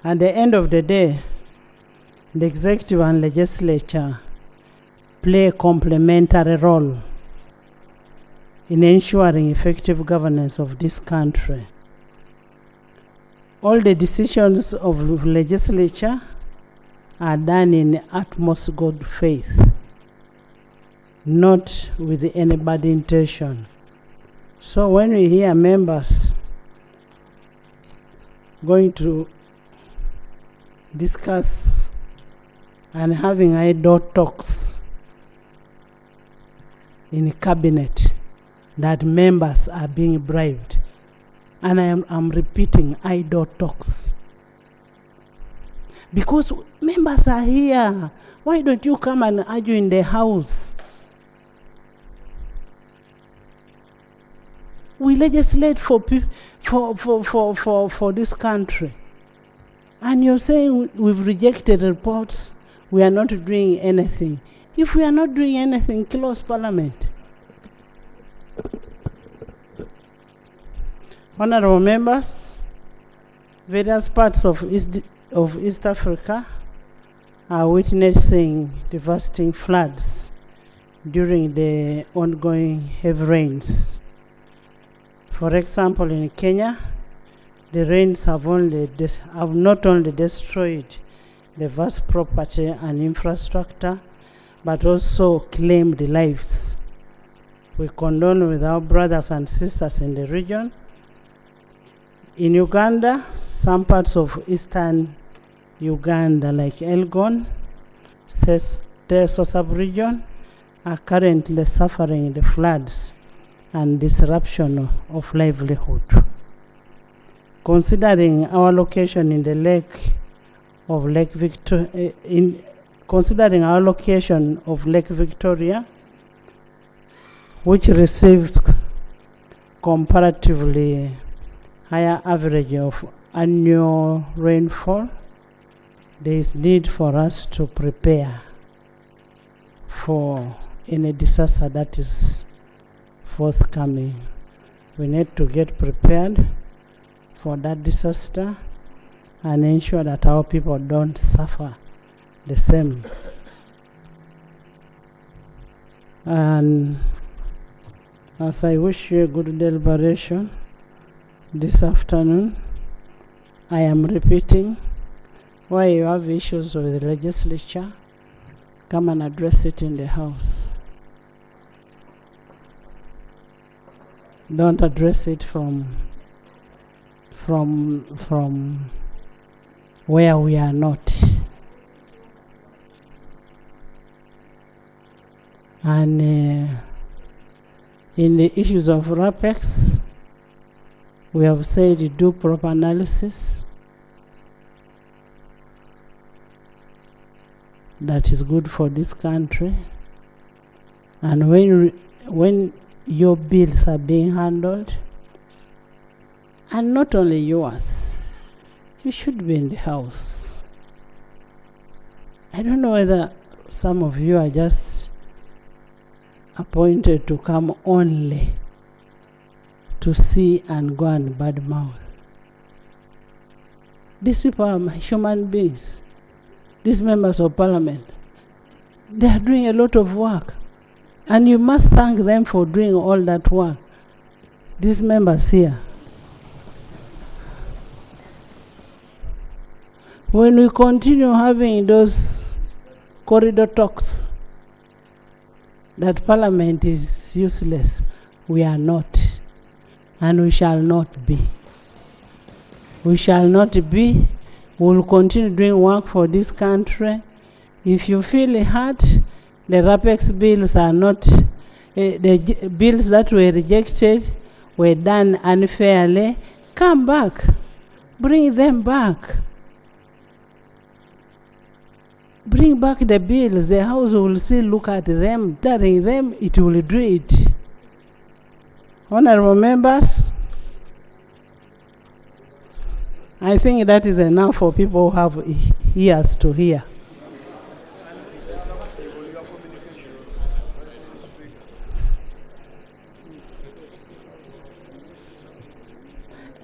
At the end of the day, the executive and legislature play a complementary role in ensuring effective governance of this country. All the decisions of legislature are done in utmost good faith, not with any bad intention. So when we hear members going to discuss and having idle talks in cabinet that members are being bribed, and I'm repeating, idle talks, because members are here. Why don't you come and argue in the house? We legislate for this country. And you're saying we've rejected reports, we are not doing anything. If we are not doing anything, close Parliament. Honorable members, various parts of East Africa are witnessing devastating floods during the ongoing heavy rains. For example, in Kenya, the rains have not only destroyed the vast property and infrastructure, but also claimed lives. We condole with our brothers and sisters in the region. In Uganda, some parts of eastern Uganda, like Elgon, Teso sub-region, are currently suffering the floods and disruption of livelihood. Considering our location in the lake of Lake Victoria, considering our location of Lake Victoria, which receives comparatively higher average of annual rainfall, there is need for us to prepare for any disaster that is forthcoming. We need to get prepared for that disaster and ensure that our people don't suffer the same. And as I wish you a good deliberation this afternoon, I am repeating, why you have issues with the legislature, come and address it in the House. Don't address it from where we are not. And in the issues of RAPEX, we have said do proper analysis. That is good for this country. And when your bills are being handled, and not only yours, you should be in the House. I don't know whether some of you are just appointed to come only to see and go and badmouth. These people are human beings. These members of Parliament, they are doing a lot of work, and you must thank them for doing all that work. These members here, when we continue having those corridor talks that Parliament is useless, we are not, and we shall not be. We shall not be. We will continue doing work for this country. If you feel hurt, the RAPEX bills are not, the bills that were rejected were done unfairly, come back. Bring them back. Bring back the bills. The House will still look at them, telling them it will do it. Honorable members, I think that is enough for people who have ears to hear.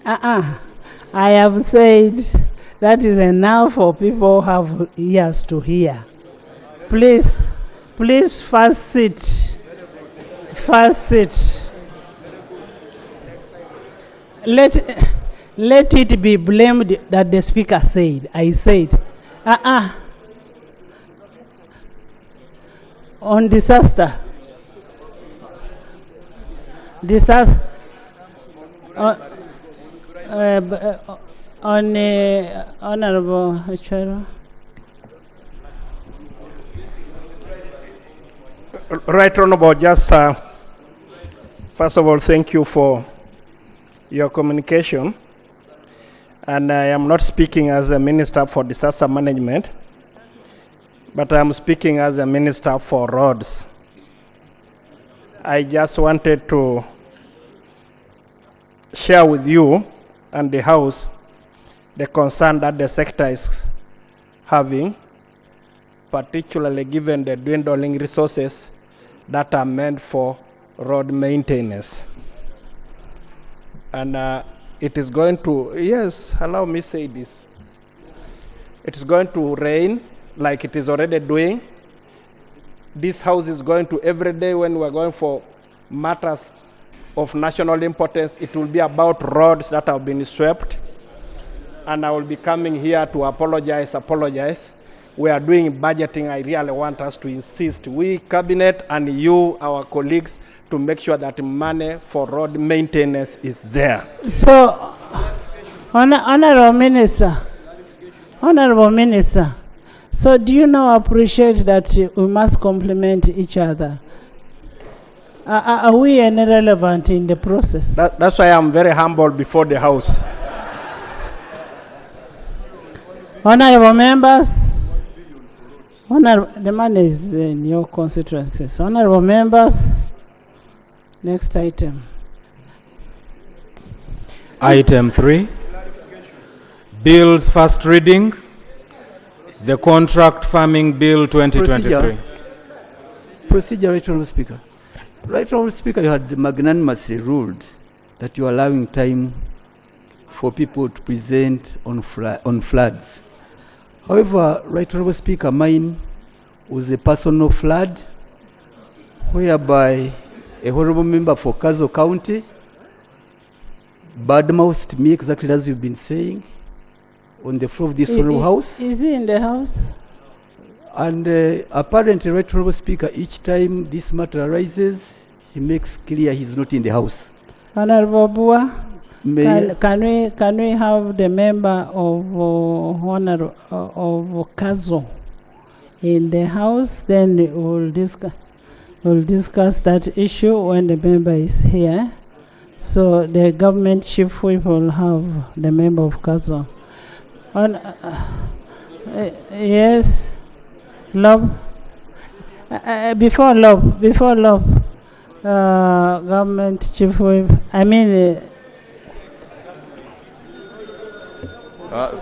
I have said That is enough for people who have ears to hear. Please first sit. First sit. Let it be blamed that the speaker said. I said. On disaster. On Honorable Chair. Right Honorable, just first of all, thank you for your communication. And I am not speaking as a Minister for Disaster Management, but I am speaking as a Minister for Roads. I just wanted to share with you and the House the concern that the sector is having, particularly given the dwindling resources that are meant for road maintenance. And it is going to, yes, allow me say this. It is going to rain like it is already doing. This House is going to, every day when we're going for matters of national importance, it will be about roads that have been swept. And I will be coming here to apologize. We are doing budgeting. I really want us to insist, we cabinet and you, our colleagues, to make sure that money for road maintenance is there. So, Honorable Minister, so do you now appreciate that we must complement each other? Are we irrelevant in the process? That's why I'm very humble before the House. Honorable members, the man is in your constituencies. Honorable members, next item. Item 3, Bills first reading, the Contract Farming Bill 2023. Procedure, Right Honourable Speaker. Right Honourable Speaker, you had magnanimously ruled that you are allowing time for people to present on floods. However, Right Honourable Speaker, mine was a personal flood whereby a honourable member for Kazo County badmouthed me exactly as you've been saying on the floor of this honourable House. Is he in the House? And apparently, Right Honourable Speaker, each time this matter arises, he makes clear he's not in the House. Honourable Bua, can we have the member of of Kazo in the House? Then we'll discuss that issue when the member is here. So the government chief whip will have the member of Kazo. Yes, Love. Before Love, government chief whip.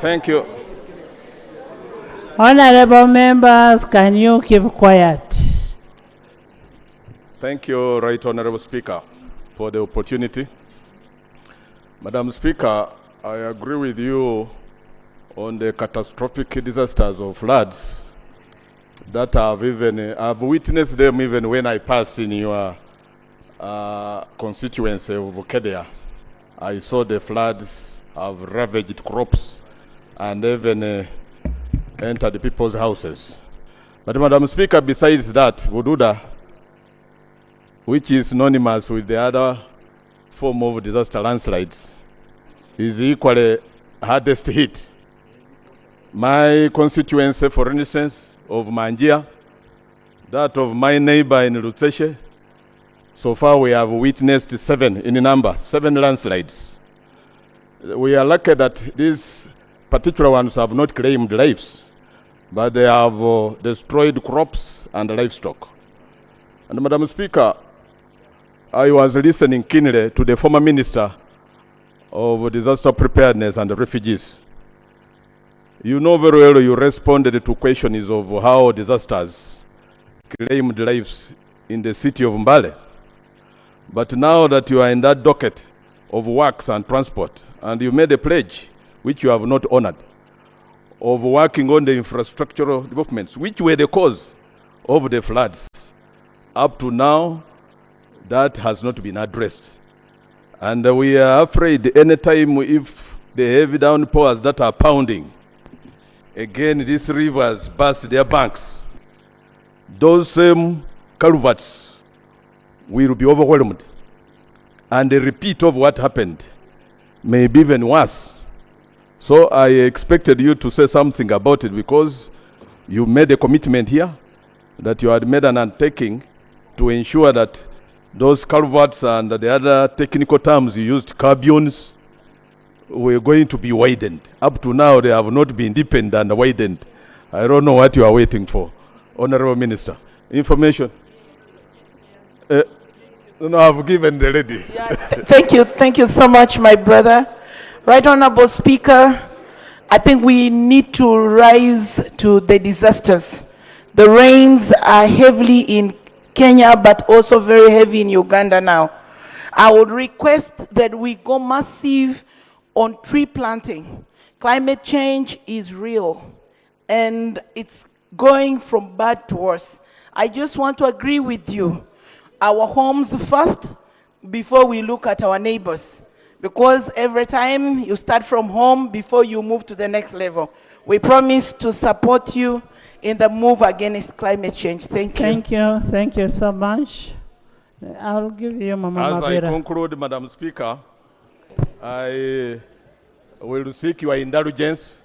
Thank you. Honorable members, can you keep quiet? Thank you, Right Honourable Speaker, for the opportunity. Madam Speaker, I agree with you on the catastrophic disasters of floods that I've witnessed them even when I passed in your constituency of Kedia. I saw the floods have ravaged crops and even entered people's houses. But Madam Speaker, besides that, Bududa, which is synonymous with the other form of disaster landslides, is equally hardest hit. My constituency, for instance, of Manjia, that of my neighbor in Lutseshe, so far we have witnessed 7 in number, 7 landslides. We are lucky that these particular ones have not claimed lives, but they have destroyed crops and livestock. And Madam Speaker, I was listening keenly to the former Minister of Disaster Preparedness and Refugees. You know very well you responded to questions of how disasters claimed lives in the city of Mbale. But now that you are in that docket of works and transport, and you made a pledge which you have not honored, of working on the infrastructural developments, which were the cause of the floods. Up to now, that has not been addressed. And we are afraid anytime if the heavy downpours that are pounding, again these rivers burst their banks, those same culverts will be overwhelmed. And a repeat of what happened may be even worse. So I expected you to say something about it because you made a commitment here that you had made an undertaking to ensure that those culverts and the other technical terms you used, carbions, were going to be widened. Up to now, they have not been deepened and widened. I don't know what you are waiting for, Honorable Minister. Information. No, I've given the lady. Yeah, thank you so much, my brother. Right Honorable Speaker, I think we need to rise to the disasters. The rains are heavily in Kenya, but also very heavy in Uganda now. I would request that we go massive on tree planting. Climate change is real, and it's going from bad to worse. I just want to agree with you. Our homes first, before we look at our neighbors. Because every time you start from home before you move to the next level. We promise to support you in the move against climate change. Thank you. Thank you so much. I'll give you Mama As Mabera. I conclude, Madam Speaker, I will seek your indulgence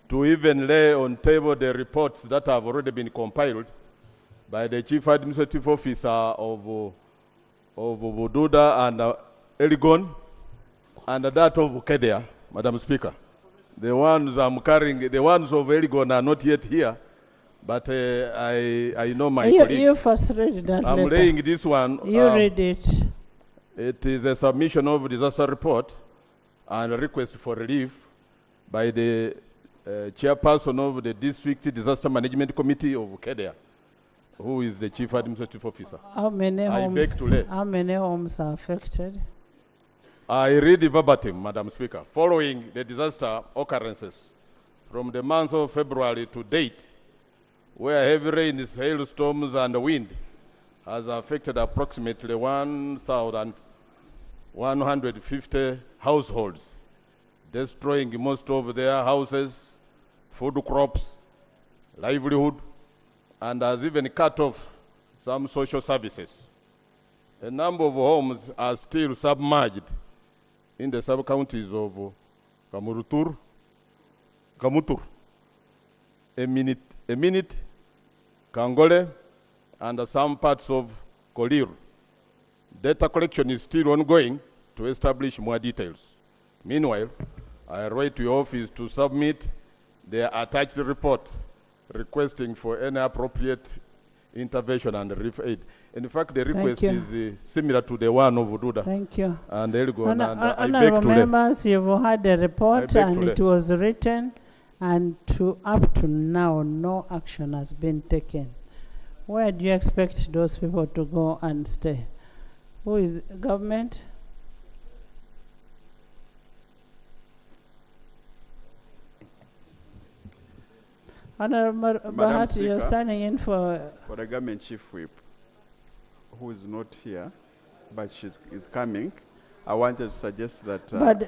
to even lay on table the reports that have already been compiled by the Chief Administrative Officer of Bududa and Elgon, and that of Bukedea, Madam Speaker. The ones I'm carrying, the ones of Elgon are not yet here, but I know my colleague. You first read that I'm letter. laying this one. You read it. It is a submission of disaster report and a request for relief by the chairperson of the District Disaster Management Committee of Bukedea, who is the Chief Administrative Officer. How many I beg to lay. How many homes are affected? I read verbatim, Madam Speaker. Following the disaster occurrences from the month of February to date, where heavy rains, hailstorms, and wind has affected approximately 1,150 households, destroying most of their houses, food crops, livelihood, and has even cut off some social services. A number of homes are still submerged in the sub-counties of Kamutur, Eminit, Kangole, and some parts of Kolir. Data collection is still ongoing to establish more details. Meanwhile, I write to your office to submit the attached report requesting for any appropriate intervention and relief aid. In fact, the request is similar to the one of Ududa. Thank you. And Elgon, and I beg Honorable to lay. members, you've had a report I beg and to it lay. was written, and up to now, no action has been taken. Where do you expect those people to go and stay? Who is the government? Honorable Bahat, you're Speaker, standing in for... For the government chief whip, who is not here, but is coming, I wanted to suggest that but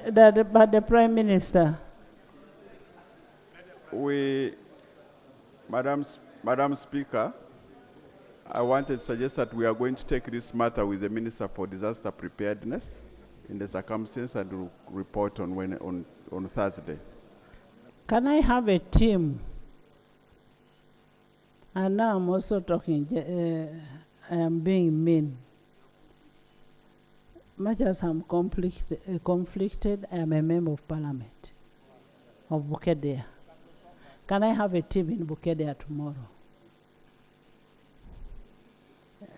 the Prime Minister. Madam Speaker, I wanted to suggest that we are going to take this matter with the Minister for Disaster Preparedness in the circumstance and report on Thursday. Can I have a team? And now I'm also talking, I am being mean. Much as I'm conflicted, I am a member of Parliament of Bukedea. Can I have a team in Bukedea tomorrow?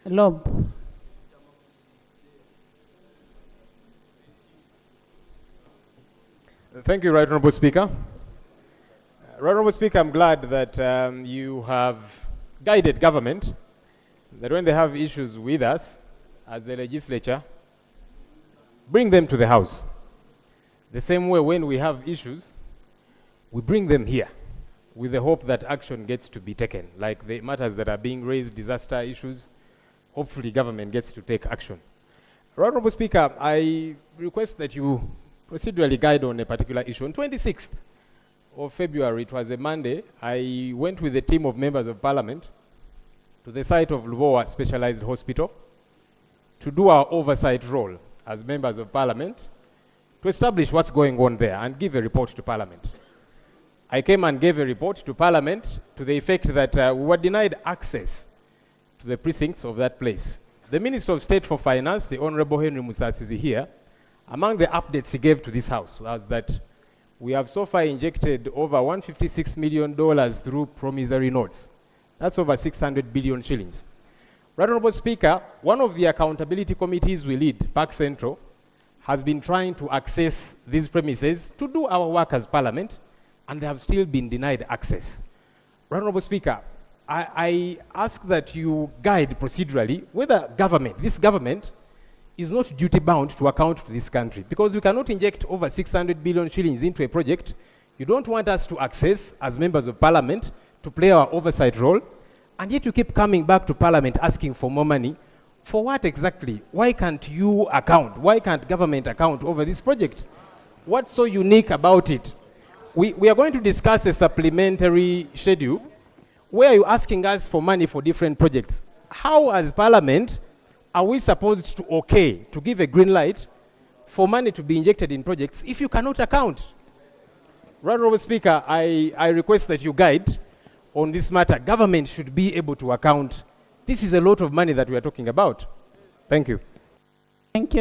Lob. Thank you, Right Honourable Speaker. Right Honourable Speaker, I'm glad that you have guided government that when they have issues with us as the legislature, bring them to the House. The same way when we have issues, we bring them here. with the hope that action gets to be taken, like the matters that are being raised, disaster issues. Hopefully government gets to take action. Right Honourable Speaker, I request that you procedurally guide on a particular issue. On 26th of February, it was a Monday, I went with a team of members of Parliament to the site of Lubowa Specialized Hospital to do our oversight role as members of Parliament to establish what's going on there and give a report to Parliament. I came and gave a report to Parliament to the effect that we were denied access to the precincts of that place. The Minister of State for Finance, the Honorable Henry Musasi, is here. Among the updates he gave to this House was that we have so far injected over $156 million through promissory notes. That's over 600 billion shillings. Right Honourable Speaker, one of the accountability committees we lead, Park Central, has been trying to access these premises to do our work as Parliament, and they have still been denied access. Right Honourable Speaker, I ask that you guide procedurally whether this government is not duty-bound to account to this country, because we cannot inject over 600 billion shillings into a project you don't want us to access as members of Parliament to play our oversight role, and yet you keep coming back to Parliament asking for more money. For what exactly? Why can't you account? Why can't government account over this project? What's so unique about it? We are going to discuss a supplementary schedule where you're asking us for money for different projects. How, as Parliament, are we supposed to give a green light for money to be injected in projects if you cannot account? Right Honourable Speaker, I request that you guide on this matter. Government should be able to account. This is a lot of money that we are talking about. Thank you. Thank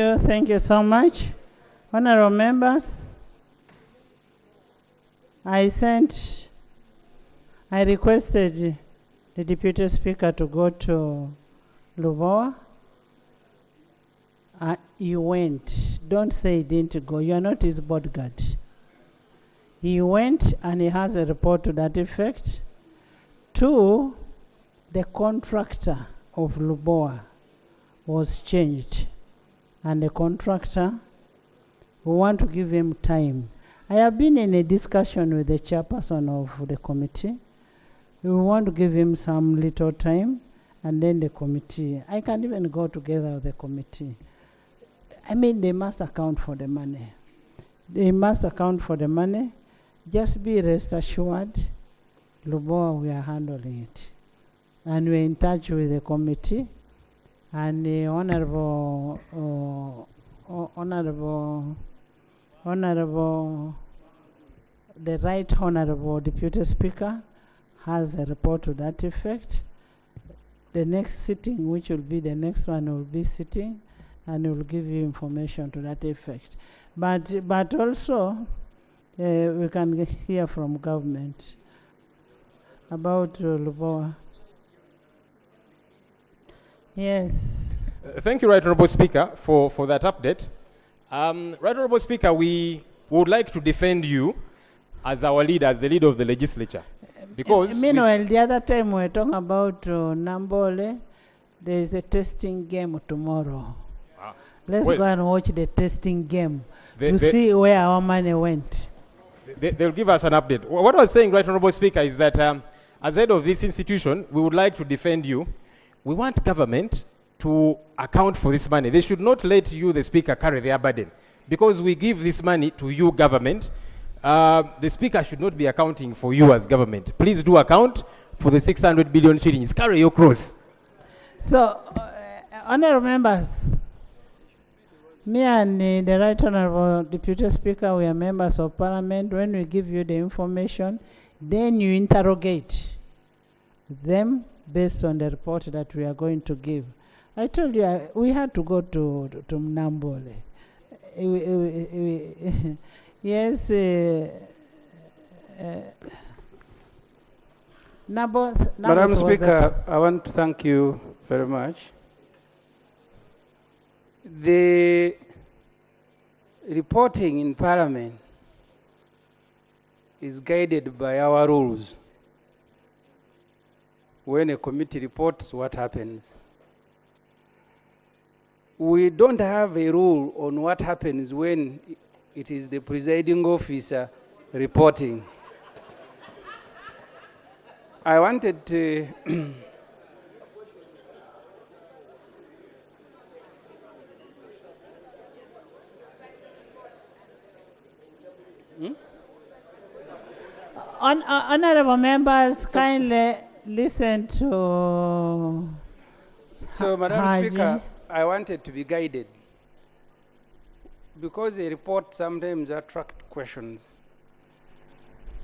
you so much. Honourable members, I requested the Deputy Speaker to go to Lubowa. He went. Don't say he didn't go. You are not his bodyguard. He went and he has a report to that effect. 2, the contractor of Lubowa was changed. And the contractor, we want to give him time. I have been in a discussion with the chairperson of the committee. We want to give him some little time, and then the committee. I can't even go together with the committee. I mean, they must account for the money. They must account for the money. Just be rest assured, Lubowa, we are handling it. And we're in touch with the committee, and the the Right Honourable Deputy Speaker has a report to that effect. The next sitting, which will be the next one, will be sitting, and will give you information to that effect. But also, we can hear from government about Lubowa. Yes. Thank you, Right Honourable Speaker, for that update. Right Honourable Speaker, we would like to defend you as our leader, as the leader of the legislature. Because meanwhile, the other time we were talking about Nambole, there is a testing game tomorrow. Let's go and watch the testing game to see where our money went. They'll give us an update. What I was saying, Right Honourable Speaker, is that as head of this institution, we would like to defend you. We want government to account for this money. They should not let you, the Speaker, carry their burden. Because we give this money to you, government, the Speaker should not be accounting for you as government. Please do account for the 600 billion shillings. Carry your cross. So, honourable members, me and the Right Honourable Deputy Speaker, we are members of Parliament. When we give you the information, then you interrogate them based on the report that we are going to give. I told you we had to go to Nambole. Yes. Madam Speaker, I want to thank you very much. The reporting in Parliament is guided by our rules. When a committee reports, what happens? We don't have a rule on what happens when it is the presiding officer reporting. I wanted to Honorable members, kindly listen to. So, Madam Haji. Speaker, I wanted to be guided because a report sometimes attract questions.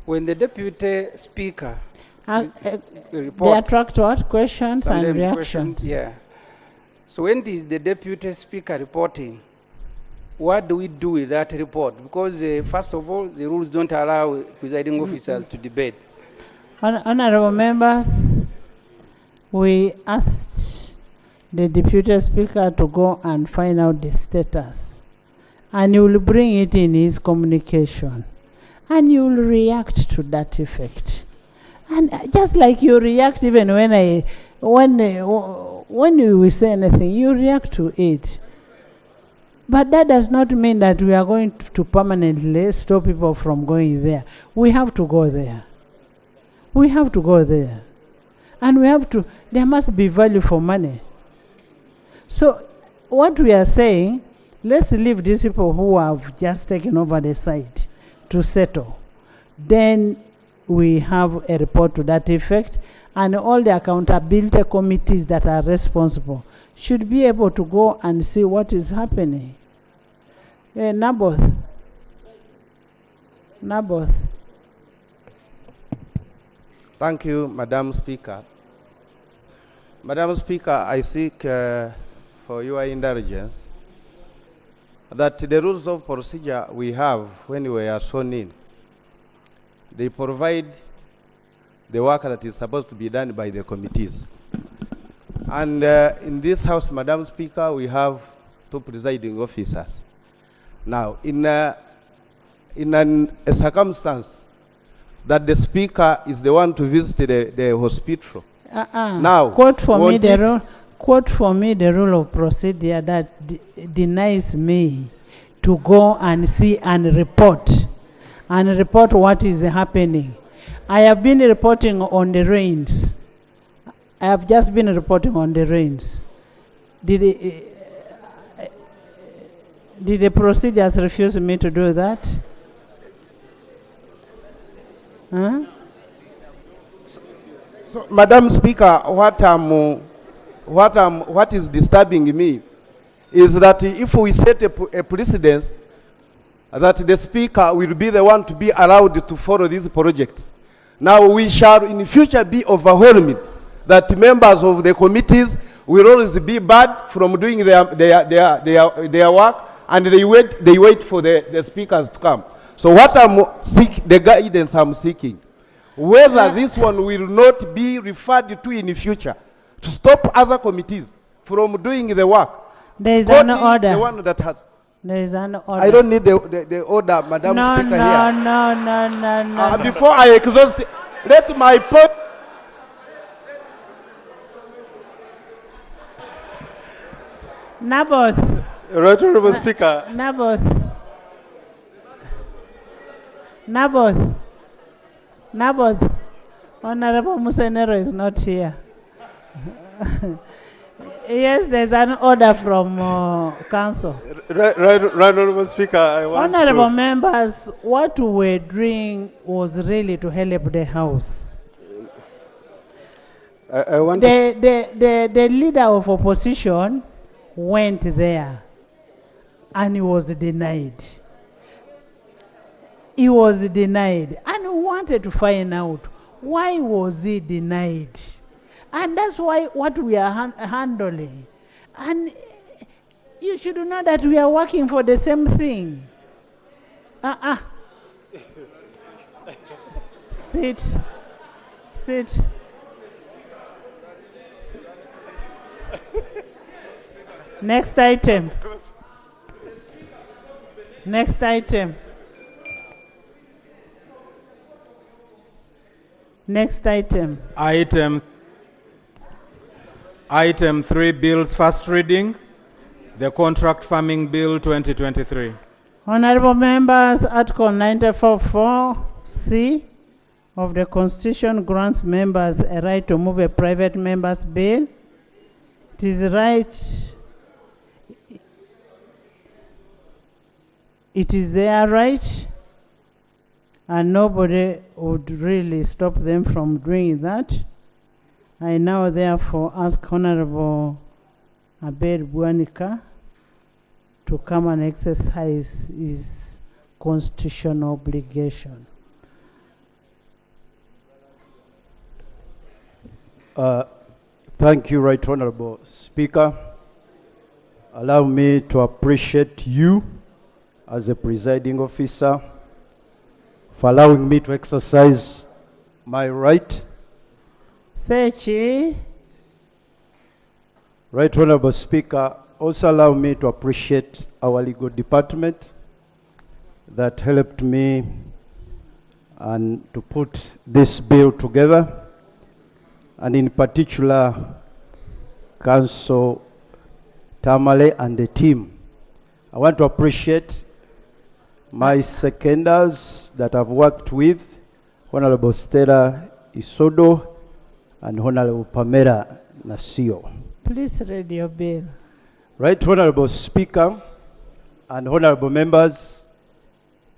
When the Deputy Speaker They reports, attract what? Questions and sometimes reactions. questions, yeah. So when it is the Deputy Speaker reporting, what do we do with that report? Because first of all, the rules don't allow presiding officers to debate. Honorable members, we asked the Deputy Speaker to go and find out the status, and he will bring it in his communication, and you will react to that effect. And just like you react even when you will say anything, you react to it. But that does not mean that we are going to permanently stop people from going there. We have to go there. We have to go there. And there must be value for money. So what we are saying, let's leave these people who have just taken over the site to settle. Then we have a report to that effect, and all the accountability committees that are responsible should be able to go and see what is happening. Naboth. Thank you, Madam Speaker. Madam Speaker, I seek for your indulgence that the rules of procedure we have when we are sworn in, they provide the work that is supposed to be done by the committees. And in this House, Madam Speaker, we have 2 presiding officers. Now, in a circumstance that the Speaker is the one to visit the hospital. Now, quote for me the rule of procedure that denies me to go and see and report what is happening. I have been reporting on the rains. I have just been reporting on the rains. Did the procedures refuse me to do that? Huh? So, Madam Speaker, what is disturbing me is that if we set a precedence that the Speaker will be the one to be allowed to follow these projects, now we shall in future be overwhelmed that members of the committees will always be barred from doing their work, and they wait for the speakers to come. So what the guidance I'm seeking, whether this one will not be referred to in the future to stop other committees from doing the work. There is an order. The one that has. There is an order. I don't need the order, Madam Speaker, here. No. Before I exhaust, let my point. Naboth. Right, Honorable Speaker. Naboth. Honorable Musenero is not here. Yes, there's an order from council. Right, Honorable Speaker, I want Honorable members, what we were doing was really to help the house. I want the leader of opposition went there and he was denied. He was denied, and we wanted to find out why was he denied. And that's why what we are handling. And you should know that we are working for the same thing. Sit. Next item. Item 3, bills first reading, the Contract Farming Bill 2023. Honorable members, Article 94.4C, of the Constitution grants members a right to move a private member's bill. It is right. It is their right, and nobody would really stop them from doing that. I now therefore ask Honorable Abel Buanika to come and exercise his constitutional obligation. Thank you, Right Honorable Speaker. Allow me to appreciate you as a presiding officer for allowing me to exercise my right. Sechi. Right Honorable Speaker, also allow me to appreciate our legal department that helped me and to put this bill together, and in particular, Council Tamale and the team. I want to appreciate my seconders that I've worked with, Honorable Stella Isodo and Honorable Pamela Nasio. Please read your bill. Right Honorable Speaker and Honorable Members,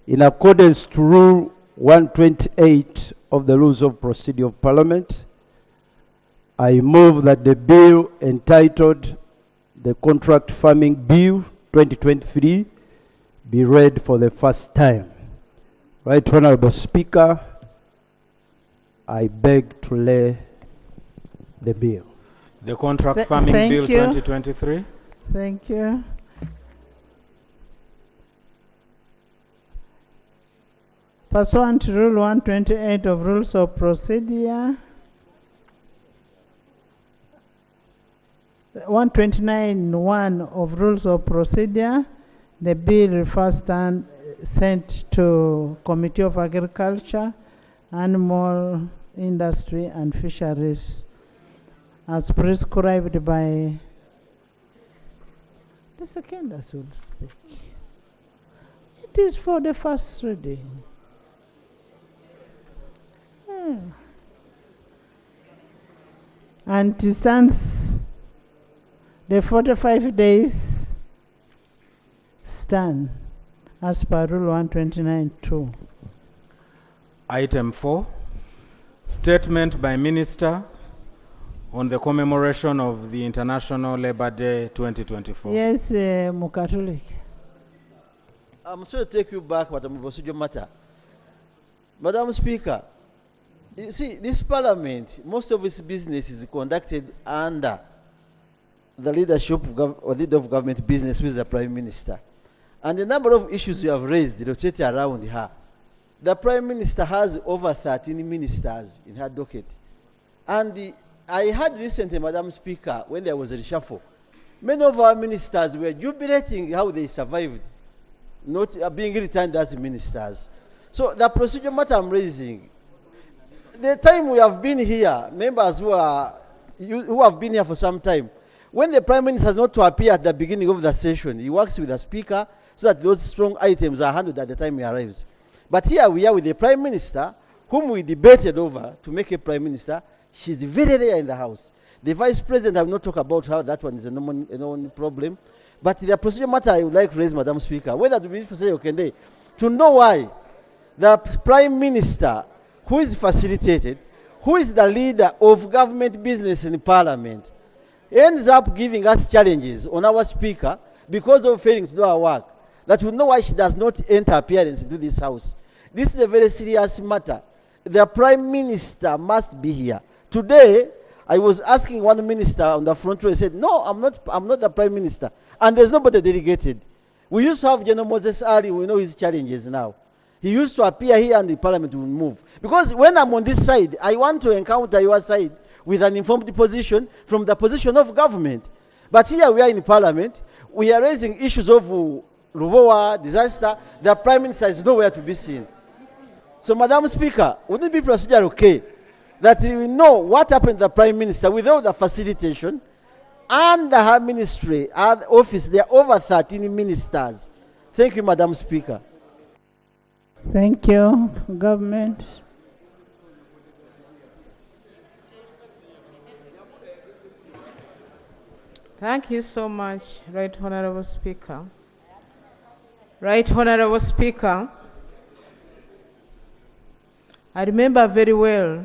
in accordance to Rule 128 of the Rules of Procedure of Parliament, I move that the bill entitled the Contract Farming Bill 2023 be read for the first time. Right Honorable Speaker, I beg to lay the bill. The Contract Farming Bill 2023. Thank you. Pursuant to Rule 128 of Rules of Procedure, 129(1) of Rules of Procedure, the bill refers and sent to Committee of Agriculture, Animal Industry and Fisheries as prescribed by the seconders will speak. It is for the first reading. And it stands, the 45 days stand as per Rule 129(2). Item 4, statement by Minister on the commemoration of the International Labour Day 2024. Yes, Mukatulik. I'm sorry to take you back, but I'm procedure matter. Madam Speaker, you see, this Parliament, most of its business is conducted under the leadership of or leader of government business with the Prime Minister. And the number of issues you have raised rotate around her. The Prime Minister has over 13 ministers in her docket. And I heard recently, Madam Speaker, when there was a reshuffle, many of our ministers were jubilating how they survived, not being returned as ministers. So the procedure matter I'm raising, the time we have been here, members who have been here for some time, when the Prime Minister has not to appear at the beginning of the session, he works with the Speaker so that those strong items are handled at the time he arrives. But here we are with the Prime Minister, whom we debated over to make a Prime Minister. She's very rare in the House. The Vice President, I will not talk about how that one is a known problem. But the procedure matter I would like to raise, Madam Speaker, whether to be to know why the Prime Minister, who is facilitated, who is the leader of government business in Parliament, ends up giving us challenges on our Speaker because of failing to do our work, that we know why she does not enter appearance into this House. This is a very serious matter. The Prime Minister must be here. Today, I was asking one minister on the front row, he said, no, I'm not the Prime Minister. And there's nobody delegated. We used to have General Moses Ali, we know his challenges now. He used to appear here and the Parliament will move. Because when I'm on this side, I want to encounter your side with an informed position from the position of government. But here we are in Parliament, we are raising issues of Ruboa, disaster, the Prime Minister is nowhere to be seen. So, Madam Speaker, wouldn't it be procedure okay that we know what happened to the Prime Minister without the facilitation and her ministry, her office? There are over 13 ministers. Thank you, Madam Speaker. Thank you, Government. Thank you so much, Right Honorable Speaker. Right Honorable Speaker, I remember very well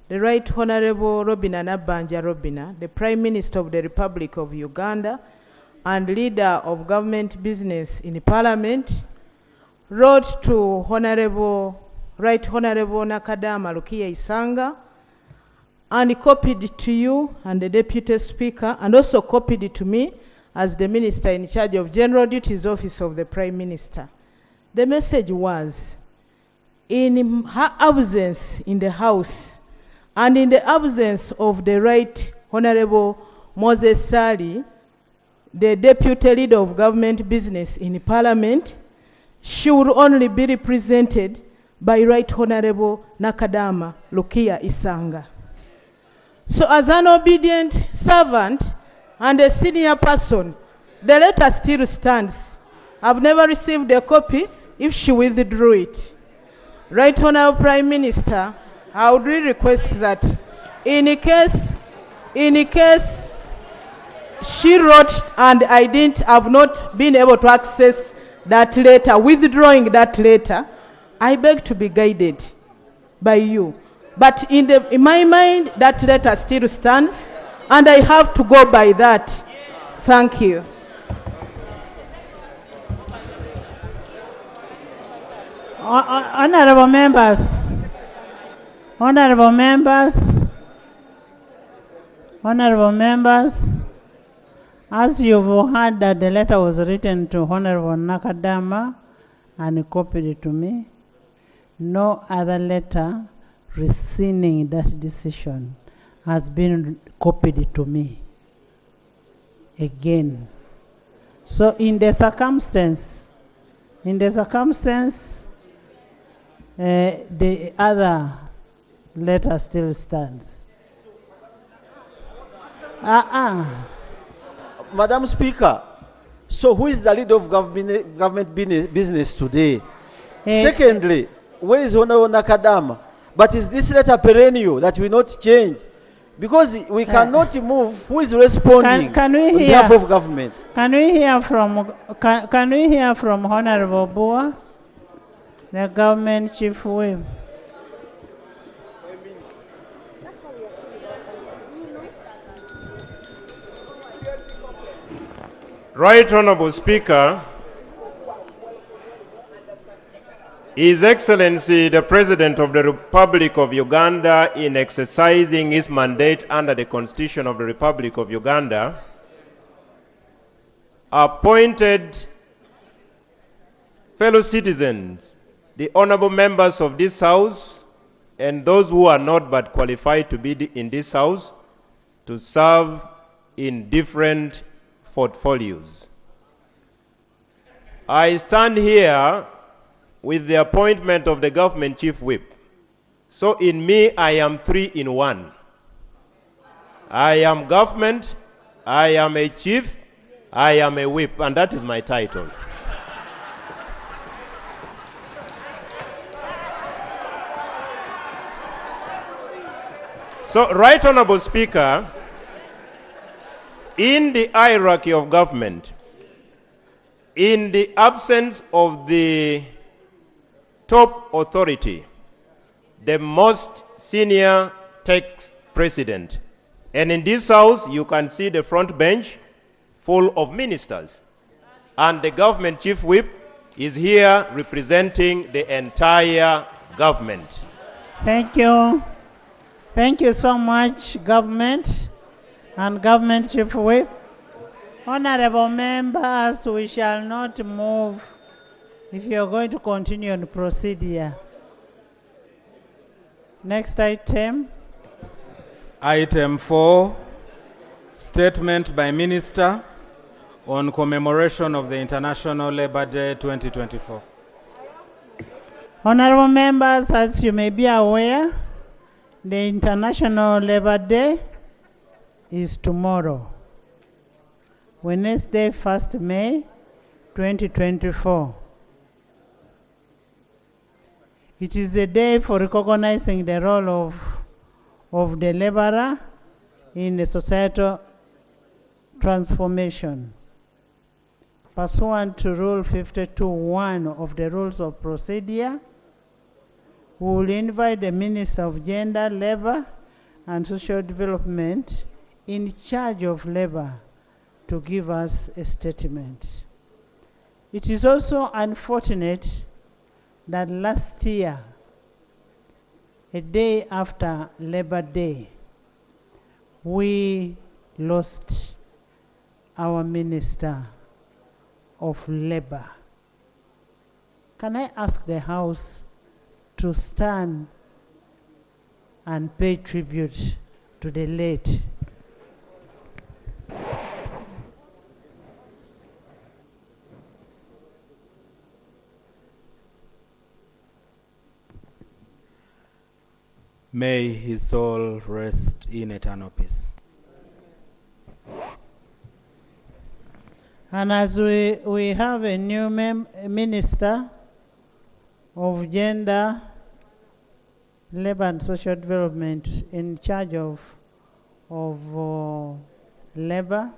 the Right Honorable Robina Nabanja Robina, the Prime Minister of the Republic of Uganda and leader of government business in Parliament, wrote to Right Honorable Nakadama Lukia Isanga and copied it to you and the Deputy Speaker, and also copied it to me as the Minister in charge of General Duties Office of the Prime Minister. The message was, in her absence in the House, and in the absence of the Right Honorable Moses Sali, the Deputy Leader of Government Business in Parliament, she would only be represented by Right Honorable Nakadama Lukia Isanga. So as an obedient servant and a senior person, the letter still stands. I've never received a copy if she withdrew it. Right Honorable Prime Minister, I would really request that in case she wrote and have not been able to access that letter, withdrawing that letter, I beg to be guided by you. But in my mind, that letter still stands, and I have to go by that. Thank you. Honorable members, as you've heard that the letter was written to Honorable Nakadama and copied it to me, no other letter rescinding that decision has been copied to me again. So in the circumstance, the other letter still stands. Madam Speaker, so who is the leader of government business today? Secondly, where is Honorable Nakadama? But is this letter perennial that will not change? Because we cannot move. Who is responding can we on behalf of government? Can we hear from Honorable Bua, the government chief whip? Right Honorable Speaker, His Excellency the President of the Republic of Uganda, in exercising his mandate under the Constitution of the Republic of Uganda, appointed fellow citizens, the honorable members of this House, and those who are not but qualified to be in this House, to serve in different portfolios. I stand here with the appointment of the government chief whip. So in me, I am 3 in 1. I am government, I am a chief, I am a whip, and that is my title. So, Right Honorable Speaker, in the hierarchy of government, in the absence of the top authority, the most senior takes precedent. And in this House, you can see the front bench full of ministers. And the government chief whip is here representing the entire government. Thank you. Thank you so much, government and government chief whip. Honorable members, we shall not move if you're going to continue and proceed here. Next item. Item 4, statement by Minister on commemoration of the International Labour Day 2024. Honorable members, as you may be aware, the International Labour Day is tomorrow, Wednesday, 1st May 2024. It is a day for recognizing the role of the laborer in the societal transformation. Pursuant to Rule 52(1) of the Rules of Procedure, we will invite the Minister of Gender, Labor, and Social Development in charge of labor to give us a statement. It is also unfortunate that last year, a day after Labor Day, we lost our Minister of Labor. Can I ask the House to stand and pay tribute to the late? May his soul rest in eternal peace. And as we have a new Minister of Gender, Labor and Social Development in charge of labor,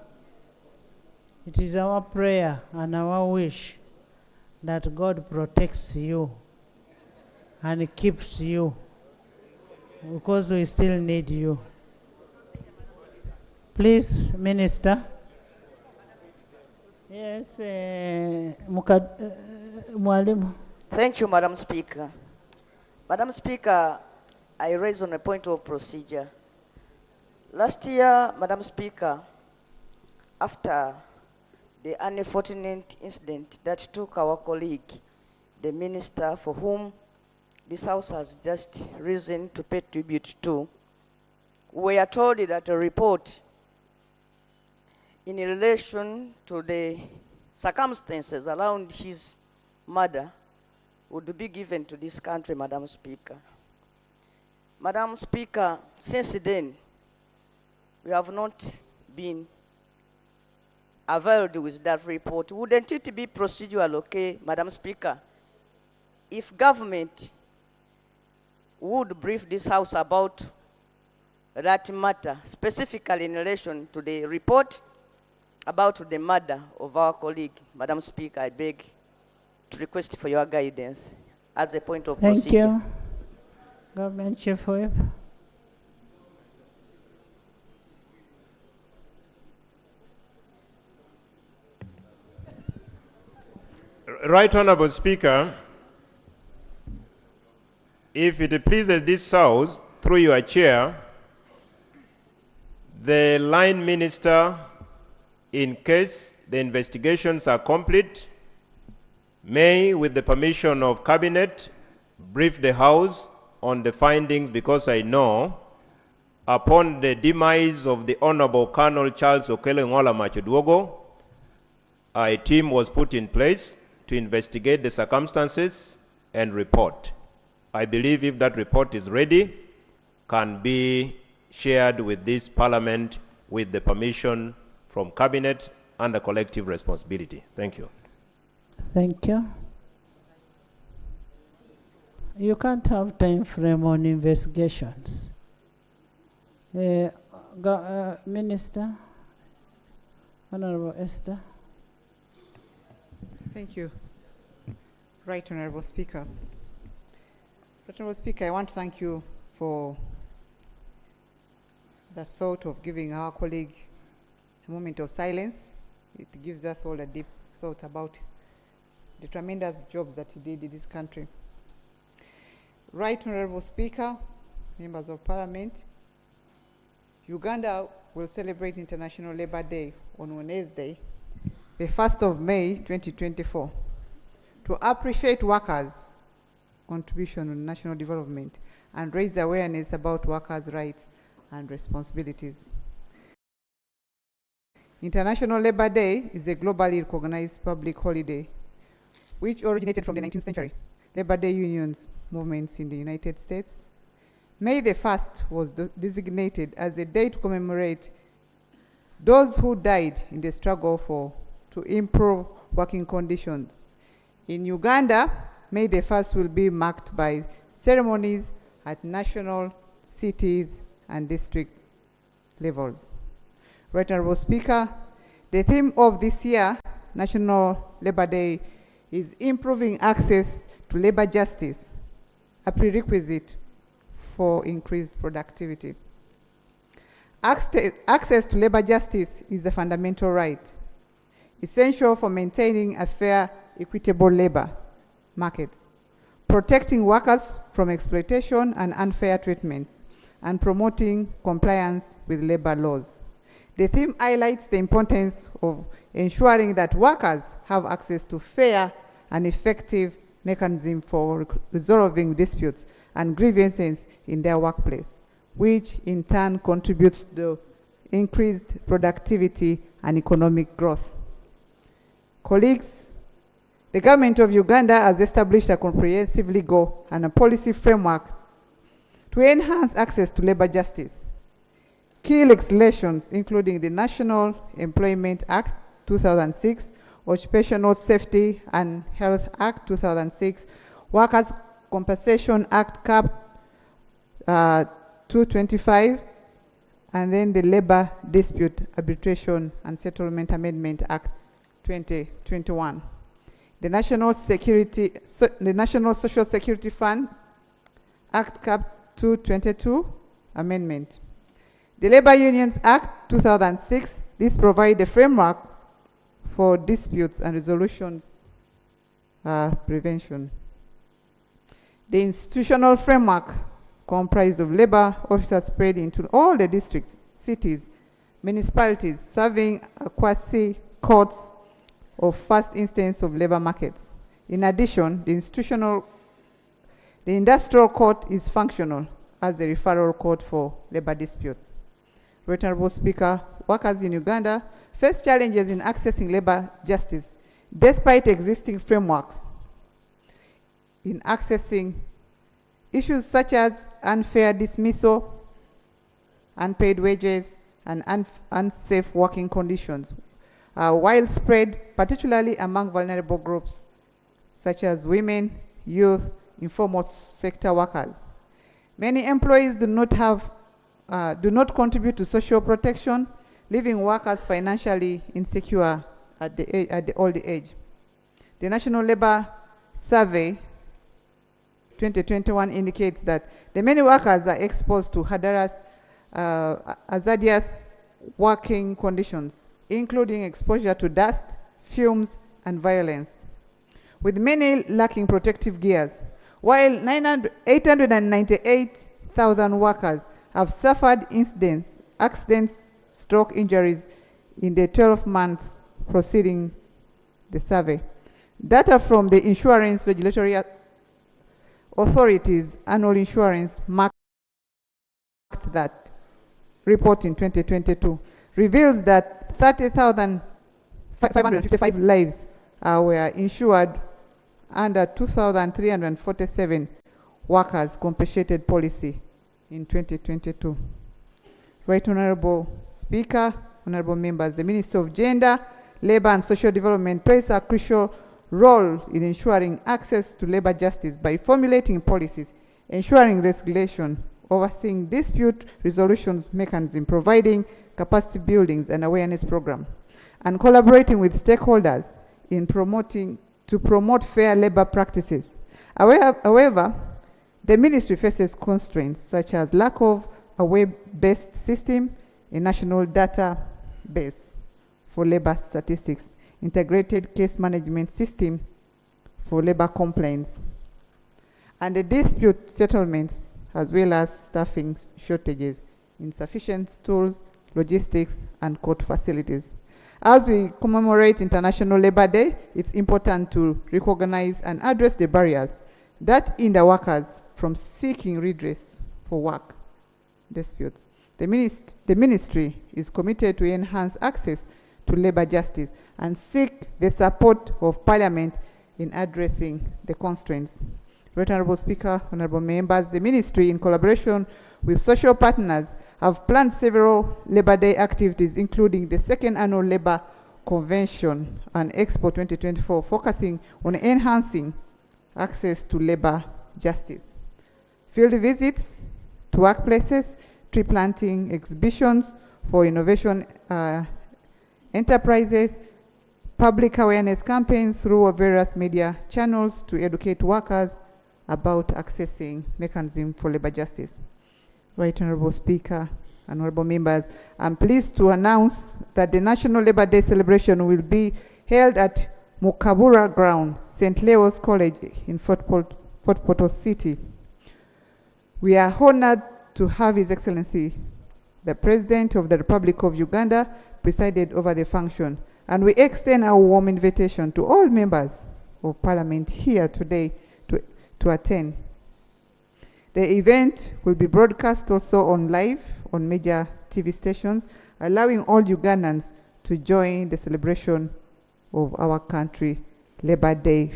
it is our prayer and our wish that God protects you and keeps you, because we still need you. Please, Minister. Yes, Mwalimu. Thank you, Madam Speaker. Madam Speaker, I raise on a point of procedure. Last year, Madam Speaker, after the unfortunate incident that took our colleague, the minister for whom this House has just risen to pay tribute to, we are told that a report in relation to the circumstances around his murder would be given to this country, Madam Speaker. Madam Speaker, since then, we have not been availed with that report. Wouldn't it be procedural, okay, Madam Speaker, if government would brief this House about that matter, specifically in relation to the report about the murder of our colleague? Madam Speaker, I beg to request for your guidance as a point of procedure. Thank you. Government Chief Whip. Right Honorable Speaker, if it pleases this House, through your chair, the line minister, in case the investigations are complete, may, with the permission of Cabinet, brief the House on the findings, because I know upon the demise of the Honorable Colonel Charles Okele Ngola Machudwogo, a team was put in place to investigate the circumstances and report. I believe if that report is ready, can be shared with this Parliament with the permission from Cabinet under collective responsibility. Thank you. Thank you. You can't have time frame on investigations. Minister, Honorable Esther. Thank you. Right Honorable Speaker. Right Honorable Speaker, I want to thank you for the thought of giving our colleague a moment of silence. It gives us all a deep thought about the tremendous jobs that he did in this country. Right Honorable Speaker, members of Parliament, Uganda will celebrate International Labour Day on Wednesday, the 1st of May 2024, to appreciate workers' contribution on national development and raise awareness about workers' rights and responsibilities. International Labour Day is a globally recognized public holiday which originated from the 19th century Labor Day unions movements in the United States. May the 1st was designated as a day to commemorate those who died in the struggle to improve working conditions. In Uganda, May the 1st will be marked by ceremonies at national, cities, and district levels. Right Honorable Speaker, The theme of this year, National Labor Day, is improving access to labor justice, a prerequisite for increased productivity. Access to labor justice is a fundamental right, essential for maintaining a fair, equitable labor market, protecting workers from exploitation and unfair treatment, and promoting compliance with labor laws. The theme highlights the importance of ensuring that workers have access to fair and effective mechanisms for resolving disputes and grievances in their workplace, which in turn contributes to increased productivity and economic growth. Colleagues, the government of Uganda has established a comprehensive legal and a policy framework to enhance access to labor justice. Key legislations, including the National Employment Act 2006, Occupational Safety and Health Act 2006, Workers' Compensation Act CAP 225, and then the Labor Dispute Arbitration and Settlement Amendment Act 2021. The National Social Security Fund Act CAP 222 Amendment. The Labor Unions Act 2006, this provides a framework for disputes and resolutions prevention. The institutional framework comprised of labor officers spread into all the districts, cities, municipalities, serving quasi courts of first instance of labor markets. In addition, the industrial court is functional as the referral court for labor dispute. Right Honorable Speaker, workers in Uganda face challenges in accessing labor justice despite existing frameworks in accessing issues such as unfair dismissal, unpaid wages, and unsafe working conditions, widespread, particularly among vulnerable groups such as women, youth, informal sector workers. Many employees do not contribute to social protection, leaving workers financially insecure at the old age. The National Labor Survey 2021 indicates that the many workers are exposed to hazardous working conditions, including exposure to dust, fumes, and violence, with many lacking protective gears. While 898,000 workers have suffered incidents, accidents, stroke injuries in the 12 months preceding the survey. Data from the Insurance Regulatory Authority's annual insurance marked that report in 2022 reveals that 30,555 lives were insured under 2,347 workers' compensated policy in 2022. Right Honorable Speaker, Honorable Members, the Minister of Gender, Labor and Social Development plays a crucial role in ensuring access to labor justice by formulating policies, ensuring regulation, overseeing dispute resolution mechanism, providing capacity buildings and awareness program, and collaborating with stakeholders in to promote fair labor practices. However, the ministry faces constraints such as lack of a web-based system, a national database for labor statistics, integrated case management system for labor complaints, and the dispute settlements, as well as staffing shortages, insufficient tools, logistics, and court facilities. As we commemorate International Labor Day, it's important to recognize and address the barriers that hinder workers from seeking redress for work disputes. The ministry is committed to enhance access to labor justice and seek the support of Parliament in addressing the constraints. Right Honorable Speaker, Honorable Members, the ministry, in collaboration with social partners, have planned several Labor Day activities, including the second annual Labor Convention and Expo 2024, focusing on enhancing access to labor justice. Field visits to workplaces, tree planting exhibitions for innovation enterprises, public awareness campaigns through various media channels to educate workers about accessing mechanism for labor justice. Right Honorable Speaker, honorable members, I'm pleased to announce that the National Labor Day celebration will be held at Mukabura Ground, St. Leo's College in Fort Portal City. We are honored to have His Excellency, the President of the Republic of Uganda, presided over the function, and we extend our warm invitation to all members of Parliament here today to attend. The event will be broadcast also on live on major TV stations, allowing all Ugandans to join the celebration of our country, Labor Day,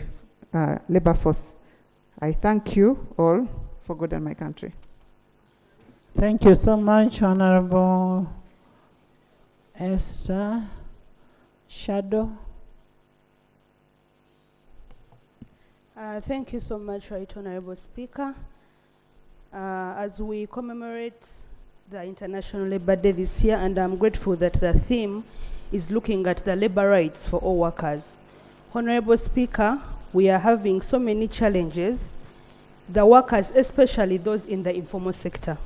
Labor Force. I thank you all for God and my country. Thank you so much, Honorable Esther Shadow. Thank you so much, Right Honorable Speaker. As we commemorate the International Labor Day this year, and I'm grateful that the theme is looking at the labor rights for all workers. Honorable Speaker, we are having so many challenges, the workers, especially those in the informal sector.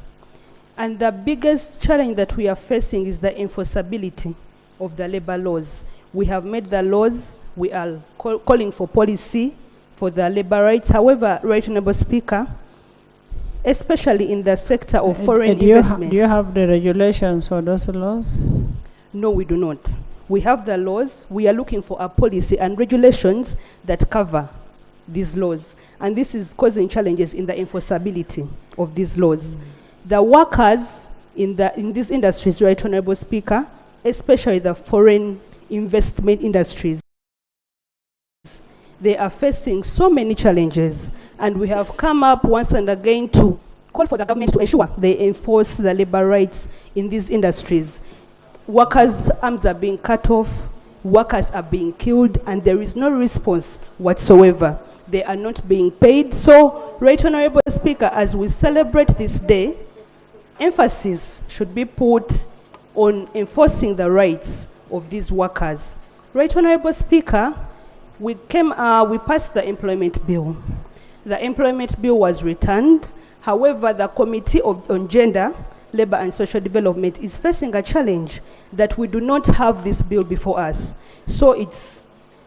And the biggest challenge that we are facing is the enforceability of the labor laws. We have made the laws, we are calling for policy for the labor rights. However, Right Honorable Speaker, especially in the sector of foreign investment. Do you have the regulations for those laws? No, we do not. We have the laws. We are looking for a policy and regulations that cover these laws. And this is causing challenges in the enforceability of these laws. The workers in these industries, Right Honorable Speaker, especially the foreign investment industries, they are facing so many challenges, and we have come up once and again to call for the government to ensure they enforce the labor rights in these industries. Workers' arms are being cut off, workers are being killed, and there is no response whatsoever. They are not being paid. So, Right Honorable Speaker, as we celebrate this day, emphasis should be put on enforcing the rights of these workers. Right Honorable Speaker, we passed the employment bill. The employment bill was returned. However, the Committee on Gender, Labor and Social Development is facing a challenge that we do not have this bill before us. So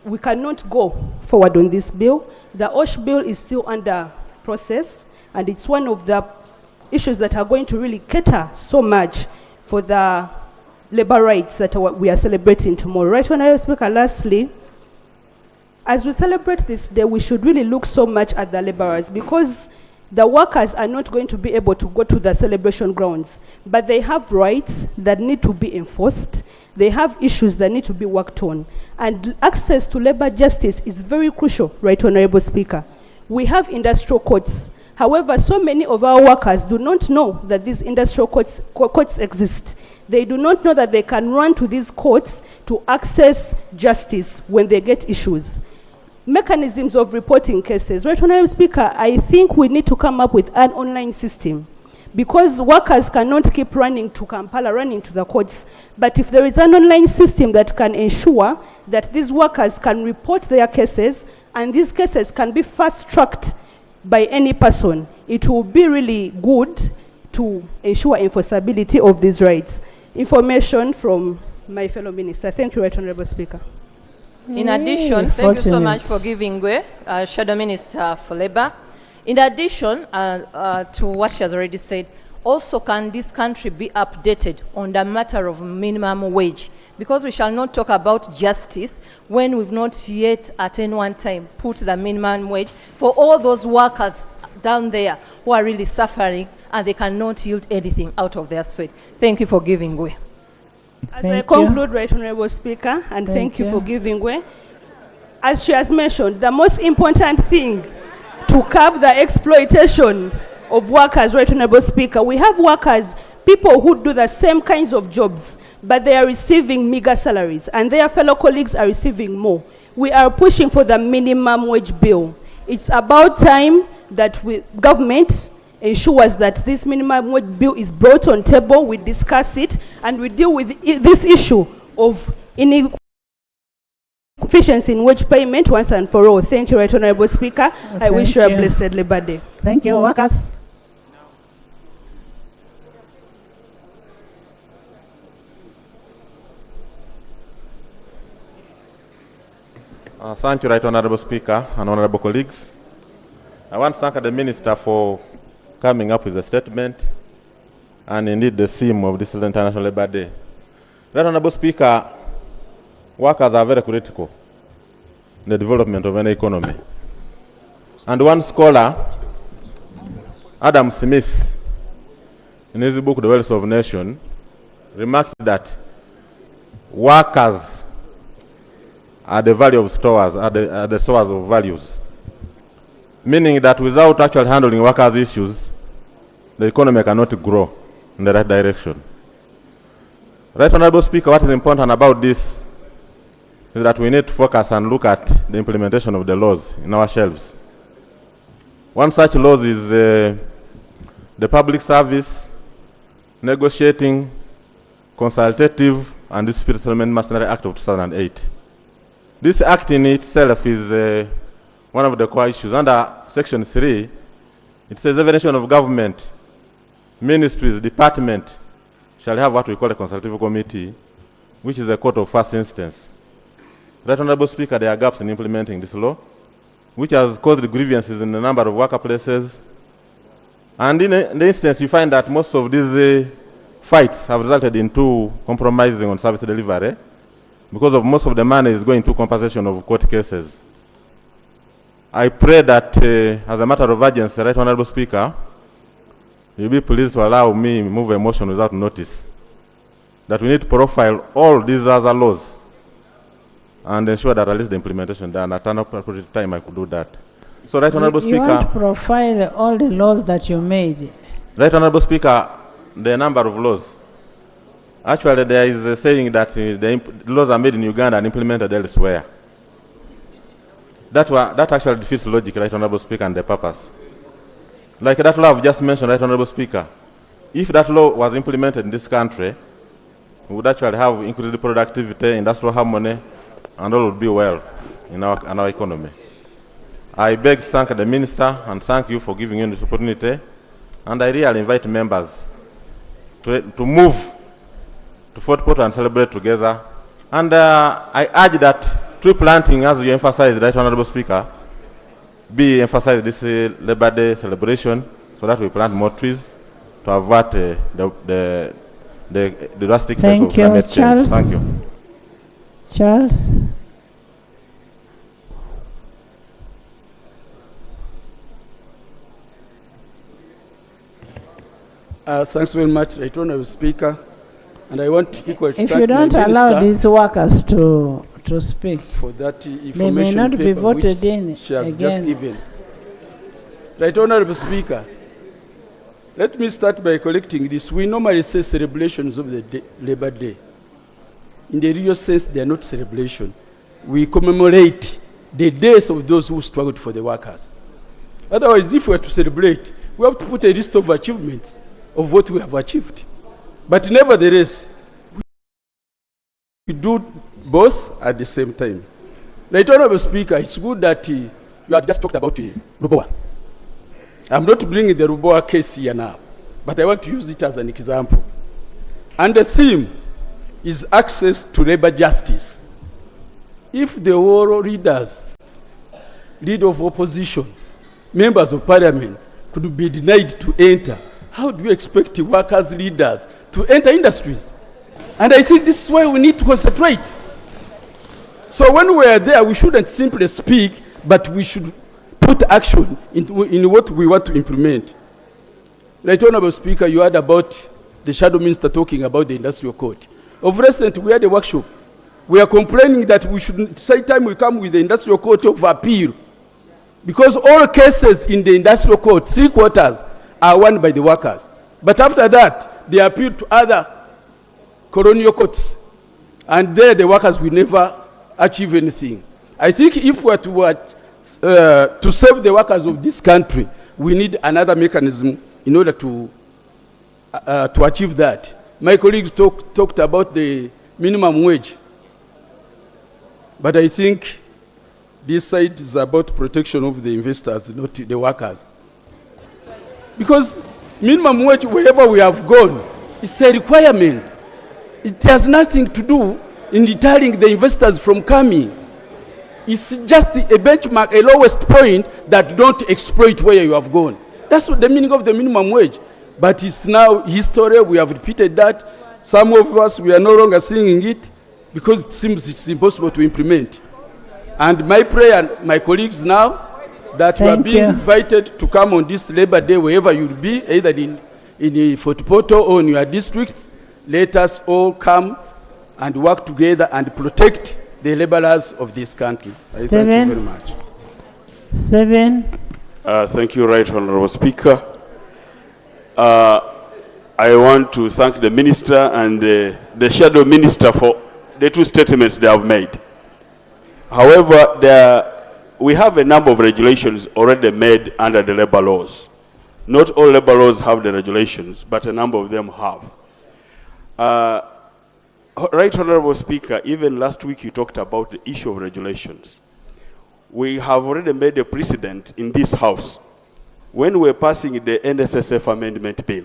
we cannot go forward on this bill. The OSH bill is still under process, and it's one of the issues that are going to really cater so much for the labor rights that we are celebrating tomorrow. Right, Honorable Speaker, lastly, as we celebrate this day, we should really look so much at the laborers, because the workers are not going to be able to go to the celebration grounds, but they have rights that need to be enforced. They have issues that need to be worked on. And access to labor justice is very crucial, Right Honorable Speaker. We have industrial courts. However, so many of our workers do not know that these industrial courts exist. They do not know that they can run to these courts to access justice when they get issues. Mechanisms of reporting cases. Right Honorable Speaker, I think we need to come up with an online system, because workers cannot keep running to Kampala, running to the courts. But if there is an online system that can ensure that these workers can report their cases, and these cases can be fast-tracked by any person, it will be really good to ensure enforceability of these rights. Information from my fellow minister. Thank you, Right Honorable Speaker. In addition, thank you so much for giving way, Shadow Minister for Labour. In addition to what she has already said, also can this country be updated on the matter of minimum wage? Because we shall not talk about justice when we've not yet at any one time put the minimum wage for all those workers down there who are really suffering and they cannot yield anything out of their sweat. Thank you for giving way. As I conclude, Right Honorable Speaker, and thank you for giving way. As she has mentioned, the most important thing to curb the exploitation of workers, Right Honorable Speaker, we have workers, people who do the same kinds of jobs, but they are receiving meager salaries, and their fellow colleagues are receiving more. We are pushing for the minimum wage bill. It's about time that government ensures that this minimum wage bill is brought on table, we discuss it, and we deal with this issue of inefficiency in wage payment once and for all. Thank you, Right Honorable Speaker. I wish you a blessed Labour Day. Thank you, workers. Thank you, Right Honorable Speaker and honorable colleagues. I want to thank the Minister for coming up with a statement and indeed the theme of this International Labour Day. Right Honorable Speaker, workers are very critical in the development of any economy. And one scholar, Adam Smith, in his book, The Wealth of Nations, remarked that workers are the value of stores, are the stores of values. Meaning that without actually handling workers' issues, the economy cannot grow in the right direction. Right Honorable Speaker, what is important about this is that we need to focus and look at the implementation of the laws in our shelves. One such law is the Public Service Negotiating, Consultative and Dispute Settlement Machinery Act of 2008. This act in itself is one of the core issues. Under Section 3, it says every nation of government, ministries, department shall have what we call a consultative committee, which is a court of first instance. Right Honorable Speaker, there are gaps in implementing this law, which has caused grievances in a number of workplaces. And in the instance, you find that most of these fights have resulted into compromising on service delivery, because of most of the money is going to compensation of court cases. I pray that as a matter of urgency, Right Honorable Speaker, you'll be pleased to allow me to move a motion without notice, that we need to profile all these other laws and ensure that at least the implementation done at an appropriate time I could do that. So Right Honorable Speaker. You want to profile all the laws that you made. Right Honorable Speaker, the number of laws. Actually, there is a saying that the laws are made in Uganda and implemented elsewhere. That actually defeats logic, Right Honorable Speaker, and the purpose. Like that law I've just mentioned, Right Honorable Speaker, if that law was implemented in this country, we would actually have increased productivity, industrial harmony, and all would be well in our economy. I beg to thank the Minister and thank you for giving me this opportunity, and I really invite members to move to Fort Portal and celebrate together. And I urge that tree planting, as you emphasized, Right Honorable Speaker, be emphasized this Labour Day celebration so that we plant more trees to avert the drastic effects of climate change. Thank you. Charles. Thanks very much, Right Honorable Speaker. And I want equal to if you don't allow these workers to speak, for that information they may not be voted in she has again. just given. Right Honorable Speaker, let me start by collecting this. We normally say celebrations of the Labour Day. In the real sense, they are not celebration. We commemorate the death of those who struggled for the workers. Otherwise, if we are to celebrate, we have to put a list of achievements of what we have achieved. But nevertheless, we do both at the same time. Right Honorable Speaker, it's good that you have just talked about Ruboa. I'm not bringing the Ruboa case here now, but I want to use it as an example. And the theme is access to labor justice. If the world leaders, leader of opposition, members of parliament could be denied to enter, how do you expect the workers' leaders to enter industries? And I think this is why we need to concentrate. So when we are there, we shouldn't simply speak, but we should put action in what we want to implement. Right Honorable Speaker, you heard about the Shadow Minister talking about the industrial code. Of recent, we had a workshop. We are complaining that we should, say time we come with the industrial court of appeal. Because all cases in the industrial court, 3/4 are won by the workers. But after that, they appeal to other colonial courts. And there the workers will never achieve anything. I think if we are to save the workers of this country, we need another mechanism in order to achieve that. My colleagues talked about the minimum wage. But I think this side is about protection of the investors, not the workers. Because minimum wage, wherever we have gone, it's a requirement. It has nothing to do in deterring the investors from coming. It's just a benchmark, a lowest point that don't exploit where you have gone. That's what the meaning of the minimum wage. But it's now history, we have repeated that. Some of us, we are no longer singing it because it seems it's impossible to implement. And my prayer, my colleagues now, that you are being invited to come on this Labor Day, wherever you'll be, either in Fort Portal or in your districts, let us all come and work together and protect the laborers of this country. Thank you very much. Thank you, Right Honorable Speaker. I want to thank the Minister and the Shadow Minister for the two statements they have made. However, we have a number of regulations already made under the labor laws. Not all labor laws have the regulations, but a number of them have. Right Honorable Speaker, even last week you talked about the issue of regulations. We have already made a precedent in this House. When we were passing the NSSF amendment bill,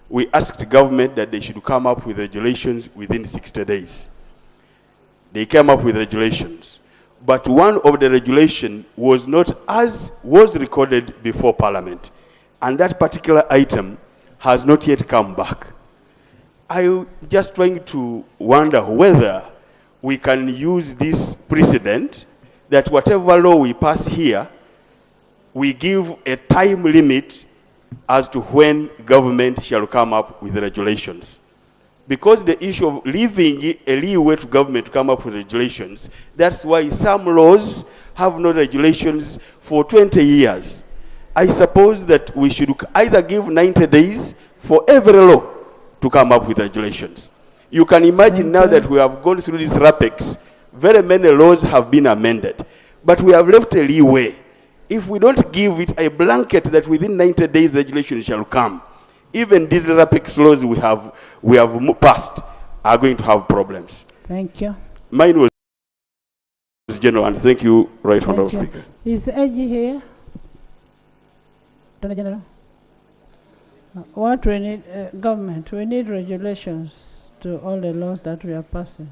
we asked the government that they should come up with regulations within 60 days. They came up with regulations. But one of the regulations was not as was recorded before Parliament. And that particular item has not yet come back. I'm just trying to wonder whether we can use this precedent that whatever law we pass here, we give a time limit as to when government shall come up with the regulations. Because the issue of leaving a leeway to government to come up with regulations, that's why some laws have no regulations for 20 years. I suppose that we should either give 90 days for every law to come up with regulations. You can imagine now that we have gone through this RAPEX, very many laws have been amended, but we have left a leeway. If we don't give it a blanket that within 90 days regulations shall come, even these RAPEX laws we have passed are going to have problems. Thank you. Mine was general, and thank you, Right Honorable Speaker. Is Eji here? Attorney General? What we need, government, we need regulations to all the laws that we are passing.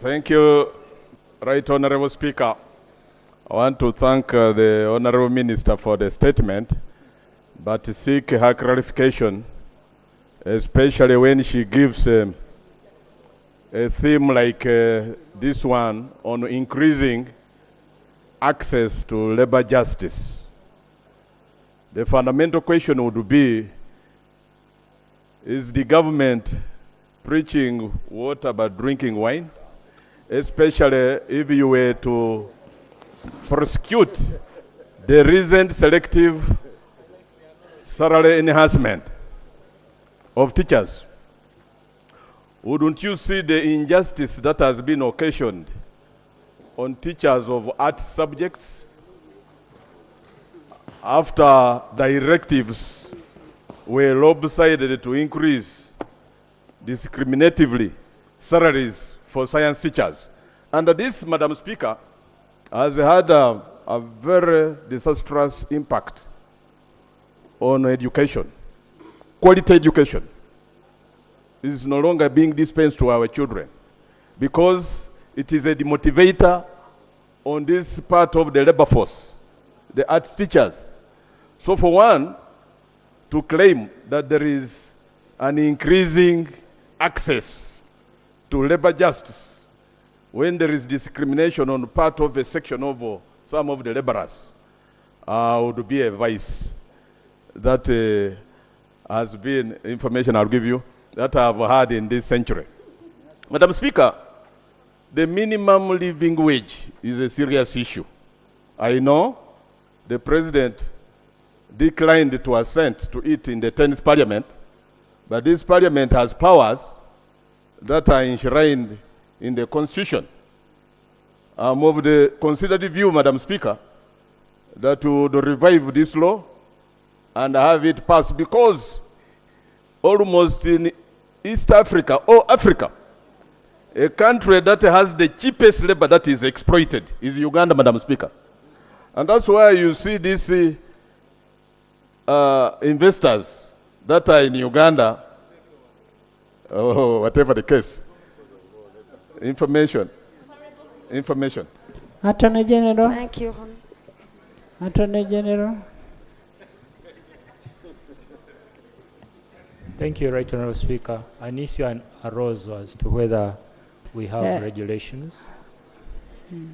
Thank you, Right Honorable Speaker. I want to thank the Honorable Minister for the statement, but seek her clarification, especially when she gives a theme like this one on increasing access to labor justice. The fundamental question would be, is the government preaching what about drinking wine? Especially if you were to prosecute the recent selective salary enhancement of teachers. Wouldn't you see the injustice that has been occasioned on teachers of art subjects after directives were lopsided to increase discriminatively salaries for science teachers? And this, Madam Speaker, has had a very disastrous impact on education. Quality education is no longer being dispensed to our children because it is a demotivator on this part of the labor force, the arts teachers. So for one, to claim that there is an increasing access to labor justice when there is discrimination on part of a section of some of the laborers would be a vice. That has been information I'll give you that I've had in this century. Madam Speaker, the minimum living wage is a serious issue. I know the President declined to assent to it in the 10th Parliament, But this parliament has powers that are enshrined in the Constitution. I'm of the considered view, Madam Speaker, that we would revive this law and have it passed, because almost in East Africa or Africa, a country that has the cheapest labor that is exploited is Uganda, Madam Speaker. And that's why you see these investors that are in Uganda, whatever the case. Information. Attorney General. Thank you. Attorney General. Thank you, Right Honourable Speaker. An issue arose as to whether we have regulations.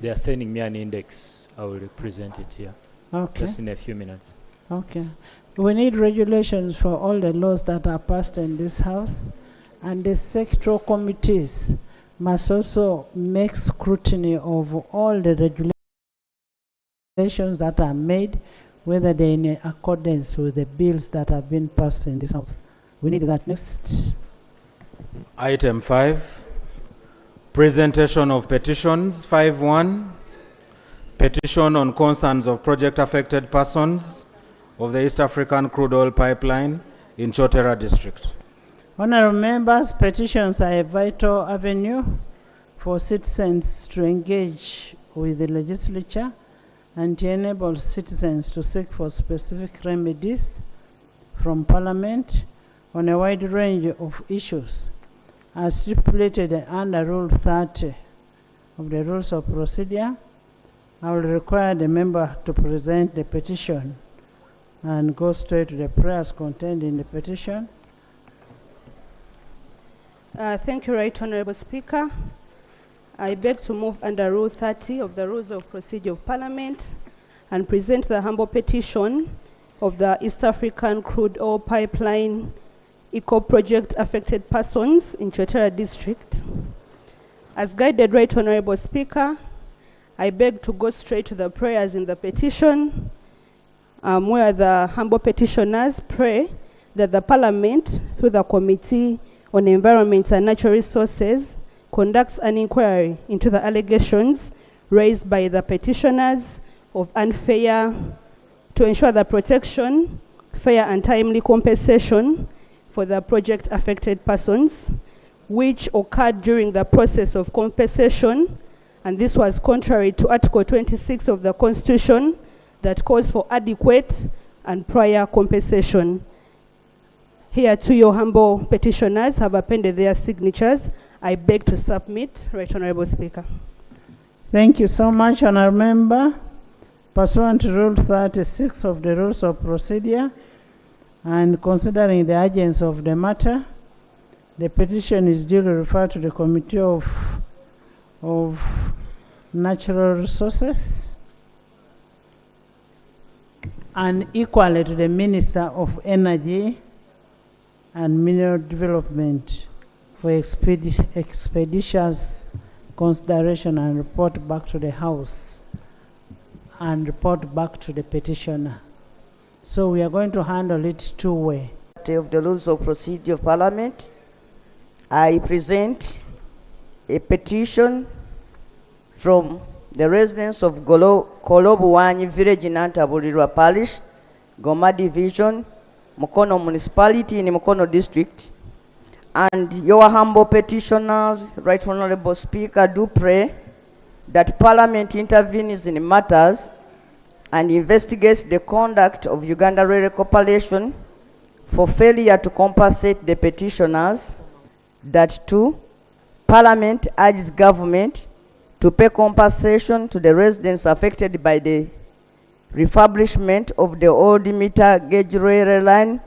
They are sending me an index. I will present it here. Okay. Just in a few minutes. Okay. We need regulations for all the laws that are passed in this House, and the sectoral committees must also make scrutiny of all the regulations that are made, whether they're in accordance with the bills that have been passed in this House. We need that. Next. Item 5, presentation of petitions. 5.1, petition on concerns of project affected persons of the East African crude oil pipeline in Chotera district. Honorable members, petitions are a vital avenue for citizens to engage with the legislature and to enable citizens to seek for specific remedies from Parliament on a wide range of issues as stipulated under Rule 30 of the Rules of Procedure. I will require the member to present the petition and go straight to the prayers contained in the petition. Thank you, Right Honourable Speaker. I beg to move under Rule 30 of the Rules of Procedure of Parliament and present the humble petition of the East African crude oil pipeline eco project affected persons in Chotera district. As guided, Right Honourable Speaker, I beg to go straight to the prayers in the petition, where the humble petitioners pray that the Parliament, through the Committee on Environment and Natural Resources, conducts an inquiry into the allegations raised by the petitioners of unfair, to ensure the protection, fair and timely compensation for the project affected persons, which occurred during the process of compensation, and this was contrary to Article 26 of the Constitution that calls for adequate and prior compensation. Here too, your humble petitioners have appended their signatures. I beg to submit, Right Honourable Speaker. Thank you so much, Honourable Member. Pursuant to Rule 36 of the Rules of Procedure, and considering the urgency of the matter, the petition is duly referred to the Committee of Natural Resources and equally to the Minister of Energy and Mineral Development for expeditious consideration and report back to the House and report back to the petitioner. So we are going to handle it two-way. Of the Rules of Procedure of Parliament, I present a petition from the residents of Kolobuwanyi Village in Antabulirwa Parish, Goma Division, Mukono Municipality in Mukono District. And your humble petitioners, Right Honourable Speaker, do pray that Parliament intervenes in matters and investigates the conduct of Uganda Railway Corporation for failure to compensate the petitioners. That too, Parliament urges government to pay compensation to the residents affected by the refurbishment of the old meter gauge railway line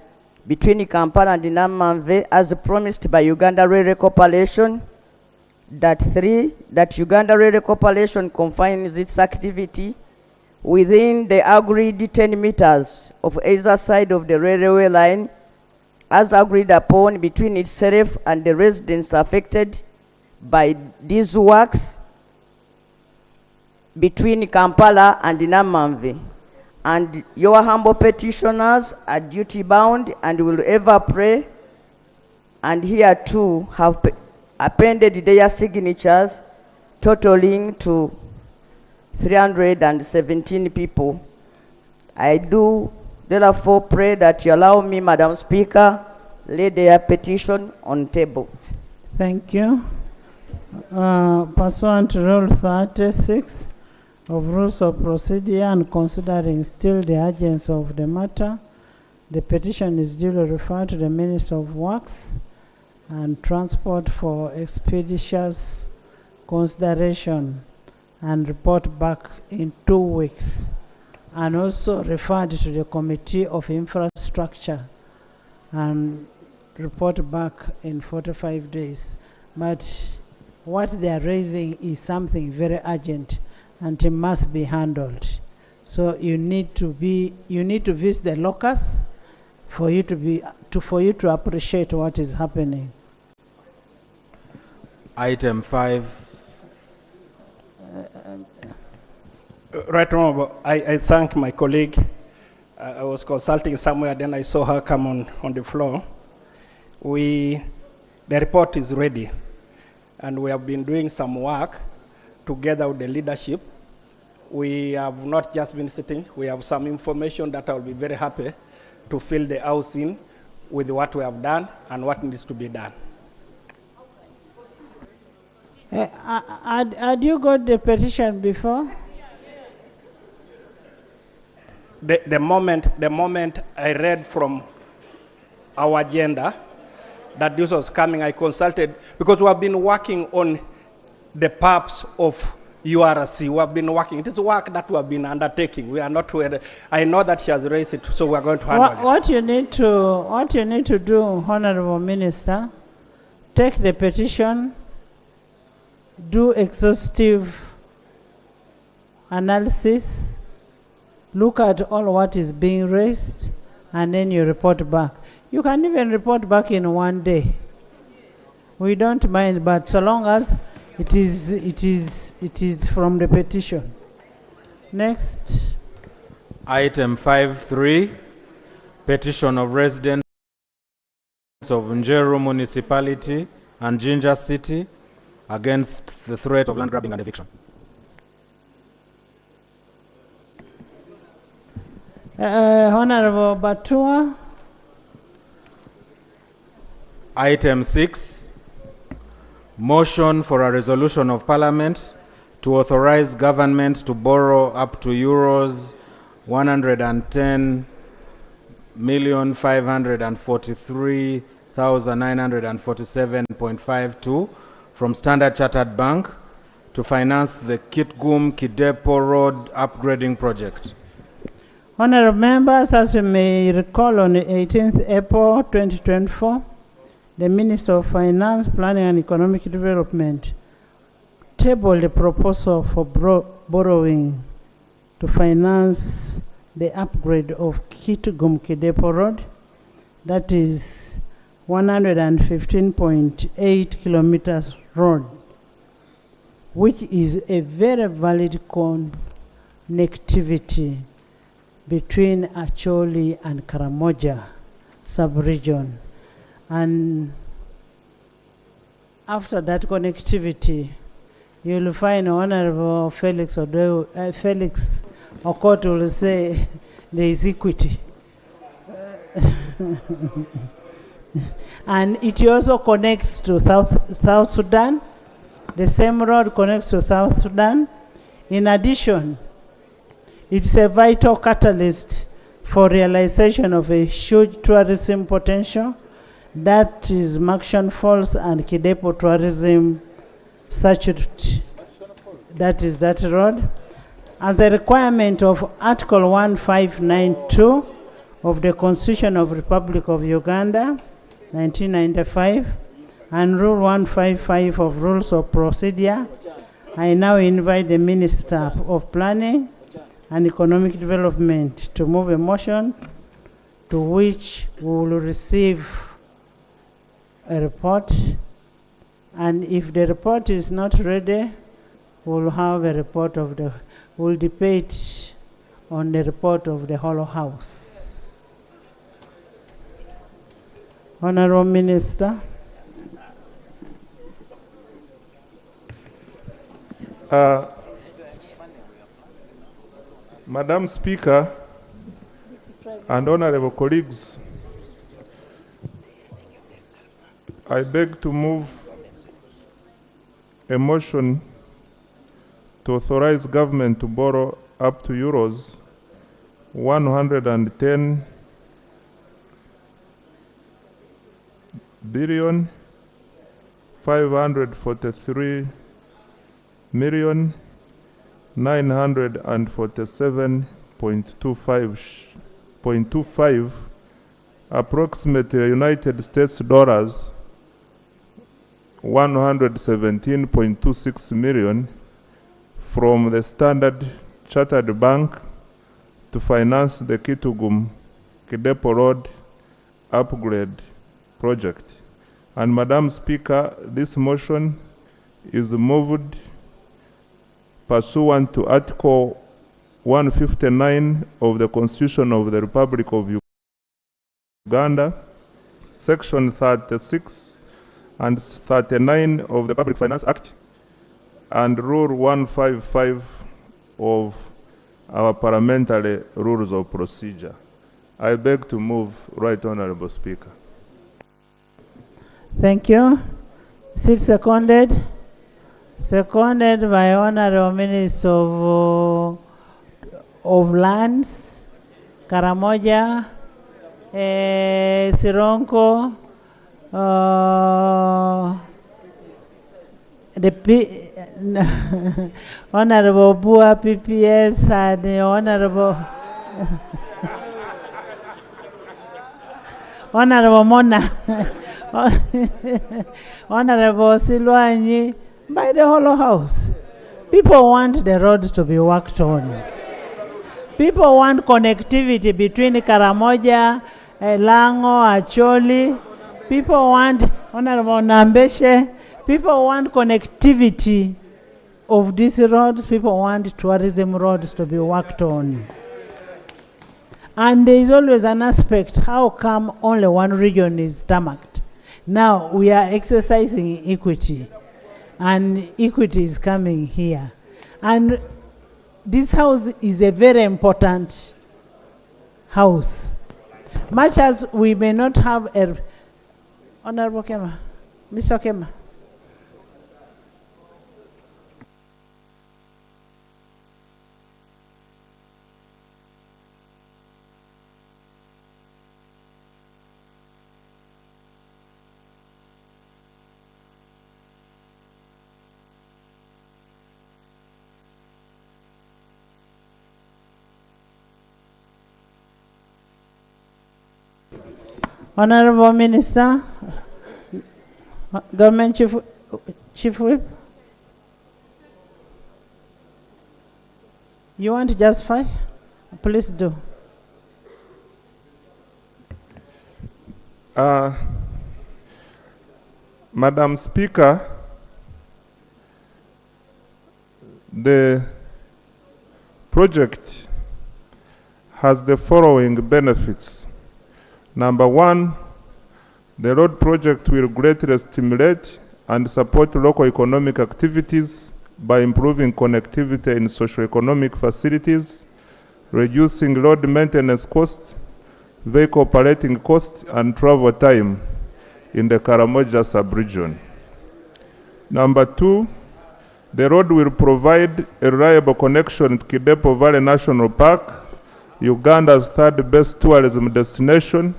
between Kampala and Nammanve as promised by Uganda Railway Corporation. That 3, that Uganda Railway Corporation confines its activity within the agreed 10 meters of either side of the railway line as agreed upon between itself and the residents affected by these works between Kampala and Nammanve. And your humble petitioners are duty bound and will ever pray and here too have appended their signatures, totaling to 317 people. I do therefore pray that you allow me, Madam Speaker, lay their petition on table. Thank you. Pursuant to Rule 36 of Rules of Procedure and considering still the urgency of the matter, the petition is duly referred to the Minister of Works and Transport for expeditious consideration and report back in 2 weeks, and also referred to the Committee of Infrastructure and report back in 45 days. But what they are raising is something very urgent and it must be handled. So you need to visit the locus for you to appreciate what is happening. Item 5. Right, Honorable, I thank my colleague. I was consulting somewhere, then I saw her come on the floor. The report is ready, and we have been doing some work together with the leadership. We have not just been sitting, we have some information that I will be very happy to fill the house in with what we have done and what needs to be done. Had you got the petition before? The moment I read from our agenda that this was coming, I consulted, because we have been working on the PAPs of URC. We have been working. It is work that we have been undertaking. We are not where I know that she has raised it, so we are going to handle it. What you need to do, Honorable Minister, take the petition, do exhaustive analysis, look at all what is being raised, and then you report back. You can even report back in 1 day. We don't mind, but so long as it is from the petition. Next. Item 5.3, petition of residents of Njeru Municipality and Jinja City against the threat of land grabbing and eviction. Honorable Batua. Item 6, motion for a resolution of Parliament to authorize government to borrow up to euros 110,543,947.52 from Standard Chartered Bank to finance the Kitgum-Kidepo Road upgrading project. Honorable members, as you may recall, on the 18th April 2024, the Minister of Finance, Planning and Economic Development tabled a proposal for borrowing to finance the upgrade of Kitgum-Kidepo Road, that is 115.8 kilometers road, which is a very valid connectivity between Acholi and Karamoja sub-region. And after that connectivity, you'll find Honorable Felix Okot will say there is equity. And it also connects to South Sudan. The same road connects to South Sudan. In addition, it's a vital catalyst for realization of a huge tourism potential, that is Makshan Falls and Kidepo Tourism Sanctuary. That is that road. As a requirement of Article 1592 of the Constitution of the Republic of Uganda, 1995, and Rule 155 of Rules of Procedure, I now invite the Minister of Planning and Economic Development to move a motion to which we will receive a report, and if the report is not ready, we'll have a report of we'll debate on the report of the whole House. Honorable Minister. Madam Speaker and honorable colleagues, I beg to move a motion to authorize government to borrow up to euros 110 billion 543 million 947.25 approximately United States dollars 117.26 million from the Standard Chartered Bank to finance the Kitugum Kidepo Road upgrade project. And Madam Speaker, this motion is moved pursuant to Article 159 of the Constitution of the Republic of Uganda, Section 36 and 39 of the Public Finance Act, and Rule 155 of our parliamentary rules of procedure. I beg to move, Right Honorable Speaker. Thank you. Is it seconded? Seconded by Honorable Minister of Lands, Karamoja, Sironko, Honorable Bua PPS and Honorable Honorable Mona, Honorable Silwanyi, by the whole house. People want the roads to be worked on. People want connectivity between Karamoja, Lango, Acholi. People want, Honorable Nambeshe, people want connectivity of these roads. People want tourism roads to be worked on. And there is always an aspect, how come only one region is tarmacked? Now we are exercising equity, and equity is coming here. And this house is a very important house. Much as we may not have a... Honorable Kema, Mr. Kema. Honorable Minister, Government Chief Whip, you want to justify? Please do. Madam Speaker, the project has the following benefits. Number one, the road project will greatly stimulate and support local economic activities by improving connectivity in socio-economic facilities, reducing road maintenance costs, vehicle operating costs, and travel time in the Karamoja sub-region. Number two, the road will provide a reliable connection to Kidepo Valley National Park, Uganda's third best tourism destination,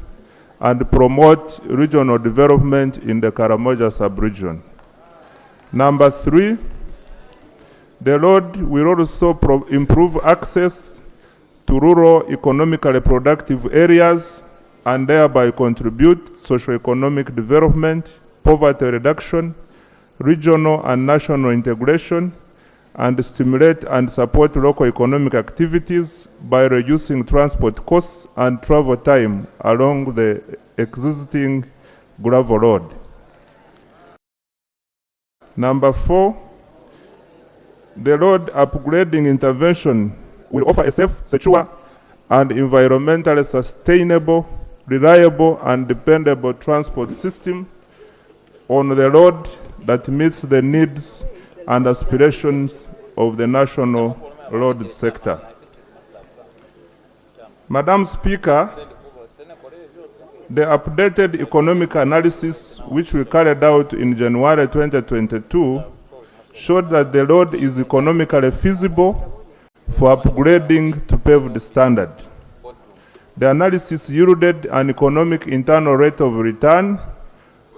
and promote regional development in the Karamoja sub-region. Number three, the road will also improve access to rural economically productive areas and thereby contribute socio-economic development, poverty reduction, regional and national integration, and stimulate and support local economic activities by reducing transport costs and travel time along the existing gravel road. Number four, the road upgrading intervention will offer a safe, secure, and environmentally sustainable, reliable, and dependable transport system on the road that meets the needs and aspirations of the national road sector. Madam Speaker, the updated economic analysis which we carried out in January 2022 showed that the road is economically feasible for upgrading to paved standard. The analysis yielded an economic internal rate of return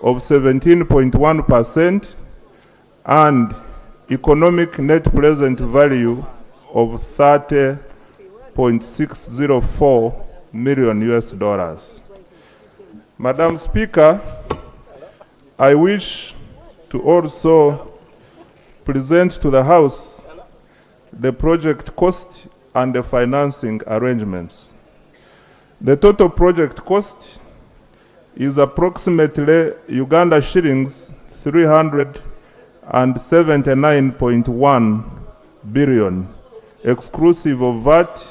of 17.1% and economic net present value of $30.604 million. Madam Speaker, I wish to also present to the House the project cost and the financing arrangements. The total project cost is approximately Uganda shillings 379.1 billion, exclusive of VAT,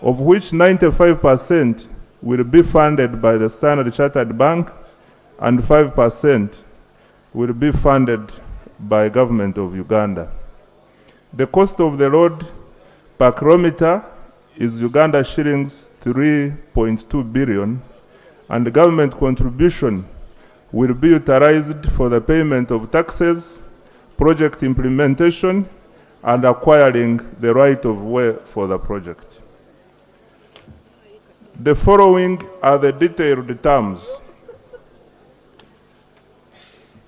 of which 95% will be funded by the Standard Chartered Bank and 5% will be funded by Government of Uganda. The cost of the road per kilometer is Uganda shillings 3.2 billion, and the government contribution will be utilized for the payment of taxes, project implementation, and acquiring the right of way for the project. The following are the detailed terms.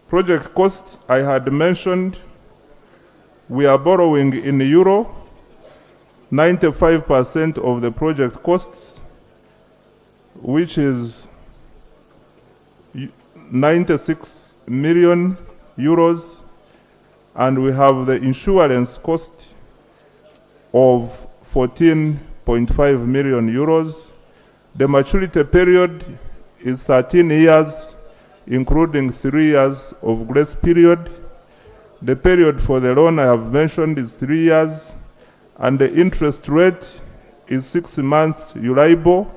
Project cost I had mentioned, we are borrowing in euro. 95% of the project costs, which is 96 million euros, and we have the insurance cost of 14.5 million euros. The maturity period is 13 years, including 3 years of grace period. The period for the loan I have mentioned is 3 years, and the interest rate is 6 months Euribor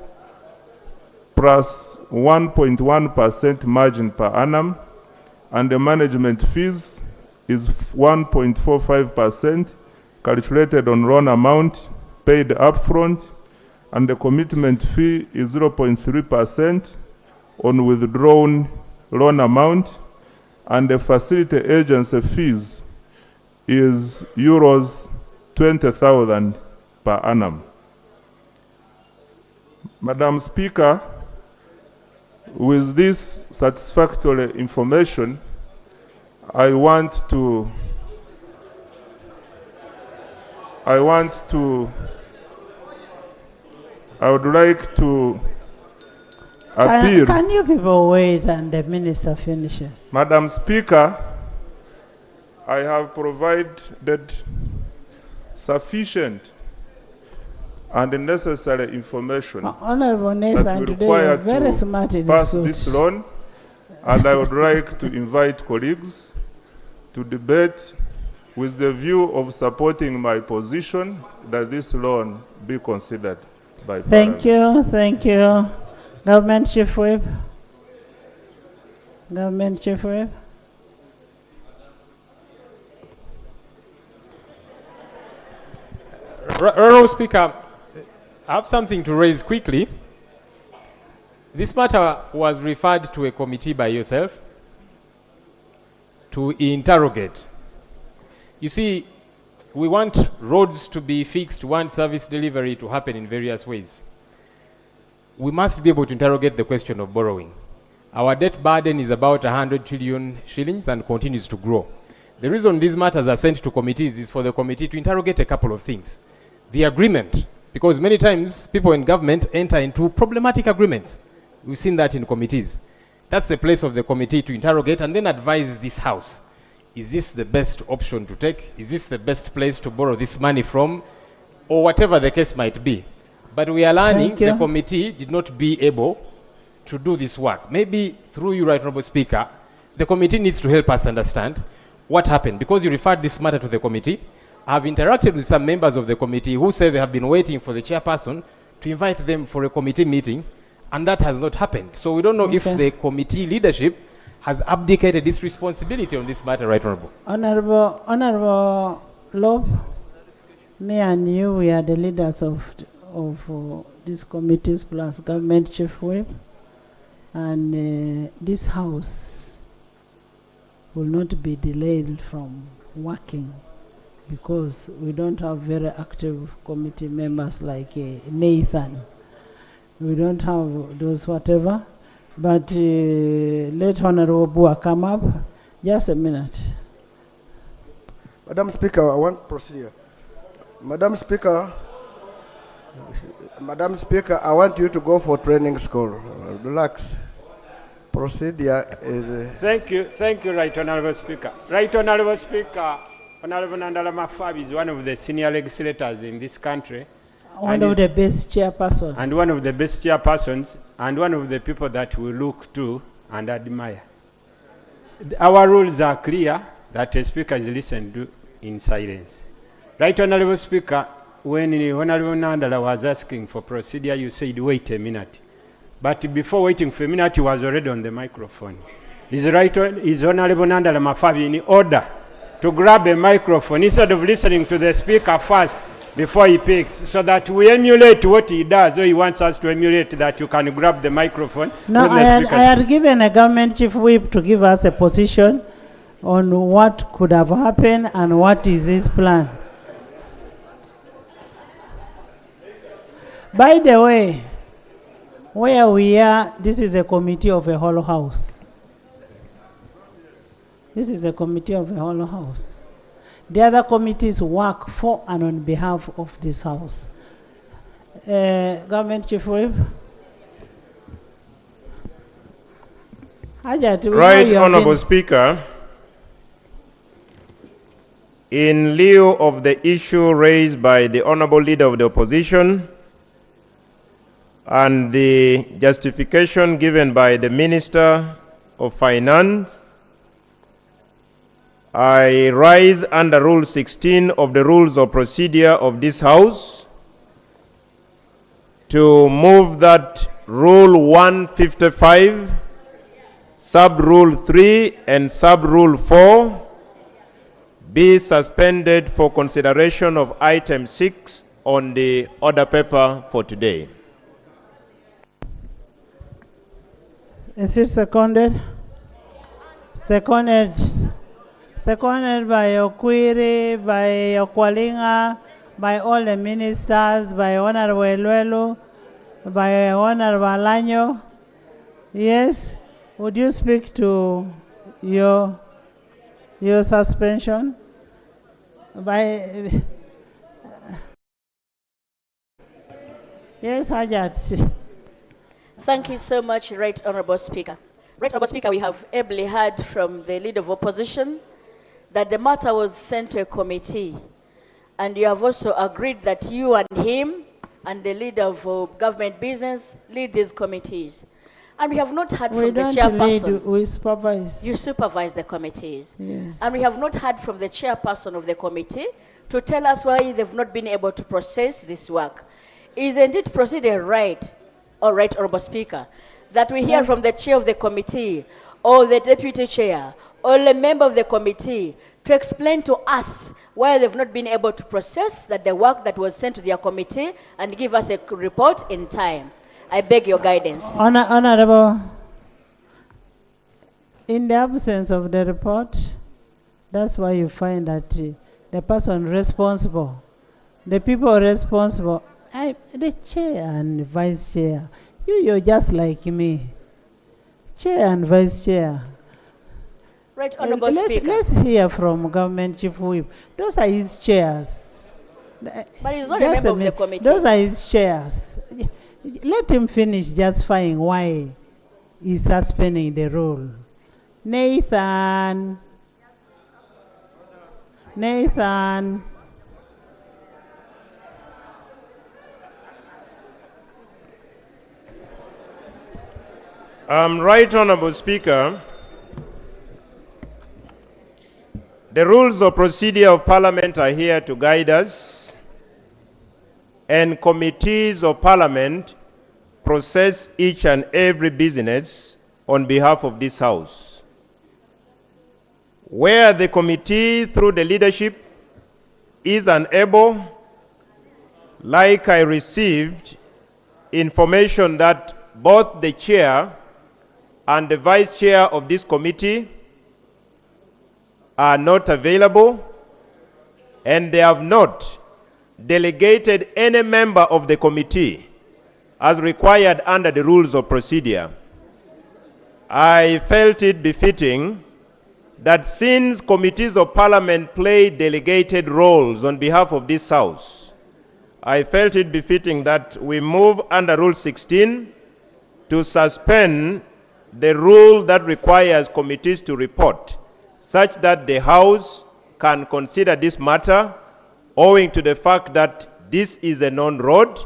plus 1.1% margin per annum, and the management fees is 1.45% calculated on loan amount paid upfront, and the commitment fee is 0.3% on withdrawn loan amount, and the facility agency fees is euros 20,000 per annum. Madam Speaker, with this satisfactory information, I would like to appeal. Can you people wait and the minister finishes? Madam Speaker, I have provided sufficient and necessary information Honorable that Nathan, we today you are require very smart to in pass suit. this loan, and I would like to invite colleagues to debate with the view of supporting my position that this loan be considered by Parliament. Thank you, thank you. Government Chief Whip. Government Chief Whip. Honourable Speaker, I have something to raise quickly. This matter was referred to a committee by yourself to interrogate. You see, we want roads to be fixed, we want service delivery to happen in various ways. We must be able to interrogate the question of borrowing. Our debt burden is about 100 trillion shillings and continues to grow. The reason these matters are sent to committees is for the committee to interrogate a couple of things. The agreement, because many times people in government enter into problematic agreements. We've seen that in committees. That's the place of the committee to interrogate and then advise this House. Is this the best option to take? Is this the best place to borrow this money from? Or whatever the case might be. But we are learning the committee did not be able to do this work. Maybe through you, Right Honourable Speaker, the committee needs to help us understand what happened. Because you referred this matter to the committee, I have interacted with some members of the committee who say they have been waiting for the chairperson to invite them for a committee meeting, and that has not happened. So we don't know if the committee leadership has abdicated its responsibility on this matter, Right Honourable. Honourable Love, me and you, we are the leaders of these committees plus government chief whip, and this house will not be delayed from working because we don't have very active committee members like Nathan. We don't have those whatever, but let Honorable Bua come up. Just a minute. Madam Speaker, I want procedure. Madam Speaker, I want you to go for training school. Relax. Procedure is... Thank you, Right Honourable Speaker. Right Honourable Speaker, Honourable Nandala Mafabi is one of the senior legislators in this country. One of the best chairpersons. And one of the best chairpersons, and one of the people that we look to and admire. Our rules are clear that a speaker is listened to in silence. Right Honourable Speaker, when Honourable Nandala was asking for procedure, you said wait a minute. But before waiting for a minute, he was already on the microphone. Is Honourable Nandala Mafabi in order to grab a microphone instead of listening to the speaker first before he picks, so that we emulate what he does, or he wants us to emulate that you can grab the microphone. No, I had given a government chief whip to give us a position on what could have happened and what is his plan. By the way, where we are, this is a committee of a whole house. This is a committee of a whole house. The other committees work for and on behalf of this house. Government Chief Whip. Right, Honourable Speaker. In lieu of the issue raised by the Honourable Leader of the Opposition and the justification given by the Minister of Finance, I rise under Rule 16 of the Rules of Procedure of this House to move that Rule 155, Sub-Rule 3 and Sub-Rule 4 be suspended for consideration of Item 6 on the order paper for today. Is it seconded? Seconded by Okwiri, by Okwalinga, by all the ministers, by Honorable Elwelu, by Honorable Alanyo. Yes? Would you speak to your suspension? Yes, Hajat. Thank you so much, Right Honourable Speaker. Right Honourable Speaker, we have ably heard from the Leader of Opposition that the matter was sent to a committee, and you have also agreed that you and him and the Leader of Government Business lead these committees. And we have not heard from the chairperson. We supervise. You supervise the committees. Yes. And we have not heard from the chairperson of the committee to tell us why they've not been able to process this work. Isn't it procedure right, or Right Honourable Speaker, that we hear from the chair of the committee or the deputy chair or a member of the committee to explain to us why they've not been able to process that the work that was sent to their committee and give us a report in time? I beg your guidance. Honourable, in the absence of the report, that's why you find that the person responsible, the people responsible, the chair and vice chair, you're just like me, chair and vice chair. Right, Honourable Speaker. Let's hear from Government Chief Whip. Those are his chairs. But he's not a member of the committee. Those are his chairs. Let him finish justifying why he's suspending the rule. Nathan. Right Honourable Speaker, the rules of procedure of Parliament are here to guide us, and committees of Parliament process each and every business on behalf of this House. Where the committee, through the leadership, is unable, like I received information that both the chair and the vice chair of this committee are not available, and they have not delegated any member of the committee as required under the rules of procedure. I felt it befitting that since committees of parliament play delegated roles on behalf of this house, I felt it befitting that we move under Rule 16 to suspend the rule that requires committees to report, such that the House can consider this matter owing to the fact that this is a non-road,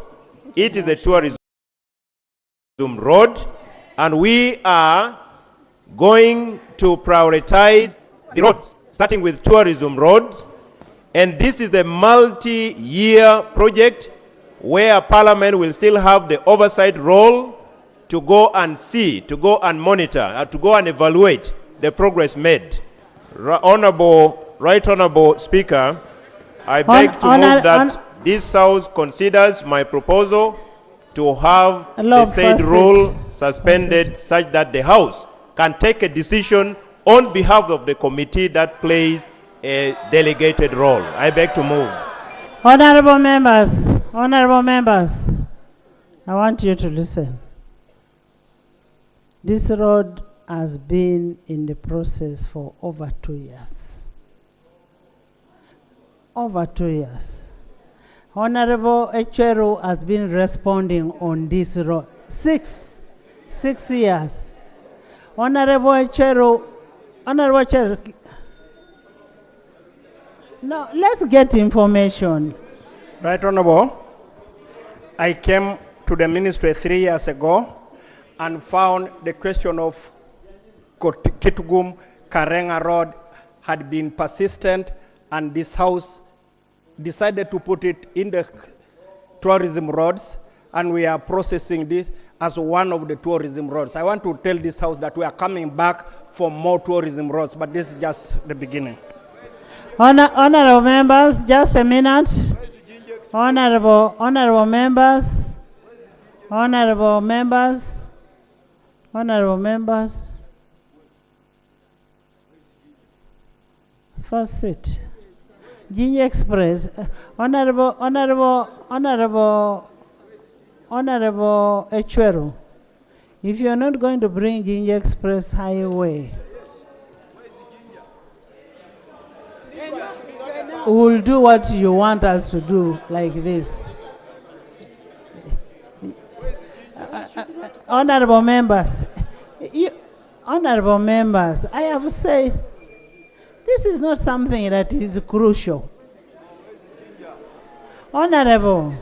it is a tourism road, and we are going to prioritize the roads, starting with tourism roads. And this is a multi-year project where Parliament will still have the oversight role to go and see, to go and monitor, to go and evaluate the progress made. Right Honorable Speaker, I beg to move that this House considers my proposal to have the said rule suspended such that the House can take a decision on behalf of the committee that plays a delegated role. I beg to move. Honorable members, I want you to listen. This road has been in the process for over 2 years. Over 2 years. Honorable Echeru has been responding on this road. 6 years. Honorable Echeru, no, let's get information. Right, Honorable. I came to the ministry 3 years ago and found the question of Kitgum Karenga Road had been persistent, and this House decided to put it in the tourism roads, and we are processing this as one of the tourism roads. I want to tell this House that we are coming back for more tourism roads, but this is just the beginning. Honorable members, just a minute. Honorable members. First sit. Ginger Express. Honorable Echweru, if you are not going to bring Ginger Express Highway, we will do what you want us to do, like this. Honorable members, I have said this is not something that is crucial. Honorable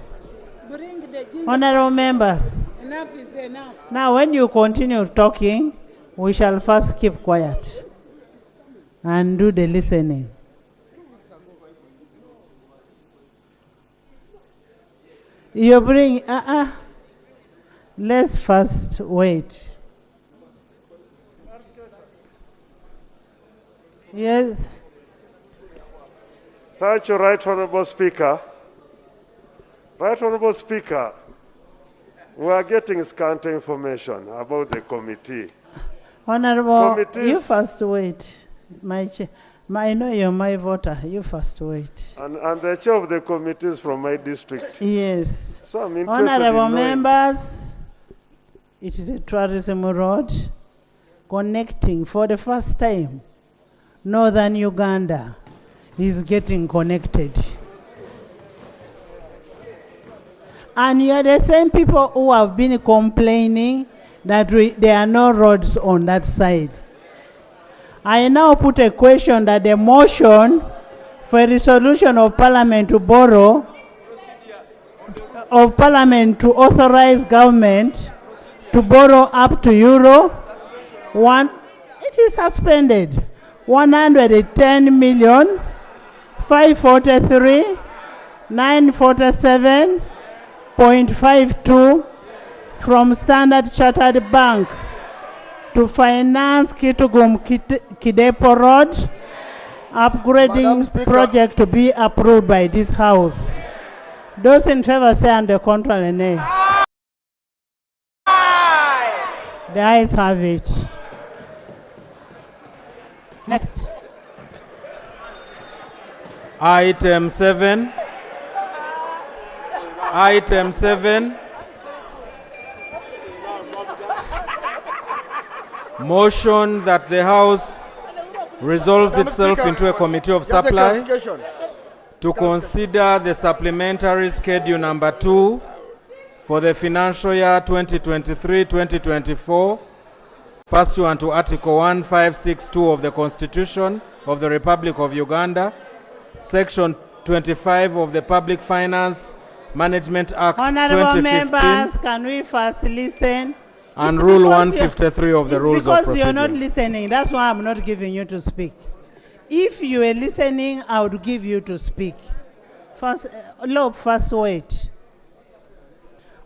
members, enough is enough. Now when you continue talking, we shall first keep quiet and do the listening. You bring, let's first wait. Yes. Thank you, Right Honorable Speaker. Right Honorable Speaker, we are getting scant information about the committee. Honorable, you first wait. I know you're my voter. You first wait. And the chair of the committee is from my district. Yes. So I'm interested Honorable in members, it is a tourism road connecting for the first time. Northern Uganda is getting connected. And you are the same people who have been complaining that there are no roads on that side. I now put a question that the motion for a resolution of Parliament to borrow, of Parliament to authorize government to borrow up to it is suspended. 110,543,947.52 from Standard Chartered Bank to finance Kitgum Kidepo Road upgrading project to be approved by this House. Those in favor say on the contrary, nay. The ayes have it. Next. Item 7. Item 7. Motion that the House resolves itself into a committee of supply to consider the supplementary schedule number 2 for the financial year 2023-2024 pursuant to Article 1562 of the Constitution of the Republic of Uganda, Section 25 of the Public Finance Management Act Honorable 2015, members, can we first listen? and It's Rule because 153 of the it's Rules of because Procedure. you're not listening. That's why I'm not giving you to speak. If you were listening, I would give you to speak. First, first wait.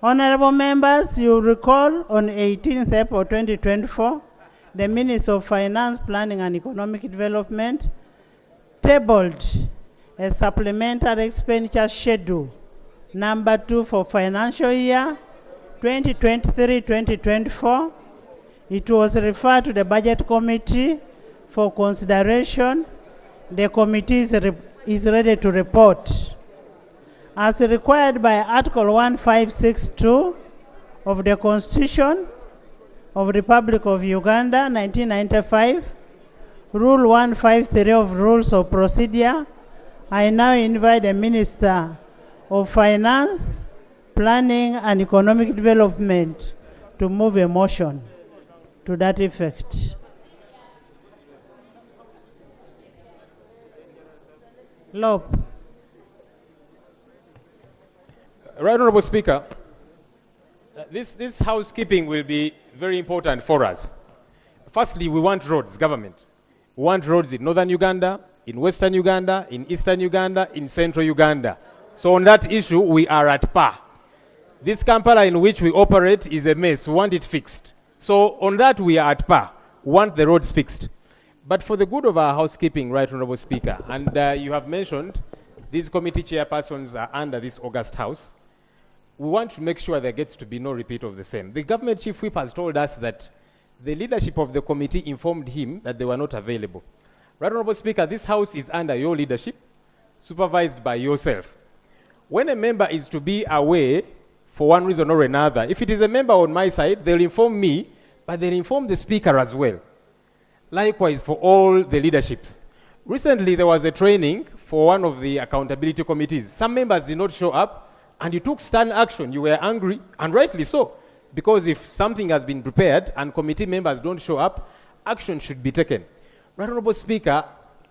Honorable members, you recall on 18th April 2024, the Minister of Finance, Planning and Economic Development tabled a supplementary expenditure schedule number 2 for financial year 2023-2024. It was referred to the Budget Committee for consideration. The committee is ready to report. As required by Article 1562 of the Constitution of the Republic of Uganda, 1995, Rule 153 of Rules of Procedure, I now invite the Minister of Finance, Planning and Economic Development to move a motion to that effect. Lope. Right Honorable Speaker, this housekeeping will be very important for us. Firstly, we want roads, government. We want roads in northern Uganda, in western Uganda, in eastern Uganda, in central Uganda. So on that issue, we are at par. This Kampala in which we operate is a mess. We want it fixed. So on that, we are at par. We want the roads fixed. But for the good of our housekeeping, Right Honorable Speaker, and you have mentioned these committee chairpersons are under this August House, we want to make sure there gets to be no repeat of the same. The government chief whip has told us that the leadership of the committee informed him that they were not available. Right Honorable Speaker, this House is under your leadership, supervised by yourself. When a member is to be away for one reason or another, if it is a member on my side, they'll inform me, but they'll inform the Speaker as well. Likewise for all the leaderships. Recently, there was a training for one of the accountability committees. Some members did not show up, and you took stern action. You were angry, and rightly so, because if something has been prepared and committee members don't show up, action should be taken. Right Honorable Speaker,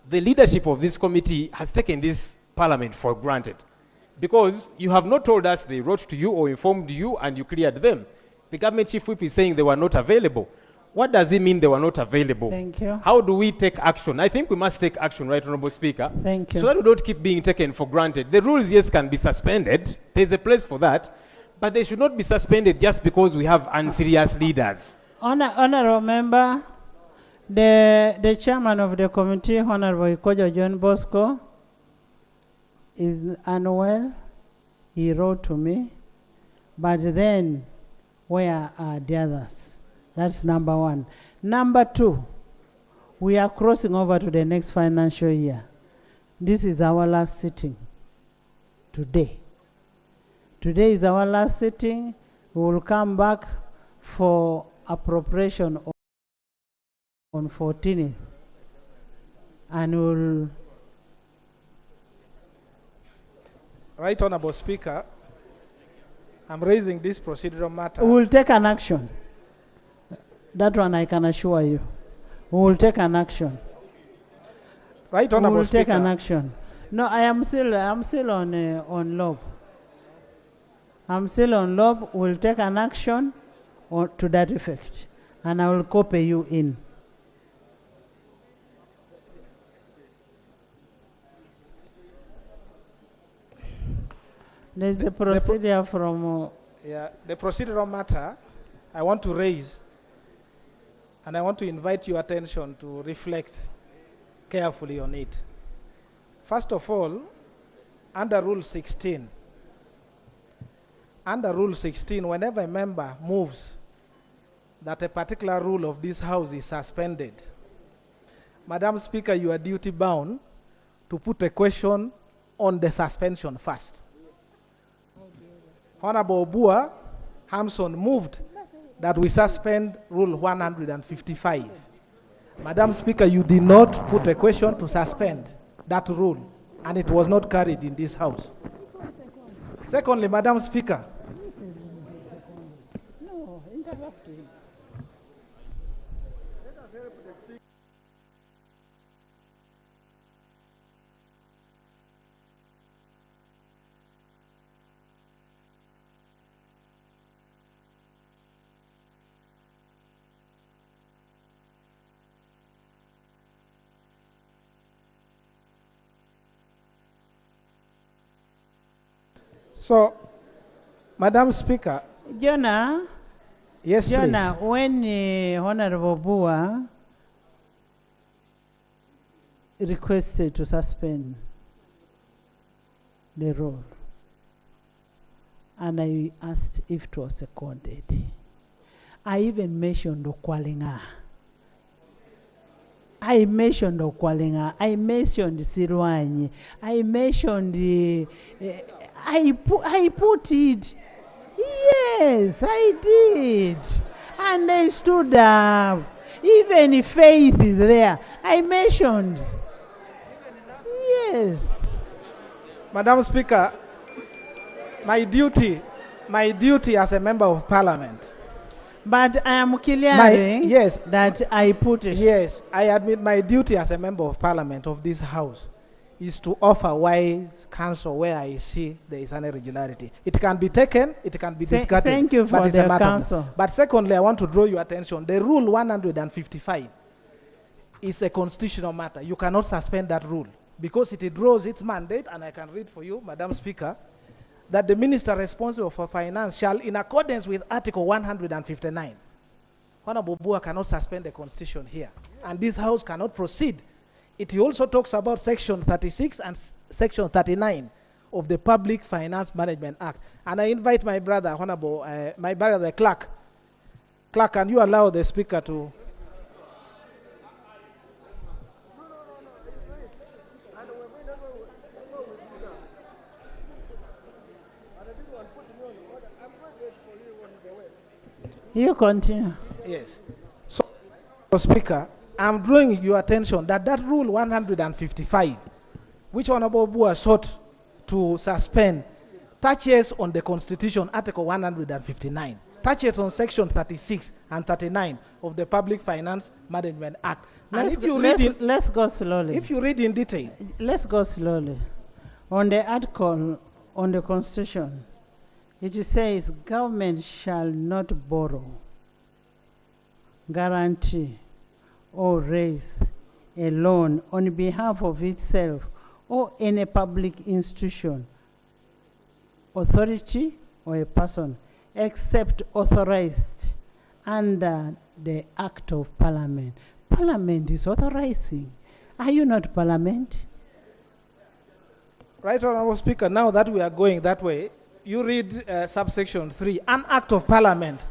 the leadership of this committee has taken this parliament for granted, because you have not told us they wrote to you or informed you and you cleared them. The government chief whip is saying they were not available. What does it mean they were not available? Thank you. How do we take action? I think we must take action, Right Honorable Speaker. Thank you. So that we don't keep being taken for granted. The rules, yes, can be suspended. There's a place for that. But they should not be suspended just because we have unserious leaders. Honorable Member, the chairman of the committee, Honorable Ikojo John Bosco, is unwell. He wrote to me. But then, where are the others? That's number one. Number two, we are crossing over to the next financial year. This is our last sitting today. Today is our last sitting. We will come back for appropriation on 14th. And we'll... Right Honorable Speaker, I'm raising this procedural matter. We will take an action. That one I can assure you. We will take an action. Right Honorable We will Speaker. take an action. No, I'm still on Lob. I'm still on Lob. We'll take an action to that effect. And I will copy you in. There's a procedure from... Yeah, the procedural matter I want to raise, and I want to invite your attention to reflect carefully on it. First of all, under Rule 16, whenever a member moves that a particular rule of this House is suspended, Madam Speaker, you are duty bound to put a question on the suspension first. Honorable Obua Hamson moved that we suspend Rule 155. Madam Speaker, you did not put a question to suspend that rule, and it was not carried in this House. Secondly, Madam Speaker, No, interrupt him. so, Madam Speaker, Jonah, yes, Jonah, please. when Honorable Bua requested to suspend the rule, and I asked if it was seconded, I even mentioned Okwalinga. I mentioned Okwalinga. I mentioned Sirwanyi. I mentioned I put it. Yes, I did. And they stood up. Even Faith is there. I mentioned. Yes. Madam Speaker, my duty as a member of Parliament. But I am clearing yes, that I put it. Yes, I admit my duty as a member of Parliament of this House is to offer wise counsel where I see there is an irregularity. It can be taken, it can be discarded. Thank you for but it's the a matter of- counsel. But secondly, I want to draw your attention. The Rule 155 is a constitutional matter. You cannot suspend that rule because it draws its mandate, and I can read for you, Madam Speaker, that the minister responsible for finance shall, in accordance with Article 159, Honorable Bua cannot suspend the constitution here, and this House cannot proceed. It also talks about Section 36 and Section 39 of the Public Finance Management Act. And I invite my brother, Honorable, my brother, the clerk. Clerk, can you allow the speaker to... You continue. Yes. So, Speaker, I'm drawing your attention that that Rule 155, which Honorable Bua sought to suspend, touches on the Constitution, Article 159, touches on Section 36 and 39 of the Public Finance Management Act. And if you read Let's go slowly. if you read in detail, Let's go slowly. On the article on the Constitution, it says government shall not borrow, guarantee, or raise a loan on behalf of itself or any public institution, authority, or a person, except authorized under the Act of Parliament. Parliament is authorizing. Are you not Parliament? Right, Honorable Speaker, now that we are going that way, you read subsection 3, an act of Parliament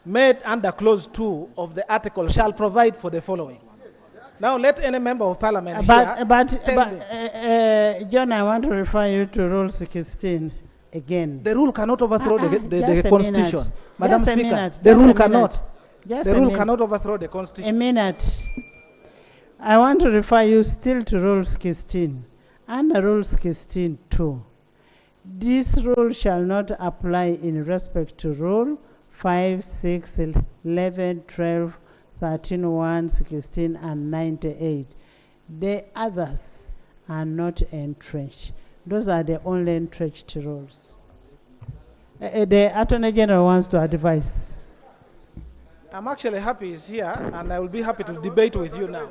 made under clause 2 of the article shall provide for the following. Now let any member of Parliament John, I want to refer you to Rule 16 again. The rule cannot overthrow the Just a Constitution. minute. Madam Just a Speaker, minute. the Just rule a cannot. minute. Just The a rule minute. cannot overthrow the Constitution. A minute. I want to refer you still to Rule 16. Under Rule 16(2), this rule shall not apply in respect to Rule 5, 6, 11, 12, 13, 1, 16, and 98. The others are not entrenched. Those are the only entrenched rules. The Attorney General wants to advise. I'm actually happy he's here, and I will be happy to debate with you now.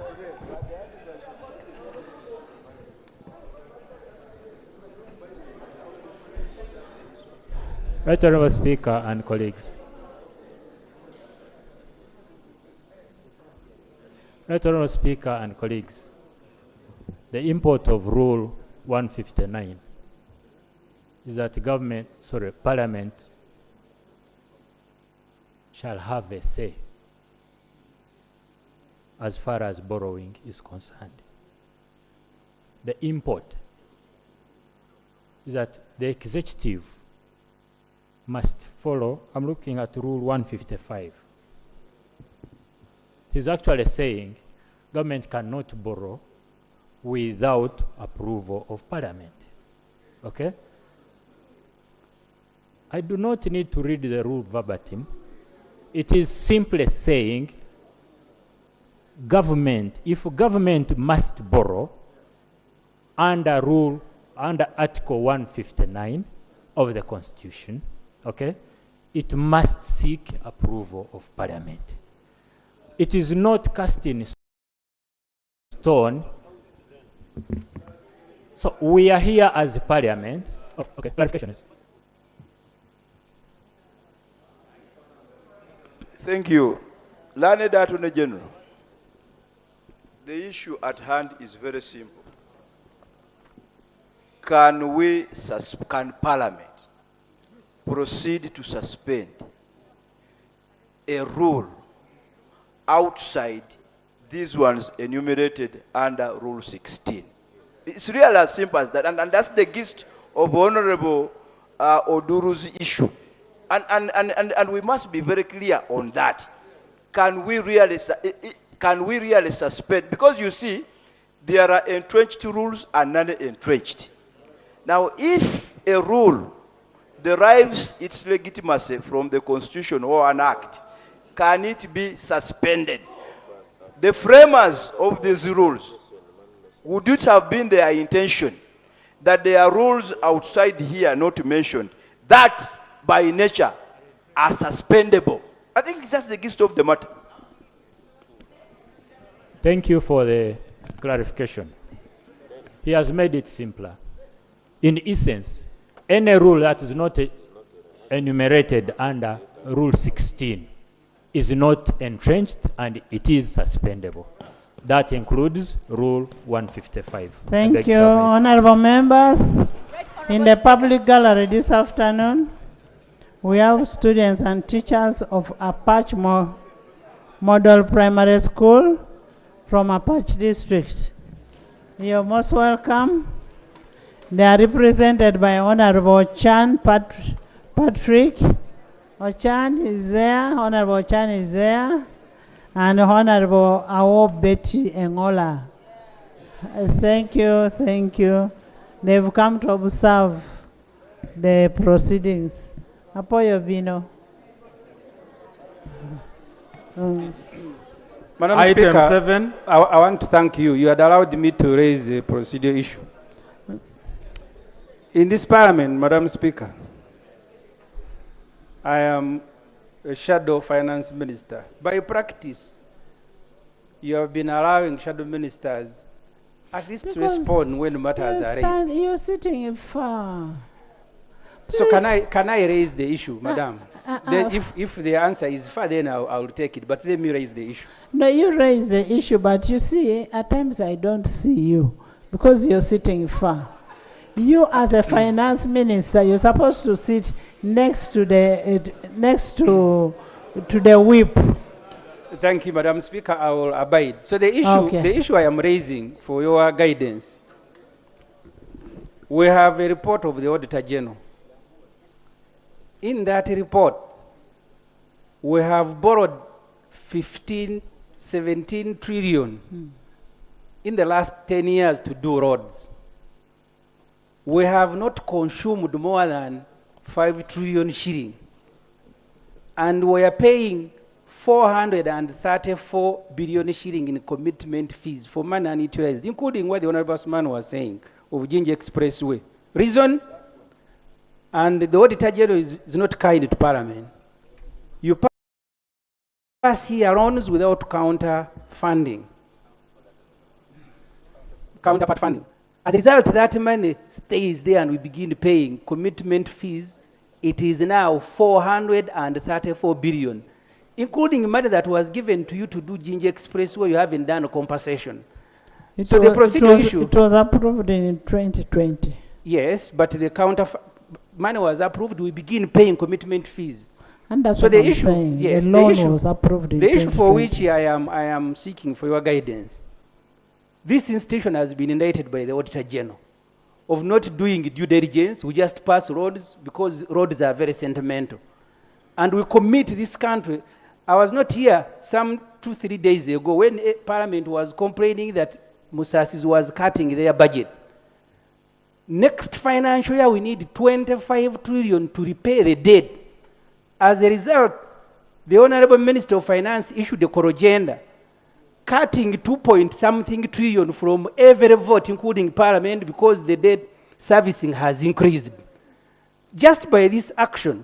Right Honourable Speaker and colleagues. Right Honourable Speaker and colleagues. The import of Rule 159 is that Parliament shall have a say as far as borrowing is concerned. The import is that the executive must follow, I'm looking at Rule 155. It is actually saying government cannot borrow without approval of Parliament. Okay? I do not need to read the rule verbatim. It is simply saying if government must borrow under Article 159 of the Constitution, okay, it must seek approval of Parliament. It is not cast in stone. So we are here as a Parliament. Oh, okay, clarification. Thank you. Learned Attorney General, the issue at hand is very simple. Can Parliament proceed to suspend a rule outside these ones enumerated under Rule 16? It's really as simple as that, and that's the gist of Honorable Oduru's issue. And we must be very clear on that. Can we really suspend? Because you see, there are entrenched rules and non-entrenched. Now, if a rule derives its legitimacy from the Constitution or an act, can it be suspended? The framers of these rules, would it have been their intention that there are rules outside here not mentioned that by nature are suspendable? I think that's the gist of the matter. Thank you for the clarification. He has made it simpler. In essence, any rule that is not enumerated under Rule 16 is not entrenched and it is suspendable. That includes Rule 155. Thank you, honorable members. In the public gallery this afternoon, we have students and teachers of Apache Model Primary School from Apache District. You're most welcome. They are represented by Honorable Chan Patrick. Ochan is there, Honorable Chan is there, and Honorable Awo Betty Engola. Thank you, thank you. They've come to observe the proceedings. Apoyo Bino. Madam Item Speaker, 7. I want to thank you. You had allowed me to raise a procedure issue. In this Parliament, Madam Speaker, I am a shadow finance minister. By practice, you have been allowing shadow ministers at least to respond when matters are raised. You're sitting far. So can I raise the issue, Madam? If the answer is far, then I'll take it. But let me raise the issue. No, you raise the issue, but you see, at times I don't see you because you're sitting far. You, as a finance minister, you're supposed to sit next to the whip. Thank you, Madam Speaker. I will abide. So the issue I am raising for your guidance, we have a report of the Auditor General. In that report, we have borrowed 17 trillion in the last 10 years to do roads. We have not consumed more than 5 trillion shilling. And we are paying 434 billion shilling in commitment fees for money unutilized, including what the Honorable man was saying of Ginger Expressway. Reason? And the Auditor General is not kind to Parliament. You pass here loans without counterpart funding. As a result, that money stays there and we begin paying commitment fees. It is now 434 billion, including money that was given to you to do Ginger Express where you haven't done a compensation. So the procedural issue. It was approved in 2020. Yes, but the money was approved. We begin paying commitment fees. And that's so what the I'm issue, saying. yes, The the loan issue, was approved in the issue for 2020. which I am seeking for your guidance. This institution has been indicted by the Auditor General of not doing due diligence. We just pass roads because roads are very sentimental. And we commit this country. I was not here some 2-3 days ago when Parliament was complaining that Musasis was cutting their budget. Next financial year, we need 25 trillion to repay the debt. As a result, the Honorable Minister of Finance issued a corrigenda, cutting 2-point-something trillion from every vote, including Parliament, because the debt servicing has increased. Just by this action,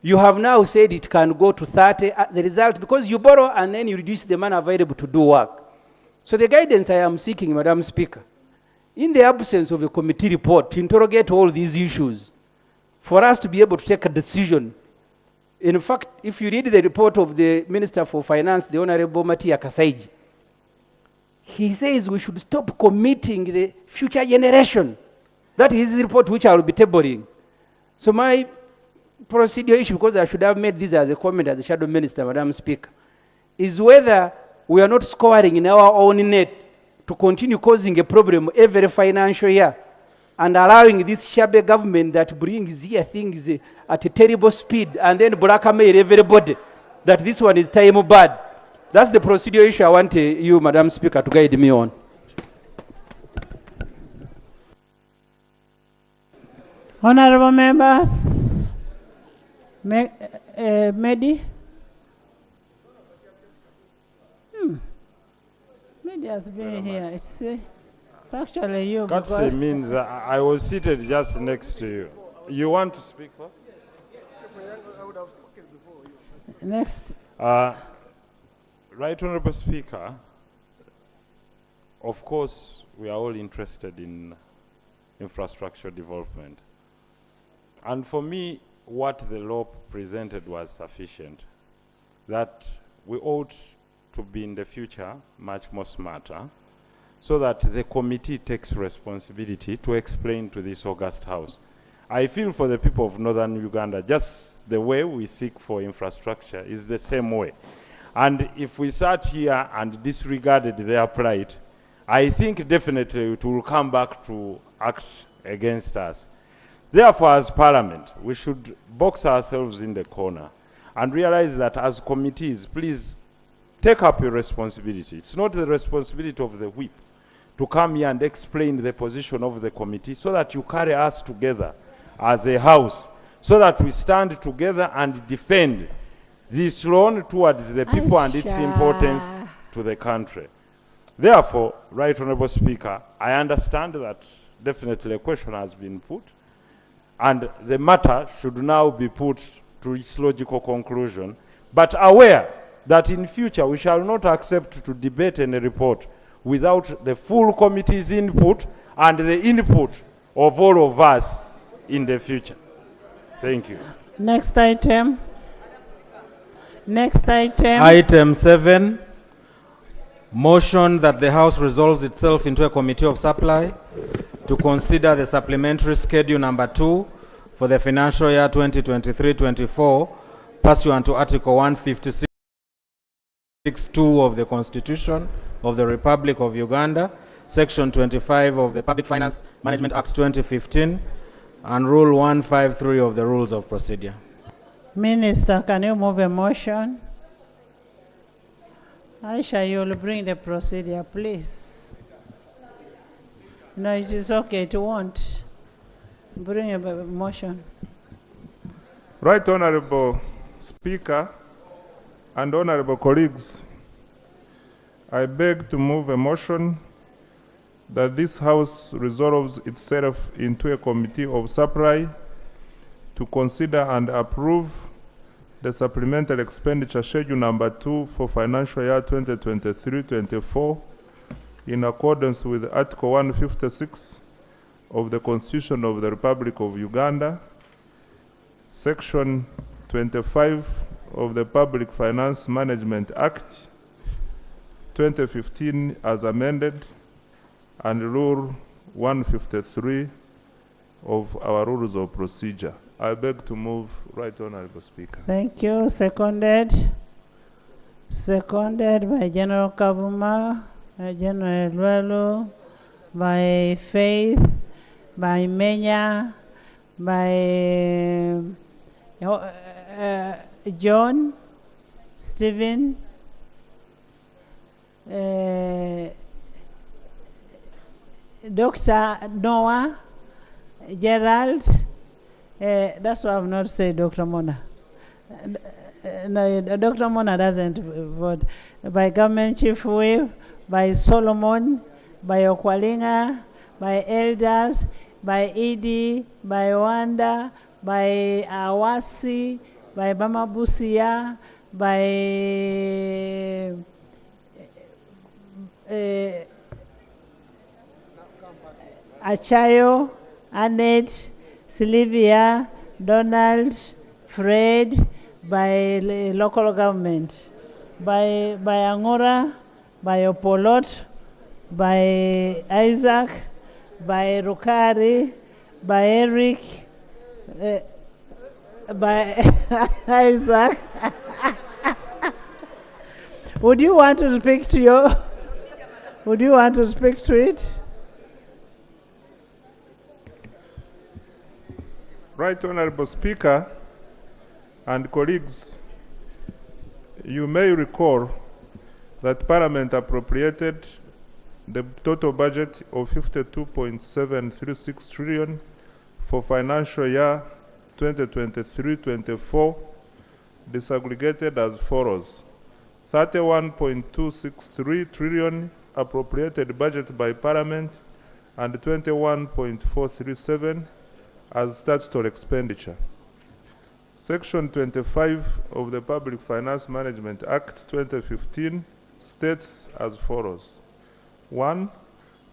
you have now said it can go to 30 as a result, because you borrow and then you reduce the money available to do work. So the guidance I am seeking, Madam Speaker, in the absence of a committee report to interrogate all these issues, for us to be able to take a decision. In fact, if you read the report of the Minister for Finance, the Honorable Matia Kasaiji, he says we should stop committing the future generation. That is his report which I will be tabling. So my procedure issue, because I should have made this as a comment as a shadow minister, Madam Speaker, is whether we are not scoring in our own net to continue causing a problem every financial year and allowing this shabby government that brings here things at a terrible speed and then blackmail everybody that this one is time bad. That's the procedure issue I want you, Madam Speaker, to guide me on. Honorable members, Mehdi? Mehdi has been here. It's actually you. Katse means I was seated just next to you. You want to speak first? Next. Right Honorable Speaker, of course, we are all interested in infrastructure development. And for me, what the law presented was sufficient, that we ought to be in the future much more smarter, so that the committee takes responsibility to explain to this august house. I feel for the people of northern Uganda, just the way we seek for infrastructure is the same way. And if we sat here and disregarded their plight, I think definitely it will come back to act against us. Therefore, as Parliament, we should box ourselves in the corner and realize that as committees, please take up your responsibility. It's not the responsibility of the whip to come here and explain the position of the committee, so that you carry us together as a house, so that we stand together and defend this loan towards the people and its importance to the country. Therefore, Right Honourable Speaker, I understand that definitely a question has been put, and the matter should now be put to its logical conclusion, but aware that in future we shall not accept to debate any report without the full committee's input and the input of all of us in the future. Thank you. Next item. Next item. Item 7, motion that the House resolves itself into a committee of supply to consider the supplementary schedule number 2 for the financial year 2023-24 pursuant to Article 156(2) of the Constitution of the Republic of Uganda, Section 25 of the Public Finance Management Act 2015, and Rule 153 of the Rules of Procedure. Minister, can you move a motion? Aisha, you will bring the procedure, please. No, it is okay, it won't. Bring a motion. Right Honourable Speaker and honourable colleagues, I beg to move a motion that this House resolves itself into a committee of supply to consider and approve the supplementary expenditure schedule number 2 for financial year 2023-24 in accordance with Article 156 of the Constitution of the Republic of Uganda, Section 25 of the Public Finance Management Act 2015 as amended, and Rule 153 of our Rules of Procedure. I beg to move, Right Honorable Speaker. Thank you. Seconded. Seconded by General Kavuma, by General Lwelo, by Faith, by Menya, by John, Stephen, Dr. Noah, Gerald. That's why I've not said Dr. Mona. No, Dr. Mona doesn't vote. By Government Chief Whip, by Solomon, by Okwalinga, by Elders, by Edie, by Wanda, by Awasi, by Bama Busia, by Achayo, Annette, Sylvia, Donald, Fred, by local government, by Angora, by Opolot, by Isaac, by Rukari, by Eric, by Isaac. Would you want to speak to your? Would you want to speak to it? Right Honorable Speaker and colleagues, you may recall that Parliament appropriated the total budget of 52.736 trillion for financial year 2023-24, disaggregated as follows: 31.263 trillion appropriated budget by Parliament and 21.437 as statutory expenditure. Section 25 of the Public Finance Management Act 2015 states as follows: 1.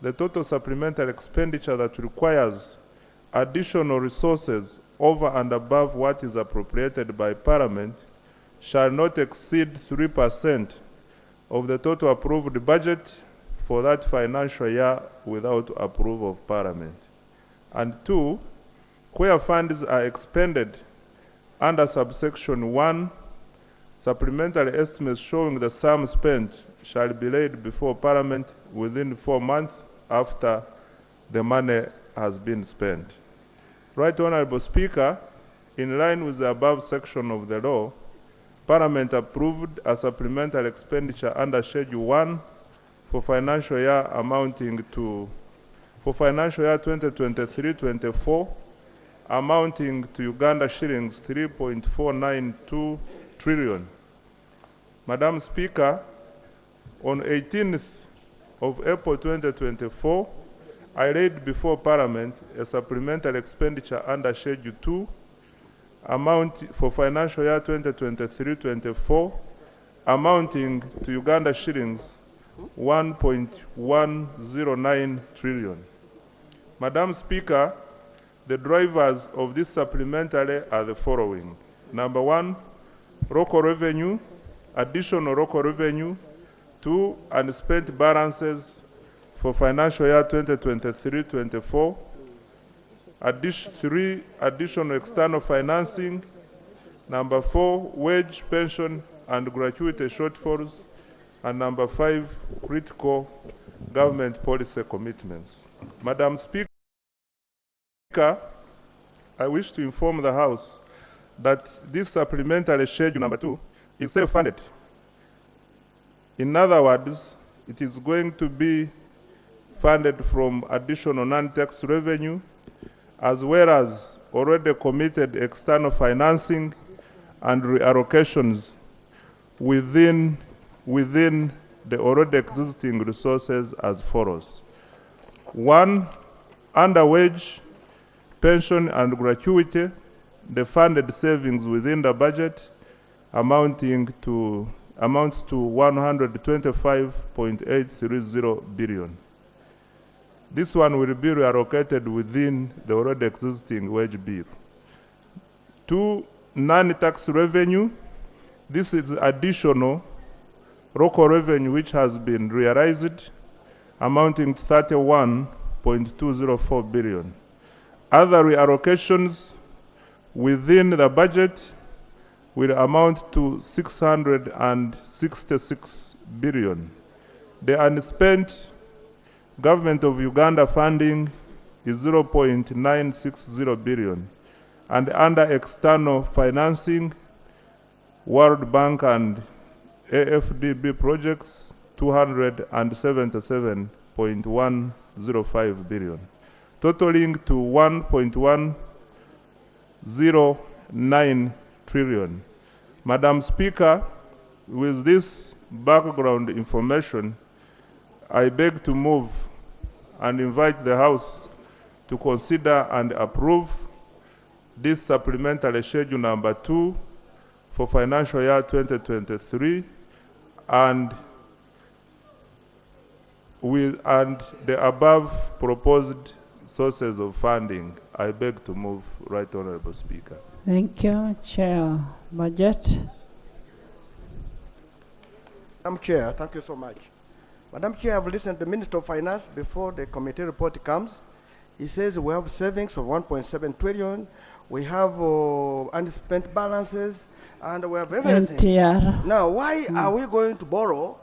The total supplementary expenditure that requires additional resources over and above what is appropriated by Parliament shall not exceed 3% of the total approved budget for that financial year without approval of Parliament. And 2. Where funds are expended under subsection 1, supplementary estimates showing the sum spent shall be laid before Parliament within 4 months after the money has been spent. Right Honorable Speaker, in line with the above section of the law, Parliament approved a supplementary expenditure under Schedule 1 for financial year amounting to, for financial year 2023-24, amounting to Uganda shillings 3.492 trillion. Madam Speaker, on 18th of April 2024, I laid before Parliament a supplementary expenditure under Schedule 2 amount for financial year 2023-24 amounting to Uganda shillings 1.109 trillion. Madam Speaker, the drivers of this supplementary are the following. Number 1, local revenue, additional local revenue. 2, unspent balances for financial year 2023-24. 3, additional external financing. Number 4, wage, pension, and gratuity shortfalls. And number 5, critical government policy commitments. Madam Speaker, I wish to inform the House that this supplementary schedule number 2 is self-funded. In other words, it is going to be funded from additional non-tax revenue, as well as already committed external financing and reallocations within the already existing resources as follows. 1, under wage, pension, and gratuity, the funded savings within the budget amounts to 125.830 billion. This one will be reallocated within the already existing wage bill. 2, non-tax revenue. This is additional local revenue which has been realized amounting to 31.204 billion. Other reallocations within the budget will amount to 666 billion. The unspent Government of Uganda funding is 0.960 billion. And under external financing, World Bank and AFDB projects, 277.105 billion, totaling to 1.109 trillion. Madam Speaker, with this background information, I beg to move and invite the House to consider and approve this supplementary schedule number 2 for financial year 2023 and the above proposed sources of funding. I beg to move, Right Honorable Speaker. Thank you, Chair. Budget. Madam Chair, thank you so much. Madam Chair, I've listened to the Minister of Finance before the committee report comes. He says we have savings of 1.7 trillion, we have unspent balances, and we have everything. NTR. Now, why are we going to borrow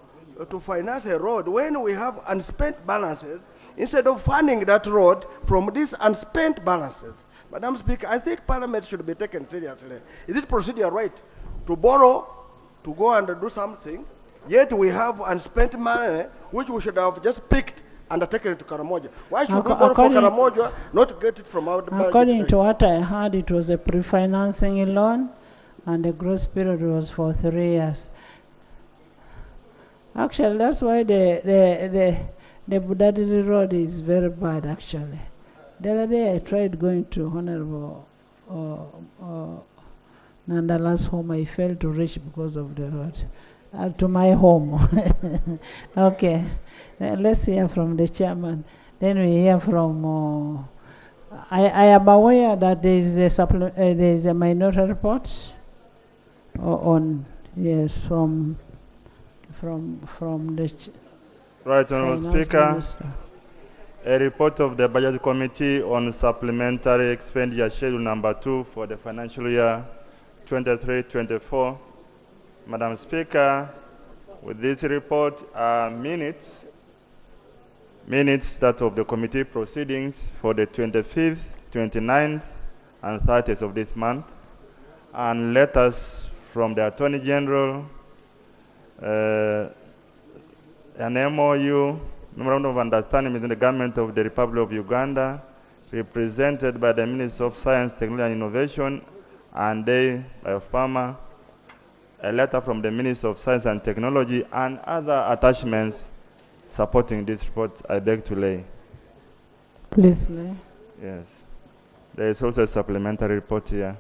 to finance a road when we have unspent balances instead of funding that road from these unspent balances? Madam Speaker, I think Parliament should be taken seriously. Is it procedure right to borrow to go and do something, yet we have unspent money which we should have just picked and taken it to Karamoja? Why should we borrow from Karamoja, not get it from our budget? According to what I heard, it was a pre-financing loan, and the grace period was for 3 years. Actually, that's why the Budadiri Road is very bad, actually. The other day, I tried going to Honorable Nandala's home. I failed to reach because of the road. To my home. Okay. Let's hear from the chairman. Then we hear from... I am aware that there is a minority report on, yes, from the... Right, Honourable Speaker. Minister. A report of the Budget Committee on Supplementary Expenditure Schedule number 2 for the financial year 23-24. Madam Speaker, with this report are minutes that of the committee proceedings for the 25th, 29th, and 30th of this month, and letters from the Attorney General, an MOU, Memorandum of Understanding between the Government of the Republic of Uganda, represented by the Minister of Science, Technology and Innovation, and they, of Palmer, a letter from the Minister of Science and Technology, and other attachments supporting this report. I beg to lay. Please lay. Yes. There is also a supplementary report here.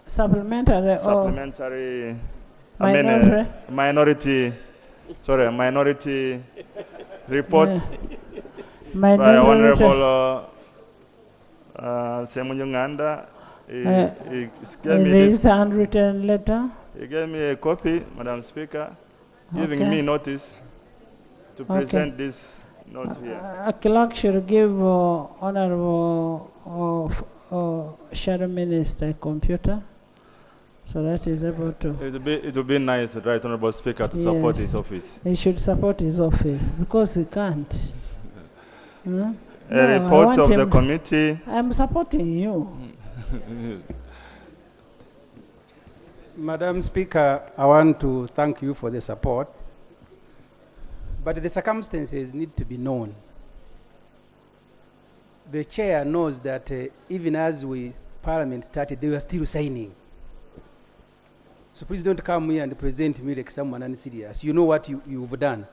Supplementary minority report by Honorable Semunyunganda. He gave me this handwritten letter. He gave me a copy, Madam Speaker, giving me notice to present this note here. A clerk should give Honorable Shadow Minister a computer, so that he's able to... It would be nice, Right Honourable Speaker, to support his office. He should support his office, because he can't. A report of the committee... I'm supporting you. Madam Speaker, I want to thank you for the support, but the circumstances need to be known. The chair knows that even as Parliament started, they were still signing. So please don't come here and present me like someone unserious. You know what you've done.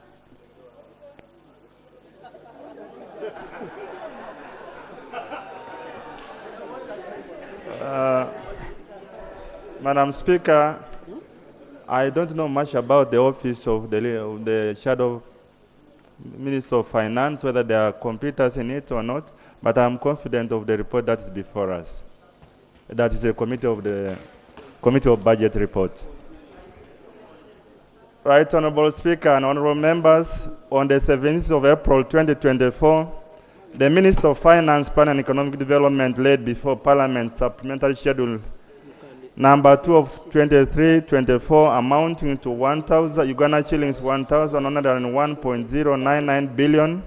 Madam Speaker, I don't know much about the office of the Shadow Minister of Finance, whether there are computers in it or not, but I'm confident of the report that is before us. That is the Committee of Budget report. Right Honorable Speaker and honorable members, on the 17th of April 2024, the Minister of Finance, Plan and Economic Development laid before Parliament supplementary schedule number 2 of 23-24 amounting to 1,000 Uganda shillings 1,101.099 billion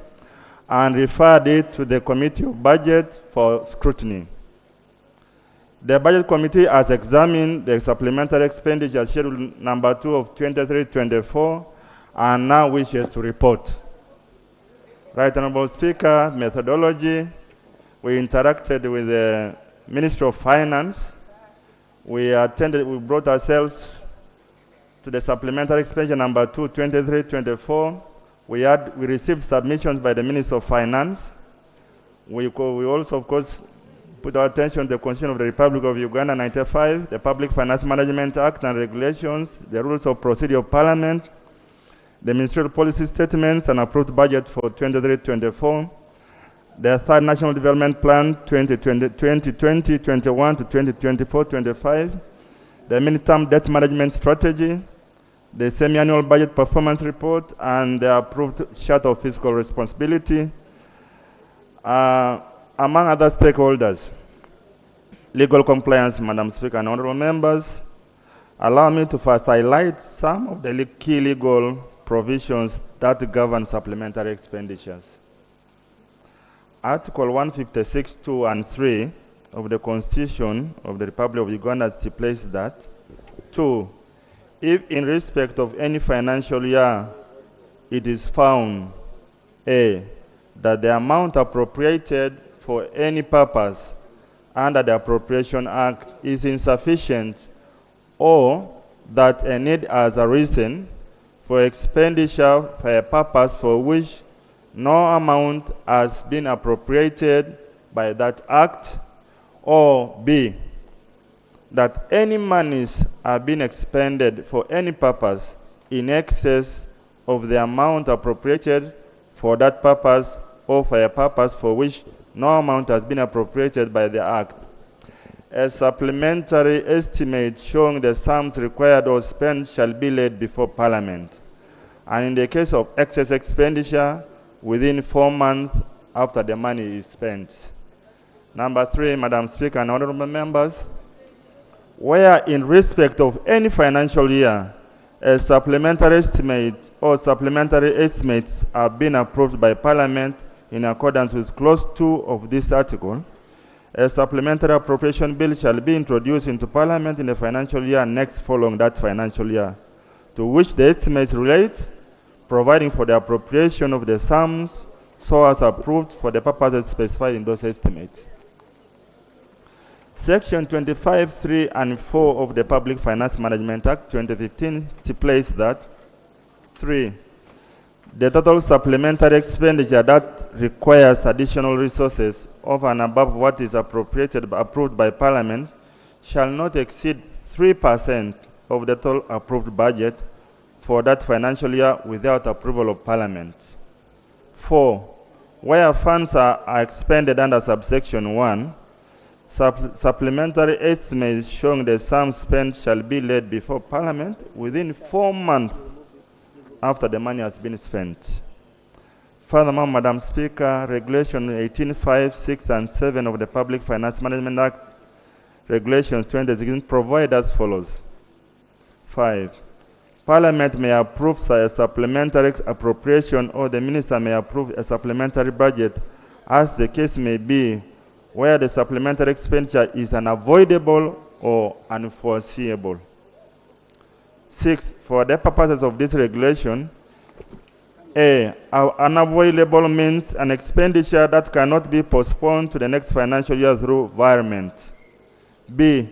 and referred it to the Committee of Budget for scrutiny. The Budget Committee has examined the supplementary expenditure schedule number 2 of 23-24 and now wishes to report. Right Honorable Speaker, methodology, we interacted with the Ministry of Finance. We brought ourselves to the supplementary expenditure number 2, 23-24. We received submissions by the Minister of Finance. We also, of course, put our attention to the Constitution of the Republic of Uganda 95, the Public Finance Management Act and Regulations, the Rules of Procedure of Parliament, the Ministerial Policy Statements and approved budget for 23-24, the Third National Development Plan 2020-21 to 2024-25, the Midterm Debt Management Strategy, the Semi-Annual Budget Performance Report, and the approved Charter of Fiscal Responsibility, among other stakeholders. Legal compliance, Madam Speaker and honorable members, allow me to first highlight some of the key legal provisions that govern supplementary expenditures. Article 156, 2 and 3 of the Constitution of the Republic of Uganda stipulates that 2. If in respect of any financial year it is found A. that the amount appropriated for any purpose under the Appropriation Act is insufficient or that a need has arisen for expenditure for a purpose for which no amount has been appropriated by that act, or B, that any monies have been expended for any purpose in excess of the amount appropriated for that purpose or for a purpose for which no amount has been appropriated by the act. A supplementary estimate showing the sums required or spent shall be laid before Parliament, and in the case of excess expenditure, within 4 months after the money is spent. Number 3, Madam Speaker and honorable members, where in respect of any financial year, a supplementary estimate or supplementary estimates have been approved by Parliament in accordance with Clause 2 of this article, a supplementary appropriation bill shall be introduced into Parliament in the financial year next following that financial year, to which the estimates relate, providing for the appropriation of the sums so as approved for the purposes specified in those estimates. Section 25, 3 and 4 of the Public Finance Management Act 2015 stipulates that 3. The total supplementary expenditure that requires additional resources over and above what is approved by Parliament shall not exceed 3% of the total approved budget for that financial year without approval of Parliament. 4. Where funds are expended under subsection 1, supplementary estimates showing the sum spent shall be laid before Parliament within 4 months after the money has been spent. Furthermore, Madam Speaker, Regulation 18.5, 6 and 7 of the Public Finance Management Act, Regulations 2016 provide as follows. 5. Parliament may approve a supplementary appropriation or the Minister may approve a supplementary budget as the case may be, where the supplementary expenditure is unavoidable or unforeseeable. 6. For the purposes of this regulation, A. Unavoidable means an expenditure that cannot be postponed to the next financial year through virement. B.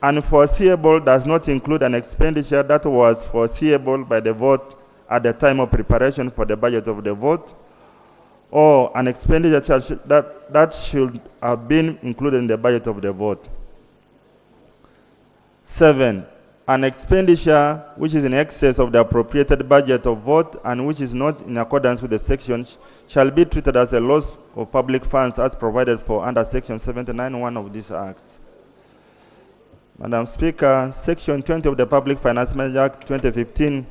Unforeseeable does not include an expenditure that was foreseeable by the vote at the time of preparation for the budget of the vote, or an expenditure that should have been included in the budget of the vote. 7. An expenditure which is in excess of the appropriated budget of vote and which is not in accordance with the sections shall be treated as a loss of public funds as provided for under Section 79(1) of this Act. Madam Speaker, Section 20 of the Public Finance Management Act 2015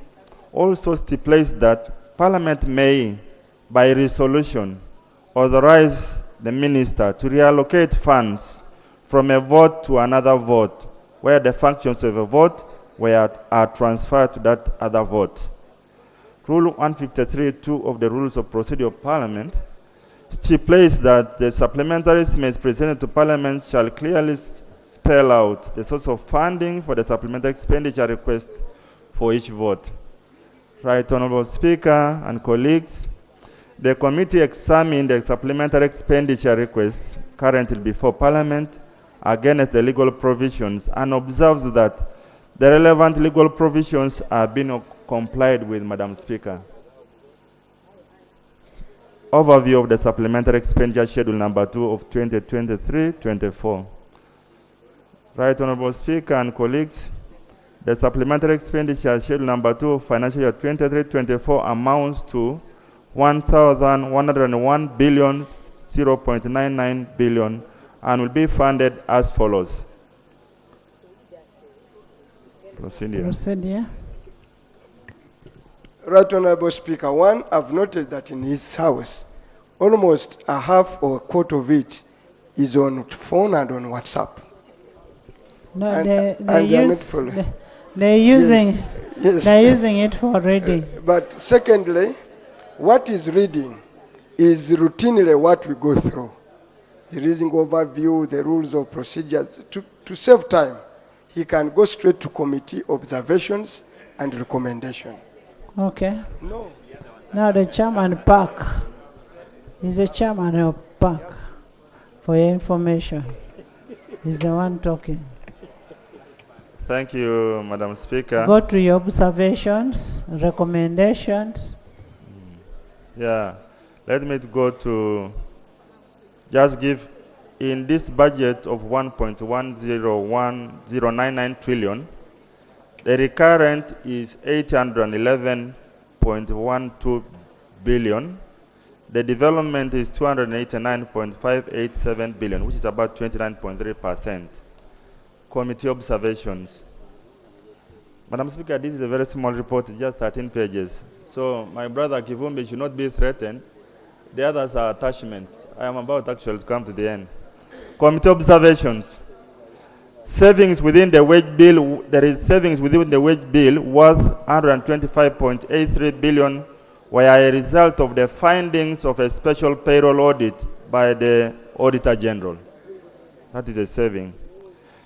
also stipulates that Parliament may, by resolution, authorize the minister to reallocate funds from a vote to another vote, where the functions of a vote are transferred to that other vote. Rule 153(2) of the Rules of Procedure of Parliament stipulates that the supplementary estimates presented to Parliament shall clearly spell out the source of funding for the supplementary expenditure request for each vote. Right Honorable Speaker and colleagues, the committee examined the supplementary expenditure requests currently before Parliament against the legal provisions and observes that the relevant legal provisions are being complied with, Madam Speaker. Overview of the supplementary expenditure schedule number 2 of 2023-24. Right Honorable Speaker and colleagues, the supplementary expenditure schedule number 2 of financial year 23-24 amounts to 1,101 billion 0.99 billion and will be funded as follows. Procedure. Right Honorable Speaker, one, I've noted that in his house, almost a half or a quarter of it is on phone and on WhatsApp. No, They're using it for reading. But secondly, what is reading is routinely what we go through. The reading overview, the rules of procedures. To save time, he can go straight to committee observations and recommendation. Okay. No. Now the chairman Park is the chairman of Park. For your information, he's the one talking. Thank you, Madam Speaker. Go to your observations, recommendations. Yeah, let me go to just give in this budget of 1.101099 trillion. The recurrent is 811.12 billion. The development is 289.587 billion, which is about 29.3%. Committee observations. Madam Speaker, this is a very small report, just 13 pages. So my brother Kivumbi should not be threatened. The others are attachments. I am about actually to come to the end. Committee observations. Savings within the wage bill, there is savings within the wage bill worth 125.83 billion were a result of the findings of a special payroll audit by the Auditor General. That is a saving.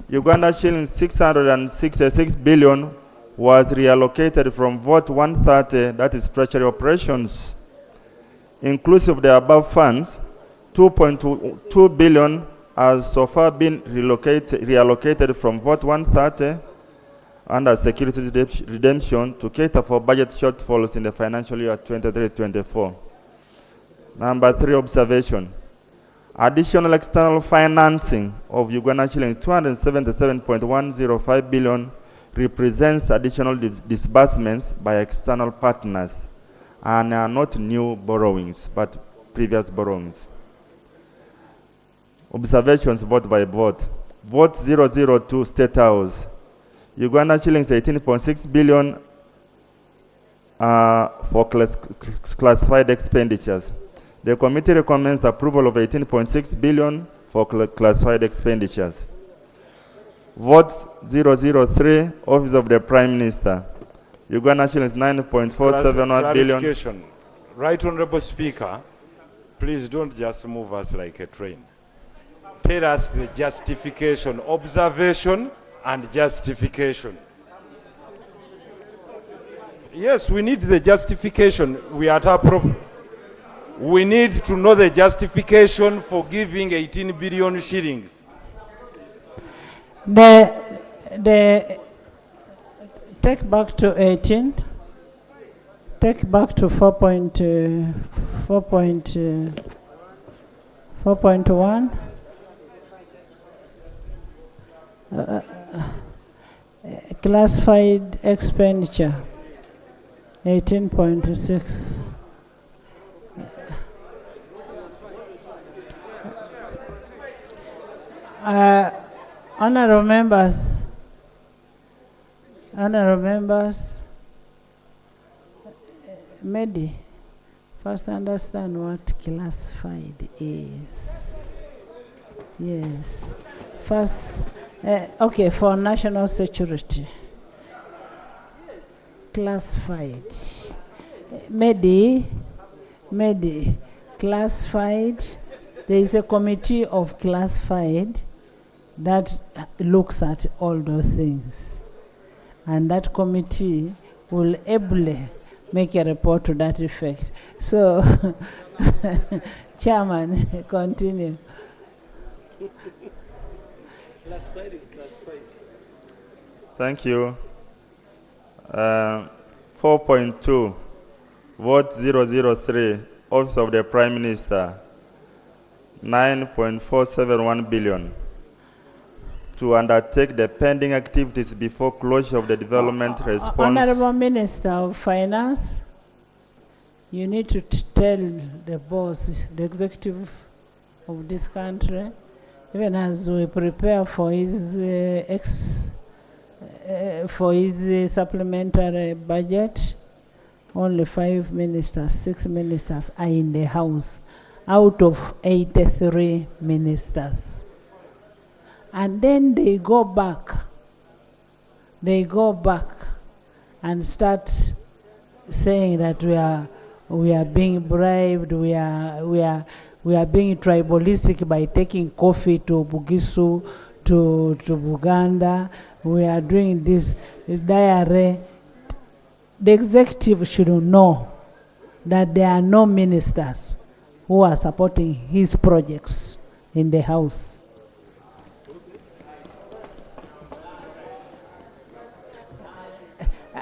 Uganda shillings 666 billion was reallocated from vote 130, that is treasury operations. Inclusive of the above funds, 2.2 billion has so far been reallocated from vote 130 under security redemption to cater for budget shortfalls in the financial year 23-24. Number 3 observation. Additional external financing of Uganda shillings 277.105 billion represents additional disbursements by external partners and are not new borrowings, but previous borrowings. Observations vote by vote. Vote 002 State House. Uganda shillings 18.6 billion for classified expenditures. The committee recommends approval of 18.6 billion for classified expenditures. Vote 003 Office of the Prime Minister. Uganda shillings 9.471 billion. Clarification. Right Honorable Speaker, please don't just move us like a train. Tell us the justification, observation and justification. Yes, we need the justification. We need to know the justification for giving 18 billion shillings. The take back to 18. Take back to 4.1. Classified expenditure 18.6. Honorable members, Medi, first understand what classified is. Yes. First, okay, for national security. Classified. Medi, classified. There is a committee of classified that looks at all those things. And that committee will ably make a report to that effect. So, Chairman, continue. Classified is classified. Thank you. 4.2, vote 003, Office of the Prime Minister, 9.471 billion to undertake the pending activities before closure of the development response. Honorable Minister of Finance, you need to tell the boss, the executive of this country, even as we prepare for his supplementary budget, only 5 ministers, 6 ministers are in the House out of 83 ministers. And then they go back and start saying that we are being bribed, we are being tribalistic by taking coffee to Bugisu, to Buganda. We are doing this diarrhea. The executive should know that there are no ministers who are supporting his projects in the House.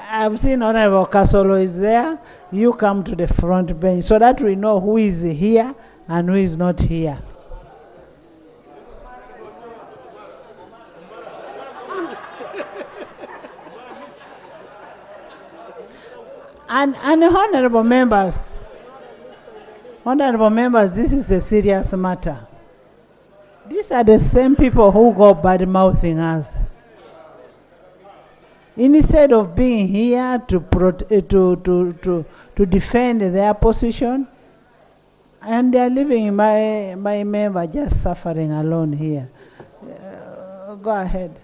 I've seen Honorable Kasolo is there. You come to the front bench so that we know who is here and who is not here. And honorable members, this is a serious matter. These are the same people who go bad-mouthing us. Instead of being here to defend their position, and they are leaving my member just suffering alone here. Go ahead.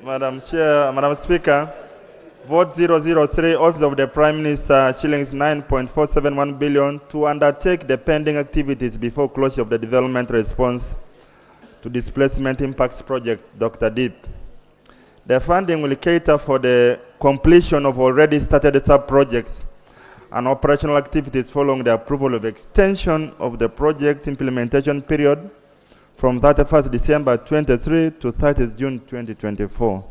Madam Chair, Madam Speaker, vote 003, Office of the Prime Minister, shillings 9.471 billion to undertake the pending activities before closure of the development response to displacement impacts project, Dr. Deep. The funding will cater for the completion of already started sub-projects and operational activities following the approval of extension of the project implementation period from 31st December 23 to 30th June 2024.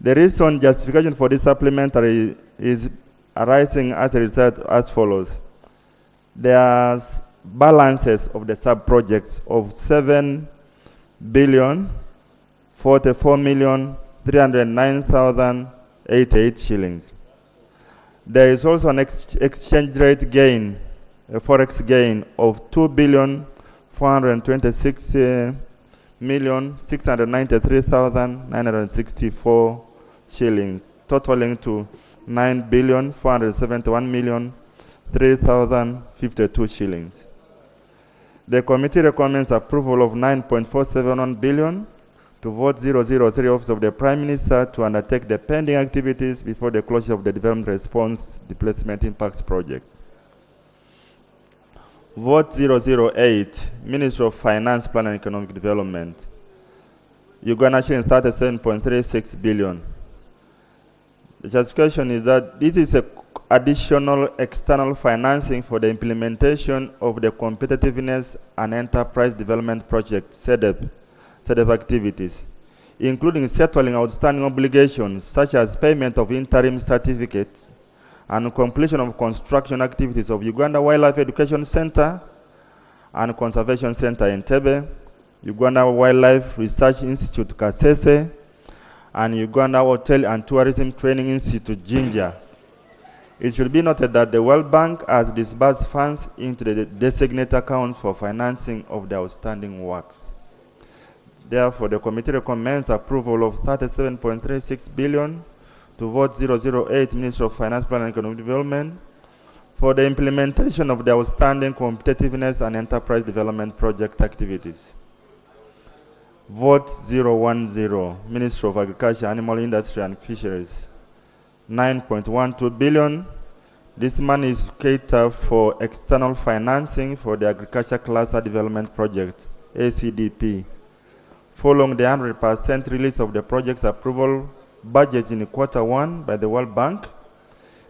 The reason justification for this supplementary is arising as a result as follows. There are balances of the sub-projects of 7 billion 44,309,088 shillings. There is also an exchange rate gain, a forex gain of 2,426,693,964 shillings, totaling to 9,471,003,052 shillings. The committee recommends approval of 9.471 billion to vote 003, Office of the Prime Minister, to undertake the pending activities before the closure of the Development Response Displacement Impacts Project. Vote 008, Ministry of Finance, Plan and Economic Development. Uganda shilling 37.36 billion. The justification is that this is an additional external financing for the implementation of the Competitiveness and Enterprise Development Project, CEDEP activities, including settling outstanding obligations such as payment of interim certificates and completion of construction activities of Uganda Wildlife Education Center and Conservation Center in Entebbe, Uganda Wildlife Research Institute Kasese, and Uganda Hotel and Tourism Training Institute Jinja. It should be noted that the World Bank has disbursed funds into the designated account for financing of the outstanding works. Therefore, the committee recommends approval of 37.36 billion to vote 008, Ministry of Finance, Plan and Economic Development, for the implementation of the outstanding competitiveness and enterprise development project activities. Vote 010, Ministry of Agriculture, Animal Industry and Fisheries, 9.12 billion. This money is catered for external financing for the Agriculture Cluster Development Project, ACDP. Following the 100% release of the project's approval budget in Q1 by the World Bank,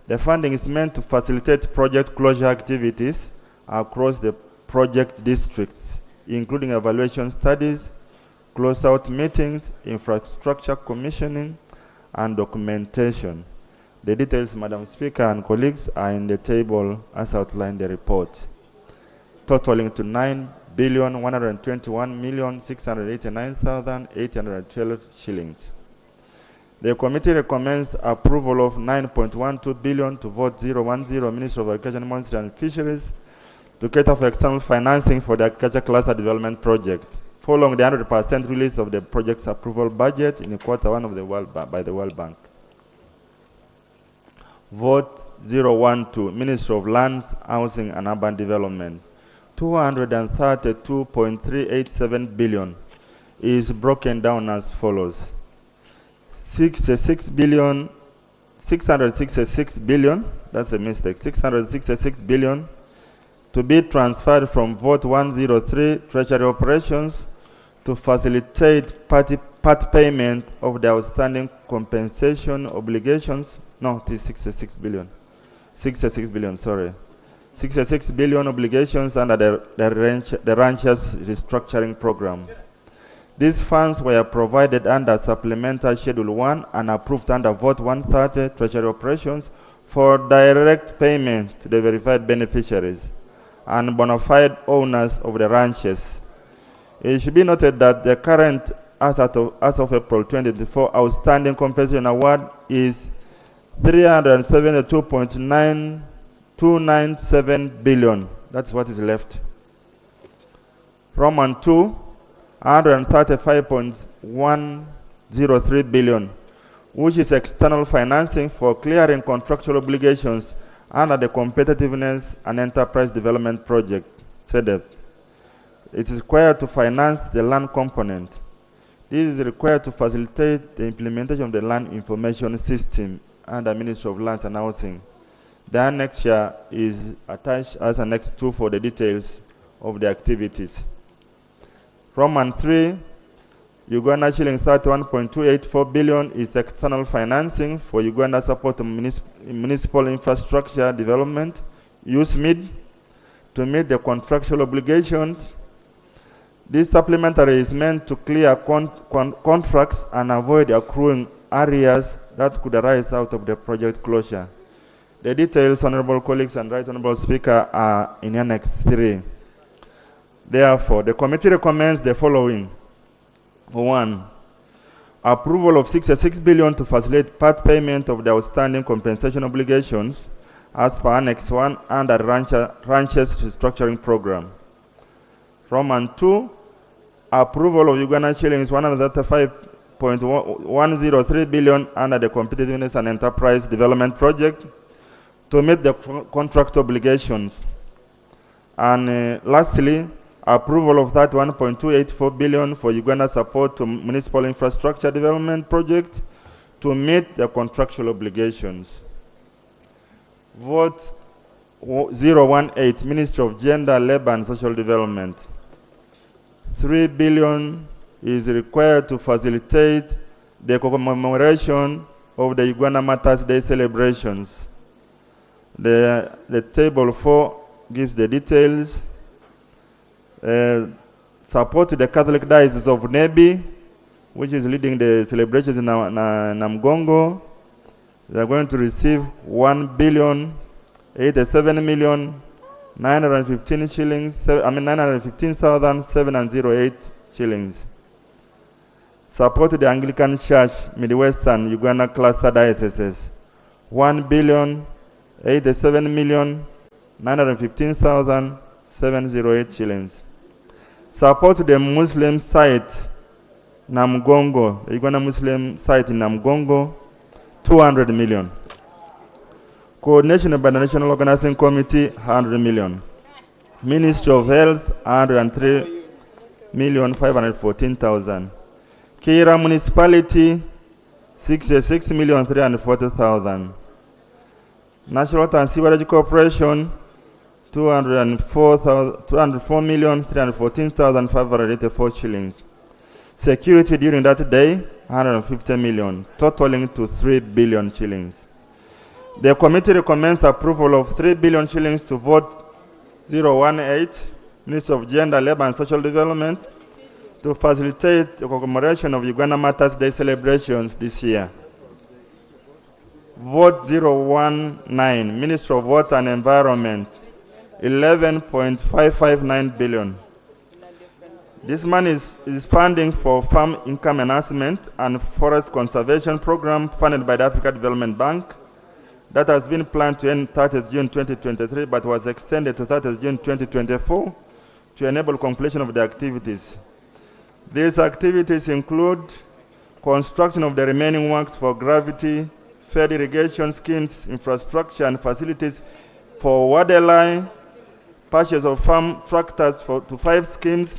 the funding is meant to facilitate project closure activities across the project districts, including evaluation studies, closeout meetings, infrastructure commissioning, and documentation. The details, Madam Speaker and colleagues, are in the table as outlined in the report, totaling to 9,121,689,812 shillings. The committee recommends approval of 9.12 billion to vote 010, Ministry of Agriculture, Animal Industry and Fisheries, to cater for external financing for the Agriculture Cluster Development Project, following the 100% release of the project's approval budget in Q1 of the by the World Bank. Vote 012, Ministry of Lands, Housing and Urban Development, 232.387 billion is broken down as follows. 666 billion, that's a mistake, 666 billion to be transferred from Vote 103 Treasury Operations to facilitate part payment of the outstanding compensation obligations. No, it is 66 billion. 66 billion, sorry. 66 billion obligations under the ranchers restructuring program. These funds were provided under Supplementary Schedule 1 and approved under Vote 130 Treasury Operations for direct payment to the verified beneficiaries and bona fide owners of the ranches. It should be noted that the current, as of April 2024, outstanding compensation award is 372.9297 billion. That's what is left. Roman 2, 135.103 billion, which is external financing for clearing contractual obligations under the Competitiveness and Enterprise Development Project, CEDEP. It is required to finance the land component. This is required to facilitate the implementation of the land information system under Ministry of Lands and Housing. The annex here is attached as Annex 2 for the details of the activities. Roman 3, Uganda shilling 31.284 billion is external financing for Uganda support to municipal infrastructure development, USMID, to meet the contractual obligations. This supplementary is meant to clear contracts and avoid accruing arrears that could arise out of the project closure. The details, honorable colleagues and right honorable speaker, are in Annex 3. Therefore, the committee recommends the following. 1. Approval of 66 billion to facilitate part payment of the outstanding compensation obligations as per Annex 1 under Ranches Restructuring Program. Roman 2. Approval of Uganda shillings 135.103 billion under the Competitiveness and Enterprise Development Project to meet the contract obligations. And lastly, approval of that 1.284 billion for Uganda support to municipal infrastructure development project to meet the contractual obligations. Vote 018, Ministry of Gender, Labor and Social Development. 3 billion is required to facilitate the commemoration of the Uganda Matters Day celebrations. The table 4 gives the details. Support to the Catholic Diocese of Nebi, which is leading the celebrations in Namgongo. They are going to receive 1,087,915 shillings. 915,708 shillings. Support to the Anglican Church, Midwestern Uganda Cluster Dioceses, 1,087,915,708 shillings. Support to the Muslim site, Namgongo, the Uganda Muslim site in Namgongo, 200 million. Coordination by the National Organizing Committee, 100 million. Ministry of Health, 103,514,000. Kira Municipality, 66,340,000. National Water and Sewerage Corporation, 204,314,584 shillings. Security during that day, 150 million, totaling to 3 billion shillings. The committee recommends approval of 3 billion shillings to vote 018, Ministry of Gender, Labor and Social Development, to facilitate the commemoration of Uganda Matters Day celebrations this year. Vote 019, Ministry of Water and Environment, 11.559 billion. This money is funding for farm income enhancement and forest conservation program funded by the Africa Development Bank that has been planned to end 30th June 2023 but was extended to 30th June 2024 to enable completion of the activities. These activities include construction of the remaining works for gravity-fed irrigation schemes, infrastructure and facilities for waterline, purchase of farm tractors to 5 schemes,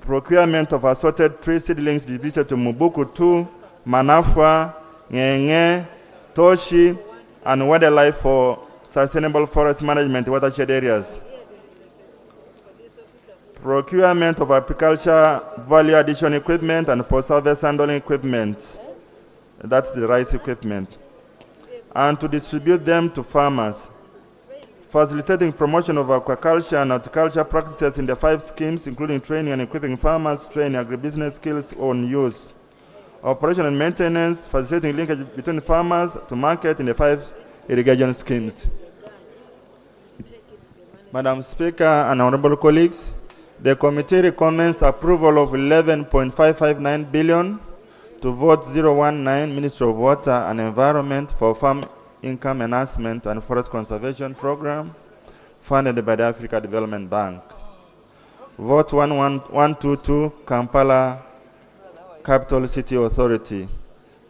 procurement of assorted tree seedlings distributed to Mubuku 2, Manafwa, Ngenge, Toshi, and wildlife for sustainable forest management watershed areas. Procurement of agriculture value addition equipment and post-harvest handling equipment. That's the rice equipment. And to distribute them to farmers. Facilitating promotion of aquaculture and horticulture practices in the 5 schemes, including training and equipping farmers, training agribusiness skills on use. Operation and maintenance, facilitating linkage between farmers to market in the 5 irrigation schemes. Madam Speaker and honorable colleagues, the committee recommends approval of 11.559 billion to vote 019, Ministry of Water and Environment for farm income enhancement and forest conservation program funded by the Africa Development Bank. Vote 122, Kampala Capital City Authority,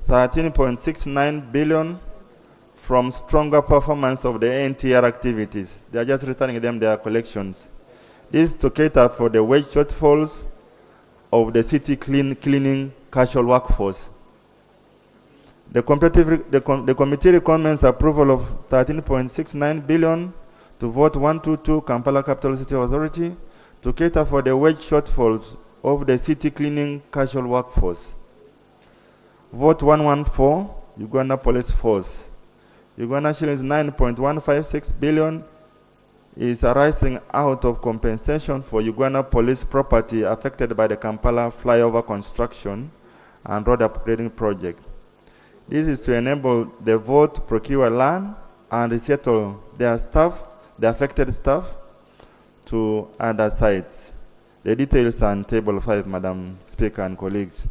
13.69 billion from stronger performance of the NTR activities. They are just returning them their collections. This is to cater for the wage shortfalls of the city cleaning casual workforce. The committee recommends approval of 13.69 billion to vote 122 Kampala Capital City Authority to cater for the wage shortfalls of the city cleaning casual workforce. Vote 114 Uganda Police Force. Uganda shillings 9.156 billion is arising out of compensation for Uganda police property affected by the Kampala flyover construction and road upgrading project. This is to enable the vote to procure land and resettle their staff, the affected staff, to other sites. The details are on table 5, Madam Speaker and colleagues.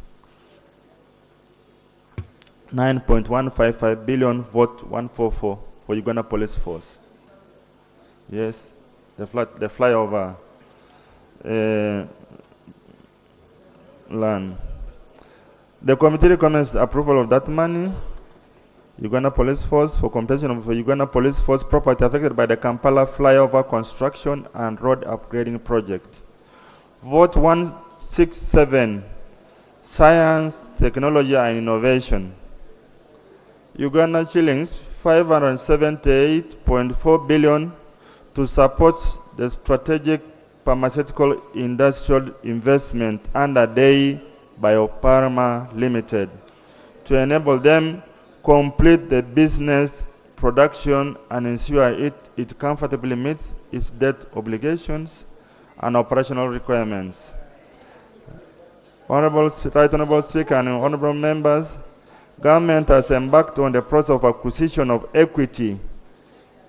9.155 billion, vote 144 for Uganda Police Force. Yes, the flyover land. The committee recommends approval of that money. Uganda Police Force for compensation of Uganda Police Force property affected by the Kampala flyover construction and road upgrading project. Vote 167, Science, Technology and Innovation. Uganda shillings 578.4 billion to support the strategic pharmaceutical industrial investment under DEI Biopharma Limited to enable them complete the business production and ensure it comfortably meets its debt obligations and operational requirements. Honorable Speaker and honorable members, government has embarked on the process of acquisition of equity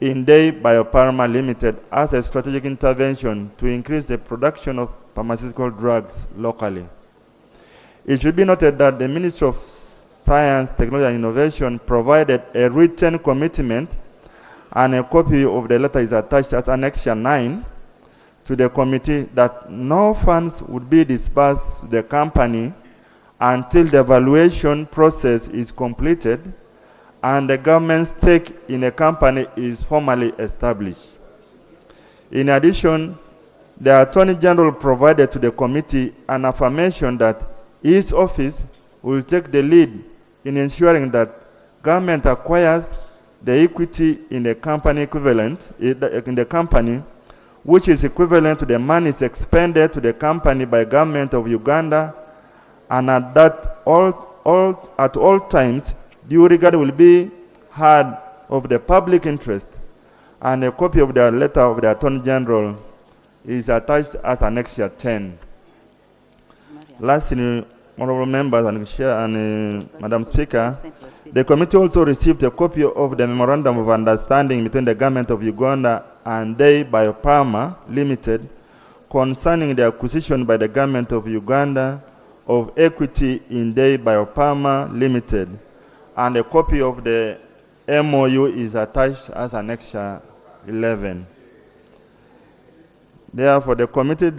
in DEI Biopharma Limited as a strategic intervention to increase the production of pharmaceutical drugs locally. It should be noted that the Ministry of Science, Technology and Innovation provided a written commitment, and a copy of the letter is attached as Annexure 9 to the committee, that no funds would be disbursed to the company until the evaluation process is completed and the government's stake in a company is formally established. In addition, the Attorney General provided to the committee an affirmation that his office will take the lead in ensuring that government acquires the equity in the company equivalent, in the company, which is equivalent to the monies expended to the company by government of Uganda, and at all times, due regard will be had of the public interest, and a copy of the letter of the Attorney General is attached as Annexure 10. Lastly, honorable members and Chair and Madam Speaker, the committee also received a copy of the Memorandum of Understanding between the Government of Uganda and Day Biopharma Limited concerning the acquisition by the Government of Uganda of equity in Day Biopharma Limited, and a copy of the MOU is attached as Annexure 11. Therefore, the committee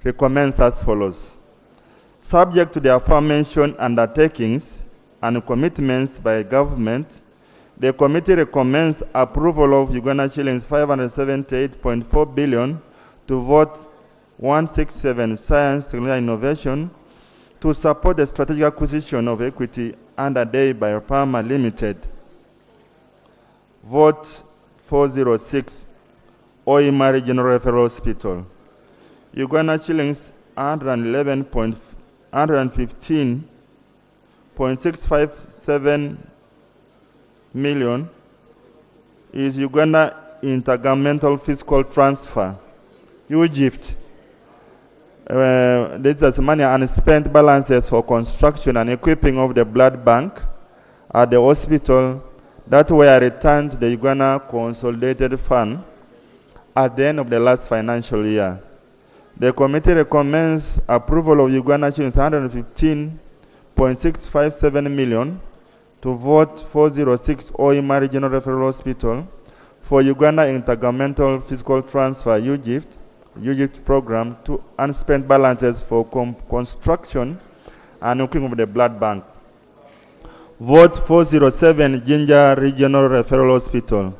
recommends as follows. Subject to the aforementioned undertakings and commitments by government, the committee recommends approval of Uganda shillings 578.4 billion to vote 167 Science, Technology, Innovation to support the strategic acquisition of equity under Day Biopharma Limited. Vote 406 Oima Regional Referral Hospital. Uganda shillings 115.657 million is Uganda Intergovernmental Fiscal Transfer, UGIFT. This is money unspent balances for construction and equipping of the blood bank at the hospital that were returned to the Uganda Consolidated Fund at the end of the last financial year. The committee recommends approval of Uganda shillings 115.657 million to vote 406 Oima Regional Referral Hospital for Uganda Intergovernmental Fiscal Transfer UGIFT program to unspent balances for construction and equipping of the blood bank. Vote 407 Jinja Regional Referral Hospital.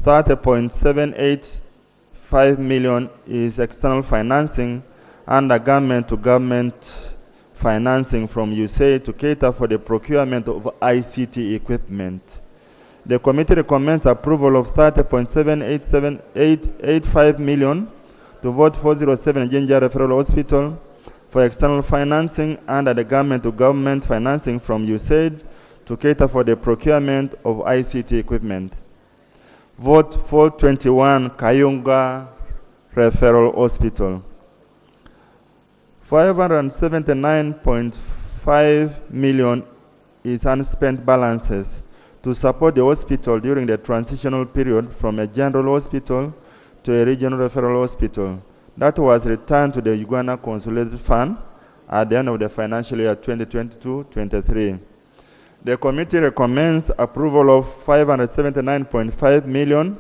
30.785 million is external financing under government-to-government financing from USAID to cater for the procurement of ICT equipment. The committee recommends approval of 30.78785 million to vote 407 Jinja Referral Hospital for external financing under the government-to-government financing from USAID to cater for the procurement of ICT equipment. Vote 421 Kayunga Referral Hospital. 579.5 million is unspent balances to support the hospital during the transitional period from a general hospital to a regional referral hospital that was returned to the Uganda Consolidated Fund at the end of the financial year 2022-23. The committee recommends approval of 579.5 million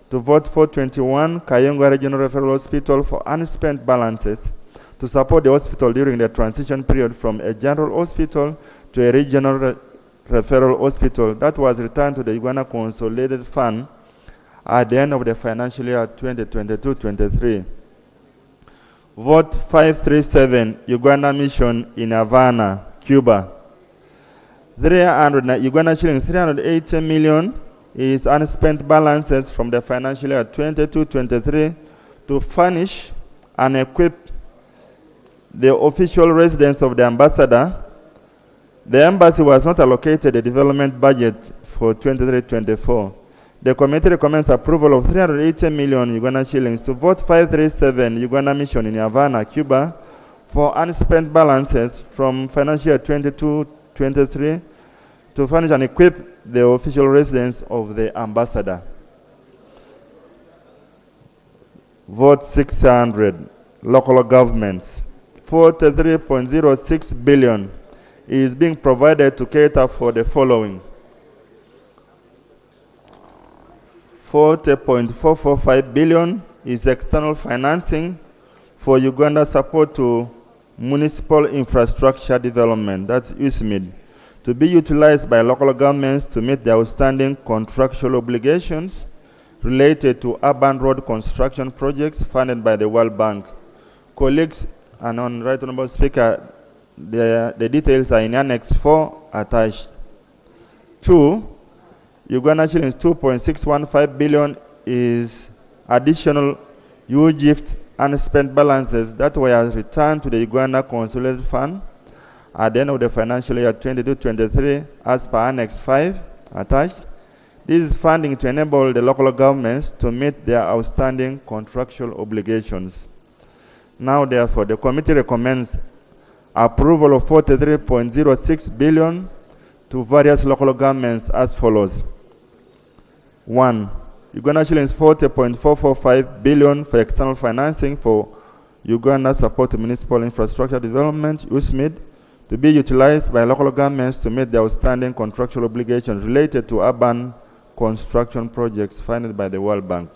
to vote 421 Kayunga Regional Referral Hospital for unspent balances to support the hospital during the transition period from a general hospital to a regional referral hospital that was returned to the Uganda Consolidated Fund at the end of the financial year 2022-23. Vote 537 Uganda Mission in Havana, Cuba. Uganda shillings 380 million is unspent balances from the financial year 22-23 to furnish and equip the official residence of the ambassador. The embassy was not allocated a development budget for 23-24. The committee recommends approval of 380 million Uganda shillings to vote 537 Uganda Mission in Havana, Cuba for unspent balances from financial year 22-23 to furnish and equip the official residence of the ambassador. Vote 600 local governments. 43.06 billion is being provided to cater for the following. 40.445 billion is external financing for Uganda support to municipal infrastructure development, that's USMID, to be utilized by local governments to meet their outstanding contractual obligations related to urban road construction projects funded by the World Bank. Colleagues, and on Right Honorable Speaker, the details are in Annex 4 attached. 2, Uganda shillings 2.615 billion is additional UGIFT unspent balances that were returned to the Uganda Consolidated Fund at the end of the financial year 22-23 as per Annex 5 attached. This is funding to enable the local governments to meet their outstanding contractual obligations. Now, therefore, the committee recommends approval of 43.06 billion to various local governments as follows. 1. Uganda shillings 40.445 billion for external financing for Uganda Support to Municipal Infrastructure Development, USMID, to be utilized by local governments to meet their outstanding contractual obligations related to urban construction projects funded by the World Bank.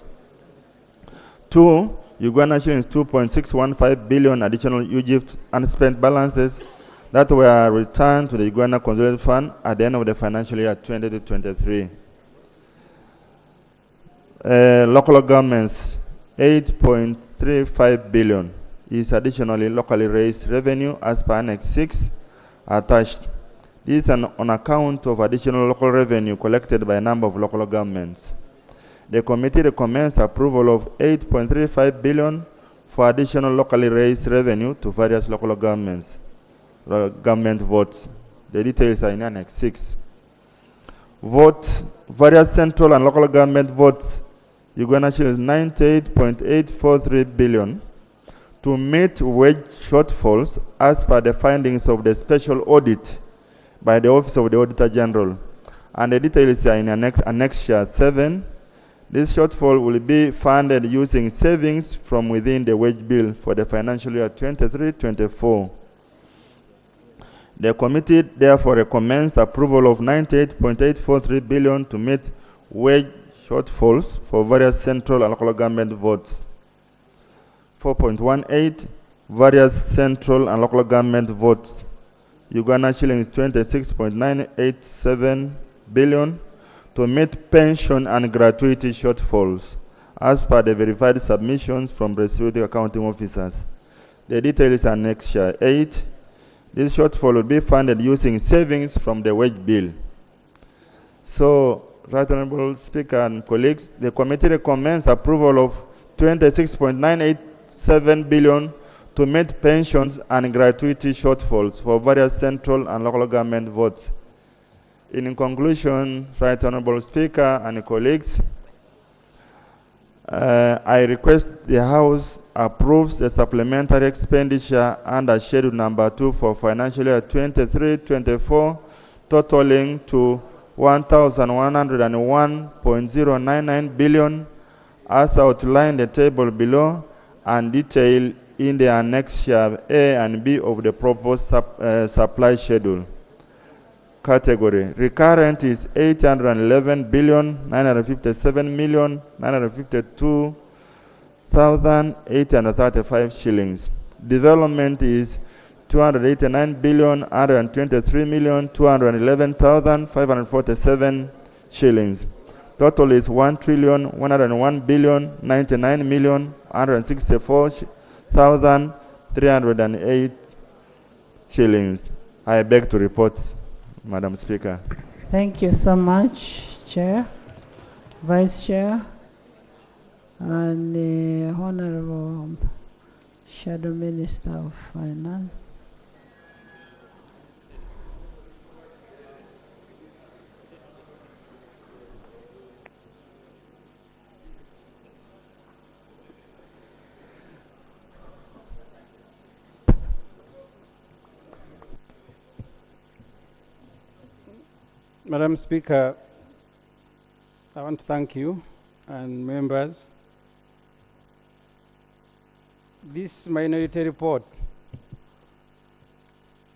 2. Uganda shillings 2.615 billion additional UGIFT unspent balances that were returned to the Uganda Consolidated Fund at the end of the financial year 2023. Local governments 8.35 billion is additionally locally raised revenue as per Annex 6 attached. This is on account of additional local revenue collected by a number of local governments. The committee recommends approval of 8.35 billion for additional locally raised revenue to various local governments. Government votes. The details are in Annex 6. Vote various central and local government votes Uganda shillings 98.843 billion to meet wage shortfalls as per the findings of the special audit by the Office of the Auditor General. And the details are in Annexure 7. This shortfall will be funded using savings from within the wage bill for the financial year 23-24. The committee therefore recommends approval of 98.843 billion to meet wage shortfalls for various central and local government votes. 4.18, various central and local government votes. Uganda shillings 26.987 billion to meet pension and gratuity shortfalls as per the verified submissions from respective accounting officers. The details are Annexure 8. This shortfall will be funded using savings from the wage bill. So, Right Honorable Speaker and colleagues, the committee recommends approval of 26.987 billion to meet pensions and gratuity shortfalls for various central and local government votes. In conclusion, Right Honorable Speaker and colleagues, I request the House approves the supplementary expenditure under Schedule Number 2 for financial year 23-24, totaling to 1,101.099 billion, as outlined in the table below and detailed in the Annexure A and B of the proposed supply schedule. Category recurrent is 811,957,952,835 shillings. Development is 289,123,211,547 shillings. Total is 1,101,099,164,308 shillings. I beg to report, Madam Speaker. Thank you so much, Chair, Vice Chair, and the Honorable Shadow Minister of Finance. Madam Speaker, I want to thank you and members. This minority report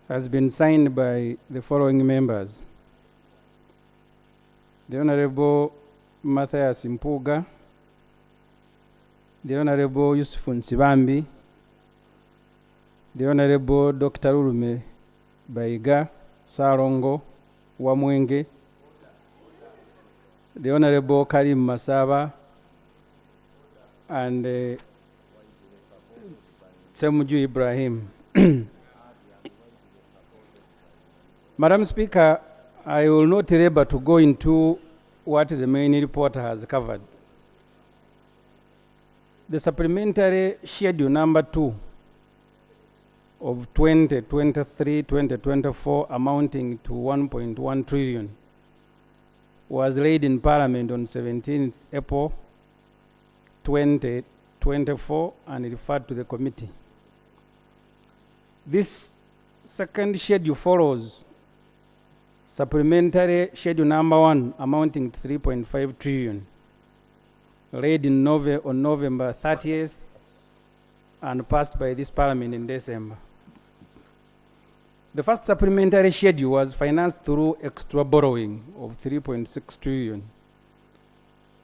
has been signed by the following members: the Honorable Matthias Mpuga, the Honorable Yusuf Nsibambi, the Honorable Dr. Urume Baiga Sarongo, Wamwenge, the Honorable Karim Masaba, and Semuju Ibrahim. Madam Speaker, I will not labor to go into what the main report has covered. The supplementary schedule number 2 of 2023-2024 amounting to 1.1 trillion was laid in Parliament on 17th April 2024 and referred to the committee. This second schedule follows supplementary schedule number 1 amounting to 3.5 trillion, laid in on November 30th and passed by this Parliament in December. The first supplementary schedule was financed through extra borrowing of 3.6 trillion.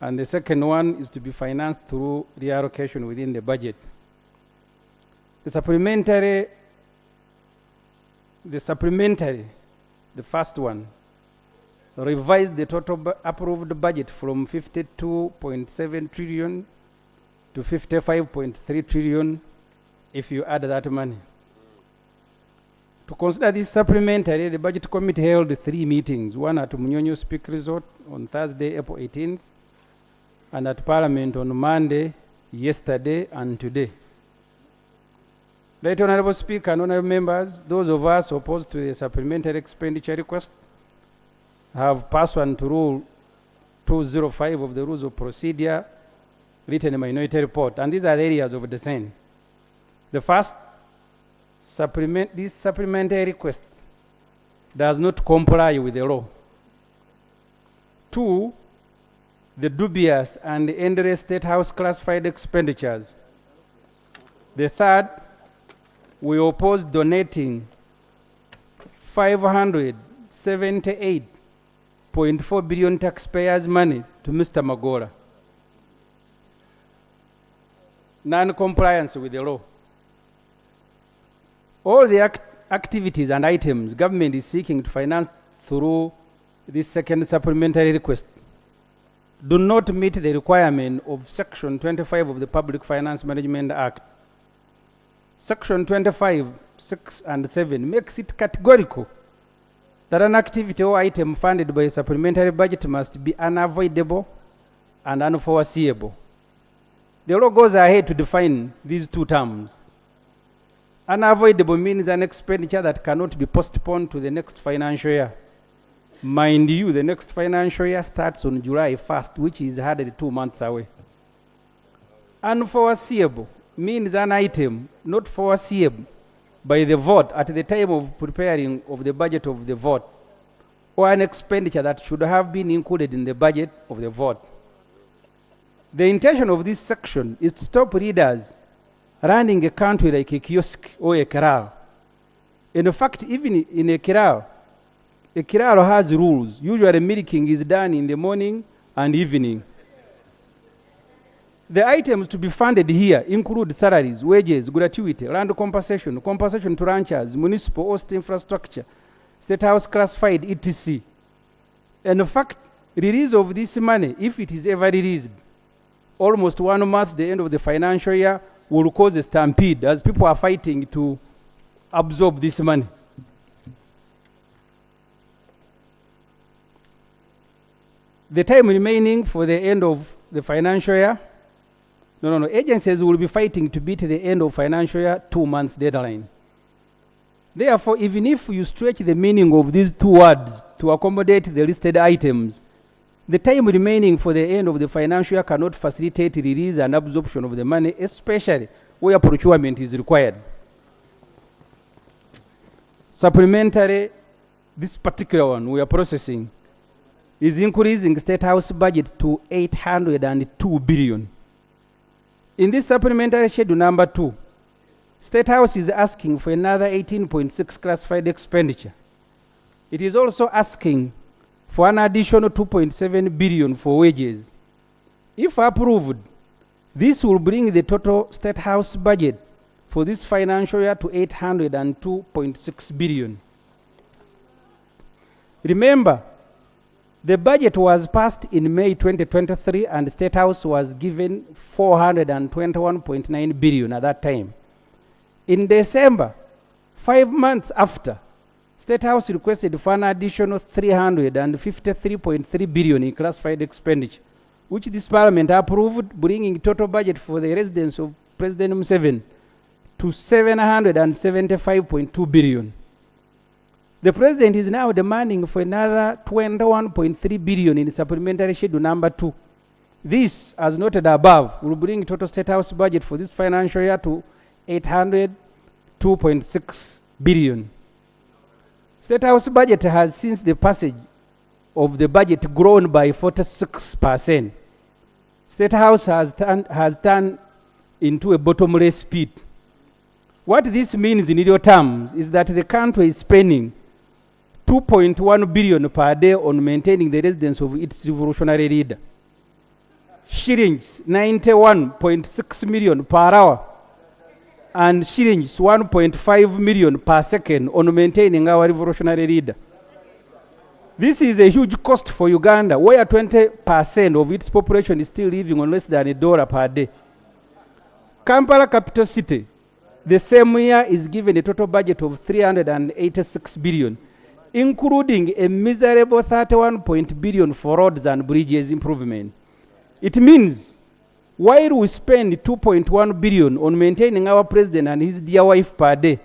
And the second one is to be financed through reallocation within the budget. The supplementary, the first one, revised the total approved budget from 52.7 trillion to 55.3 trillion if you add that money. To consider this supplementary, the Budget Committee held 3 meetings, one at Munyonyo Speak Resort on Thursday, April 18th, and at Parliament on Monday, yesterday, and today. Right Honorable Speaker and Honorable Members, those of us opposed to the supplementary expenditure request have pursuant to Rule 205 of the Rules of Procedure written a minority report, and these are the areas of dissent. The first, this supplementary request does not comply with the law. 2, the dubious and endless State House classified expenditures. The third, we oppose donating 578.4 billion taxpayers' money to Mr. Magora. Non-compliance with the law. All the activities and items government is seeking to finance through this second supplementary request do not meet the requirement of Section 25 of the Public Finance Management Act. Section 25, 6 and 7 makes it categorical that an activity or item funded by a supplementary budget must be unavoidable and unforeseeable. The law goes ahead to define these 2 terms. Unavoidable means an expenditure that cannot be postponed to the next financial year. Mind you, the next financial year starts on July 1st, which is hardly 2 months away. Unforeseeable means an item not foreseeable by the vote at the time of preparing of the budget of the vote, or an expenditure that should have been included in the budget of the vote. The intention of this section is to stop readers running a country like a kiosk or a kiraro. In fact, even in a kiraro has rules. Usually milking is done in the morning and evening. The items to be funded here include salaries, wages, gratuity, land compensation, compensation to ranchers, municipal host infrastructure, State House classified, etc. In fact, release of this money, if it is ever released, almost 1 month at the end of the financial year, will cause a stampede as people are fighting to absorb this money. The time remaining for the end of the financial year, agencies will be fighting to beat the end of financial year 2 months deadline. Therefore, even if you stretch the meaning of these 2 words to accommodate the listed items, the time remaining for the end of the financial year cannot facilitate release and absorption of the money, especially where procurement is required. Supplementary, this particular one we are processing is increasing State House budget to 802 billion. In this supplementary schedule number 2, State House is asking for another 18.6 classified expenditure. It is also asking for an additional 2.7 billion for wages. If approved, this will bring the total State House budget for this financial year to 802.6 billion. Remember, the budget was passed in May 2023 and the State House was given 421.9 billion at that time. In December, 5 months after, State House requested for an additional 353.3 billion in classified expenditure, which this Parliament approved, bringing total budget for the residence of President Museveni to 775.2 billion. The President is now demanding for another 21.3 billion in supplementary schedule number 2. This, as noted above, will bring total State House budget for this financial year to 802.6 billion. State House budget has, since the passage of the budget, grown by 46%. State House has turned into a bottomless pit. What this means in real terms is that the country is spending 2.1 billion per day on maintaining the residence of its revolutionary leader. Shillings 91.6 million per hour and shillings 1.5 million per second on maintaining our revolutionary leader. This is a huge cost for Uganda, where 20% of its population is still living on less than $1 per day. Kampala, capital city, the same year is given a total budget of 386 billion, including a miserable 31 billion for roads and bridges improvement. It means while we spend 2.1 billion on maintaining our president and his dear wife per day,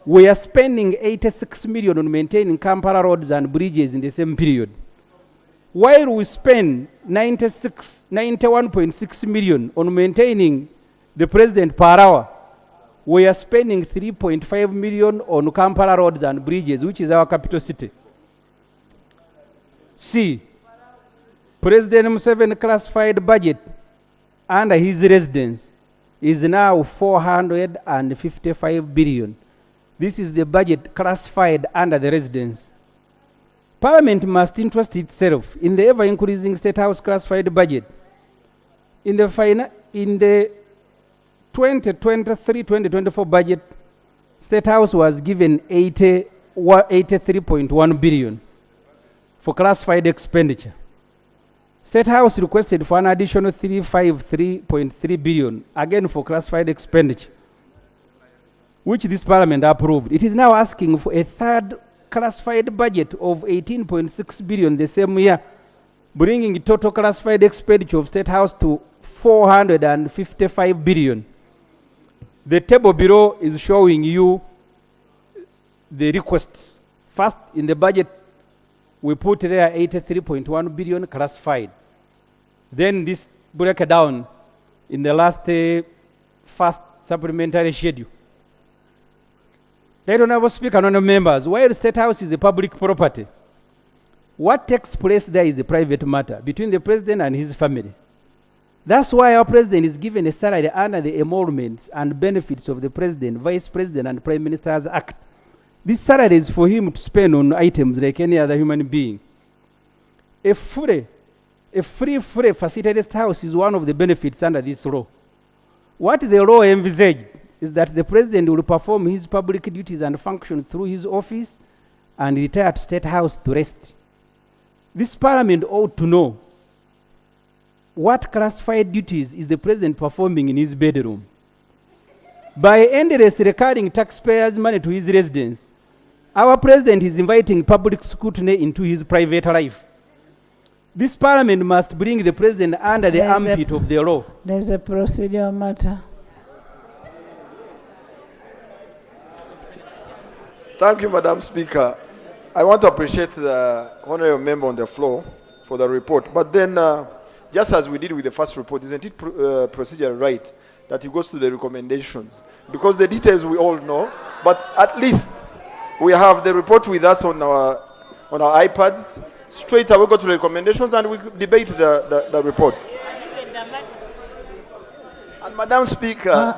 we are spending 86 million on maintaining Kampala roads and bridges in the same period. While we spend 91.6 million on maintaining the president per hour, we are spending 3.5 million on Kampala roads and bridges, which is our capital city. C. President Museveni classified budget under his residence is now 455 billion. This is the budget classified under the residence. Parliament must interest itself in the ever-increasing State House classified budget. In the 2023-2024 budget, State House was given 83.1 billion for classified expenditure. State House requested for an additional 353.3 billion, again for classified expenditure, which this Parliament approved. It is now asking for a third classified budget of 18.6 billion the same year, bringing total classified expenditure of State House to 455 billion. The table below is showing you the requests. First, in the budget, we put there 83.1 billion classified. Then this break down in the last first supplementary schedule. Let Honorable Speaker, honorable members, while the State House is a public property, what takes place there is a private matter between the President and his family. That's why our President is given a salary under the emoluments and benefits of the President, Vice President, and Prime Minister's Act. This salary is for him to spend on items like any other human being. A free facilitated house is one of the benefits under this law. What the law envisaged is that the President will perform his public duties and functions through his office and retire to State House to rest. This Parliament ought to know what classified duties is the President performing in his bedroom. By endlessly recurring taxpayers' money to his residence, our President is inviting public scrutiny into his private life. This Parliament must bring the President under the armpit of the law. There's a procedural matter. Thank you, Madam Speaker. I want to appreciate the honorable member on the floor for the report. But then, just as we did with the first report, isn't it procedure right that it goes to the recommendations? Because the details we all know, but at least we have the report with us on our iPads. Straight away go to the recommendations and we debate the report. And Madam Speaker,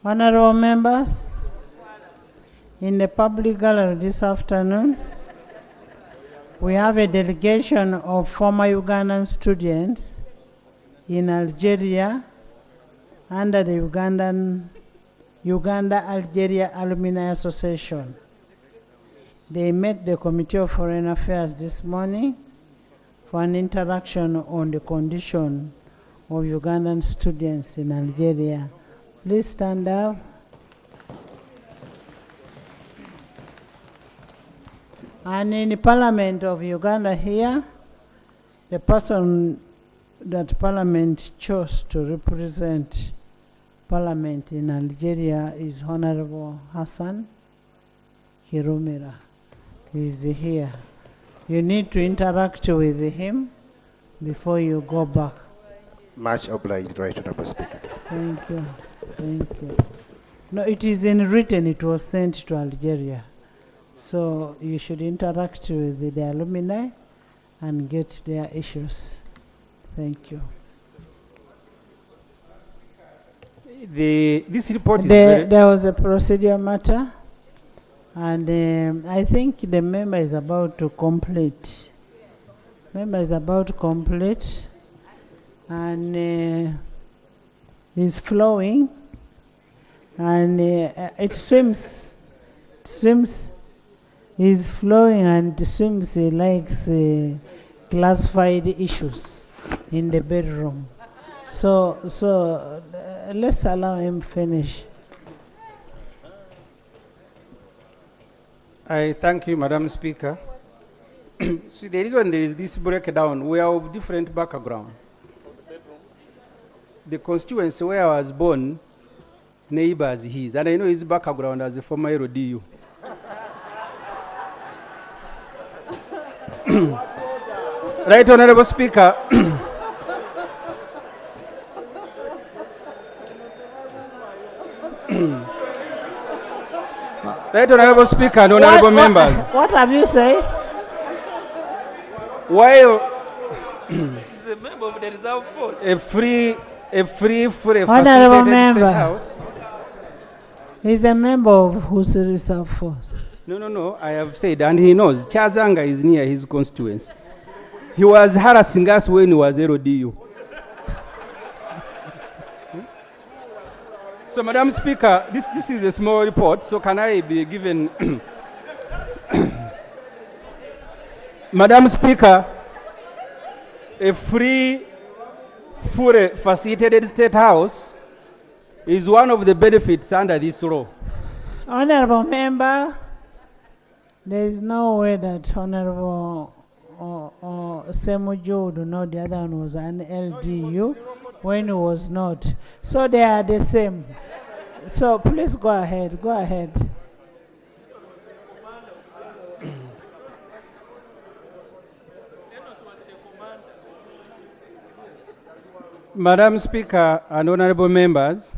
honorable members, in the public gallery this afternoon, we have a delegation of former Ugandan students in Algeria under the Uganda-Algeria Alumni Association. They met the Committee of Foreign Affairs this morning for an interaction on the condition of Ugandan students in Algeria. Please stand up. And in the Parliament of Uganda here, the person that Parliament chose to represent Parliament in Algeria is Honorable Hassan Kirumira. He's here. You need to interact with him before you go back. Much obliged, Right Honorable Speaker. Thank you. Thank you. No, it is in written. It was sent to Algeria. So you should interact with the alumni and get their issues. Thank you. This report is very... There was a procedure matter, and I think the member is about to complete. Member is about to complete, and is flowing, and it swims. He's flowing and swims. He likes classified issues in the bedroom. So let's allow him finish. I thank you, Madam Speaker. See, the reason there is this breakdown, we are of different background. The constituency where I was born, neighbors his, and I know his background as a former LDU. Right Honorable Speaker, Right Honorable Speaker and Honorable members. What have you said? While He's a member of the reserve force. a free Honorable facilitated member. state house. He's a member of whose reserve force? No, I have said, and he knows, Chazanga is near his constituency. He was harassing us when he was LDU. So, Madam Speaker, this is a small report, so can I be given... Madam Speaker, a free, fully facilitated state house is one of the benefits under this law. Honorable member, there is no way that Honorable Semuju would know the other one was an LDU when he was not. So they are the same. So please go ahead. Go ahead. Madam Speaker and honorable members,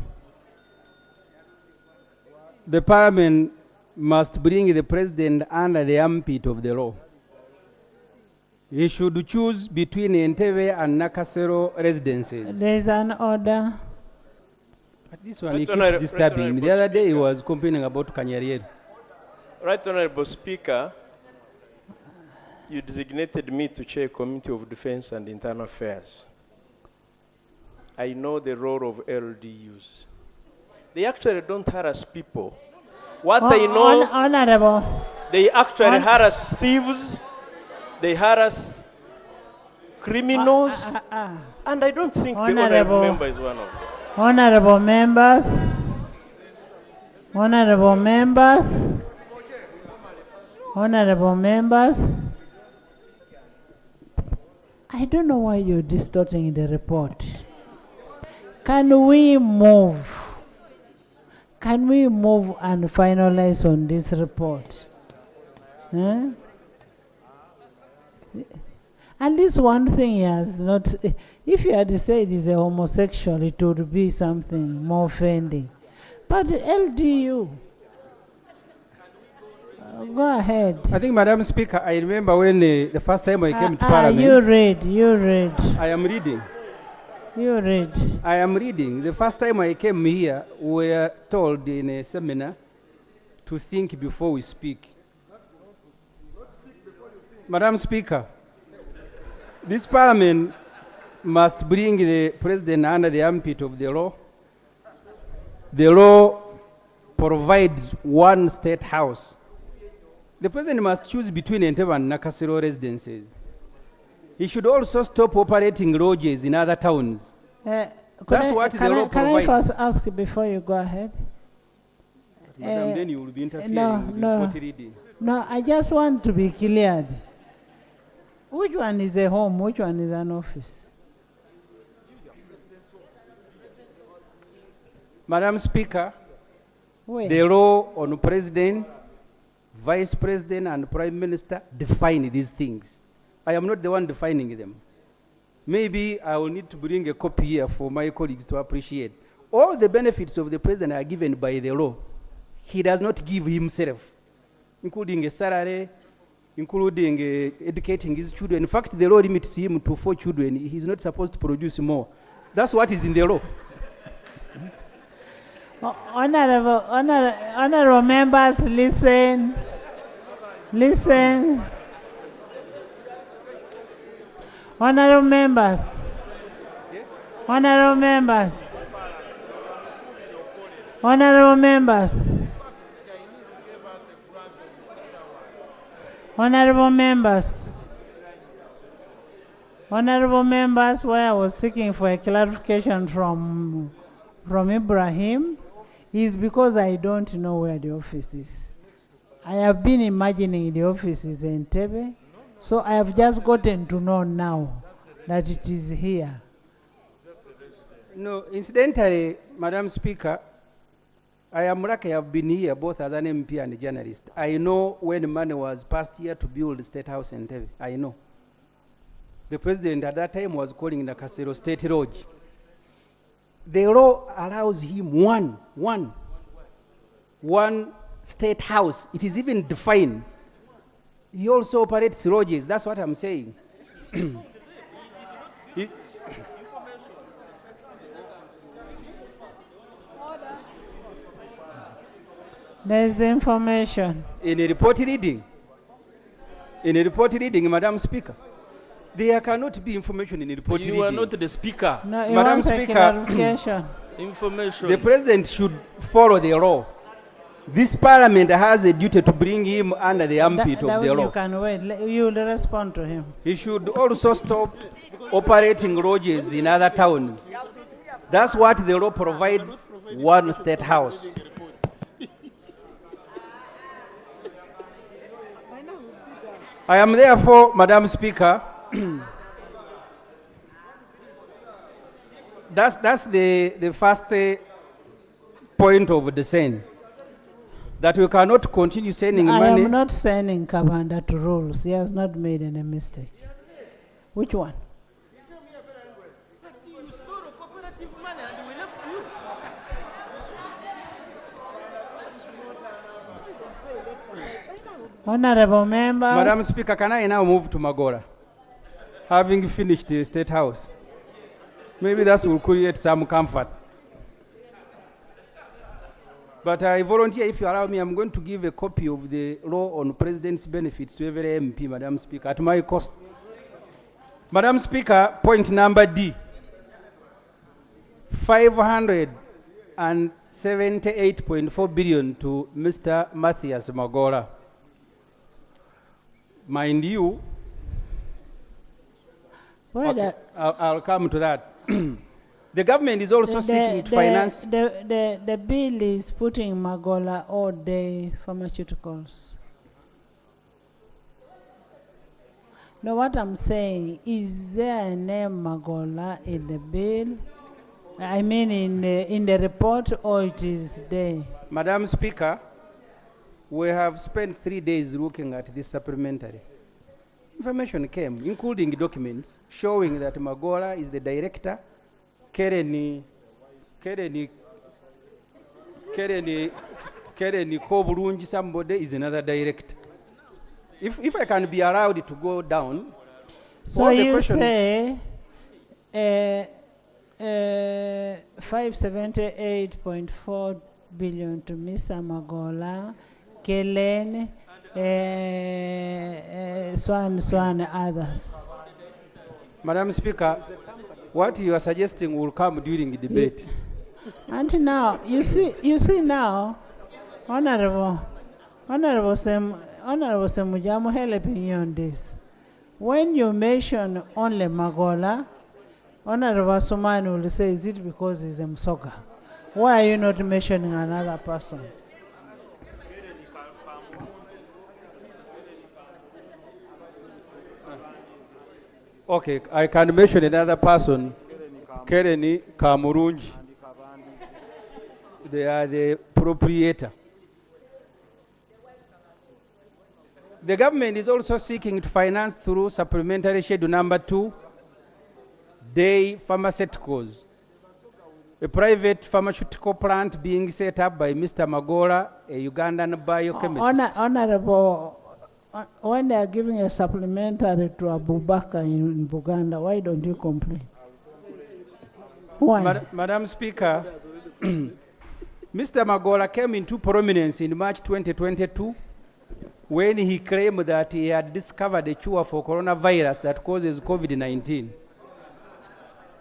the Parliament must bring the President under the armpit of the law. He should choose between Entebbe and Nakasero residences. There is an order. But this one he keeps disturbing me. The other day he was complaining about Kanyarieri. Right Honorable Speaker, you designated me to chair Committee of Defense and Internal Affairs. I know the role of LDUs. They actually don't harass people. What they know, Honorable. they actually harass thieves, they harass criminals, and I don't think the honorable member is one of them. Honorable members. Honorable members. Honorable members. I don't know why you're distorting the report. Can we move? Can we move and finalize on this report? Huh? At least one thing he has not. If you had said he's a homosexual, it would be something more offending. But LDU. Go ahead. I think, Madam Speaker, I remember when the first time I came to Parliament. You read. I am reading. You read. I am reading. The first time I came here, we were told in a seminar to think before we speak. Madam Speaker, this Parliament must bring the President under the armpit of the law. The law provides one state house The president must choose between Entebbe and Nakasero residences. He should also stop operating lodges in other towns. That's what the law Can I provides. first ask before you go ahead? Madam, then you will be interfering with no. report reading. No, I just want to be cleared. Which one is a home? Which one is an office? Madam Speaker, Where? the law on president, vice president, and prime minister define these things. I am not the one defining them. Maybe I will need to bring a copy here for my colleagues to appreciate. All the benefits of the president are given by the law. He does not give himself, including a salary, including educating his children. In fact, the law limits him to 4 children. He's not supposed to produce more. That's what is in the law. Honorable members, listen. Listen. Honorable members. Honorable members. Honorable members. Honorable members. Honorable members, where I was seeking for a clarification from Ibrahim is because I don't know where the office is. I have been imagining the office is in Entebbe, so I have just gotten to know now that it is here. No, incidentally, Madam Speaker, I am lucky I have been here both as an MP and a journalist. I know when money was passed here to build the State House in Entebbe. I know. The president at that time was calling Nakasero State Lodge. The law allows him one state house. It is even defined. He also operates lodges. That's what I'm saying. There's the information. In a report reading, Madam Speaker, there cannot be information in a report reading. You are not the speaker. No, you Madam want a Speaker, clarification. Information. the president should follow the law. This parliament has a duty to bring him under the armpit of the You law. can wait. You will respond to him. He should also stop operating lodges in other towns. That's what the law provides, one state house. I am therefore, Madam Speaker, that's the first point of dissent. That we cannot continue sending I money. am not sending Kabanda to rules. He has not made any mistake. Which one? Honorable members. Madam Speaker, can I now move to Magora? Having finished the State House. Maybe that will create some comfort. But I volunteer, if you allow me, I'm going to give a copy of the law on president's benefits to every MP, Madam Speaker, at my cost. Madam Speaker, point number D. 578.4 billion to Mr. Matthias Magora. Mind you, okay, I'll come to that. The government is also seeking to finance. The bill is putting Magola all day pharmaceuticals. No, what I'm saying, is there a name Magola in the bill? I mean in the report, or it is there? Madam Speaker, we have spent 3 days looking at this supplementary. Information came, including documents, showing that Magola is the director. Kereni Koburunji, somebody is another director. If I can be allowed to go down. So you say 578.4 billion to Mr. Magola, Kellen, Swan, others. Madam Speaker, what you are suggesting will come during the debate. And now, you see now, Honorable Honorable Semuja, I'm helping you on this. When you mention only Magola, Honorable Sumani will say, is it because he's a Msoga? Why are you not mentioning another person? Okay, I can mention another person, Kereni Kamurunji. They are the proprietor. The government is also seeking to finance through supplementary schedule number 2, Day Pharmaceuticals, a private pharmaceutical plant being set up by Mr. Magora, a Ugandan biochemist. Honorable, when they are giving a supplementary to Abubakar in Buganda, why don't you complain? Why? Madam Speaker, Mr. Magora came into prominence in March 2022 when he claimed that he had discovered a cure for coronavirus that causes COVID-19.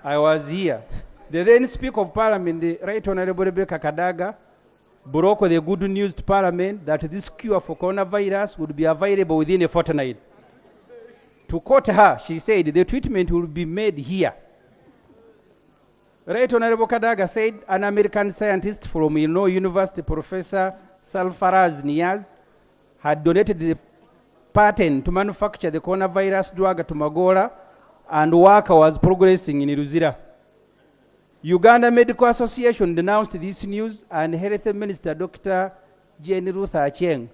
I was here. The then Speaker of Parliament, the Right Honorable Rebecca Kadaga, broke the good news to Parliament that this cure for coronavirus would be available within a fortnight. To quote her, she said, the treatment will be made here. Right Honorable Kadaga said an American scientist from Illinois University, Professor Salfaraz Niaz, had donated the patent to manufacture the coronavirus drug to Magora, and work was progressing in Ruzira. Uganda Medical Association denounced this news, and Health Minister Dr. Jane Ruth Acheng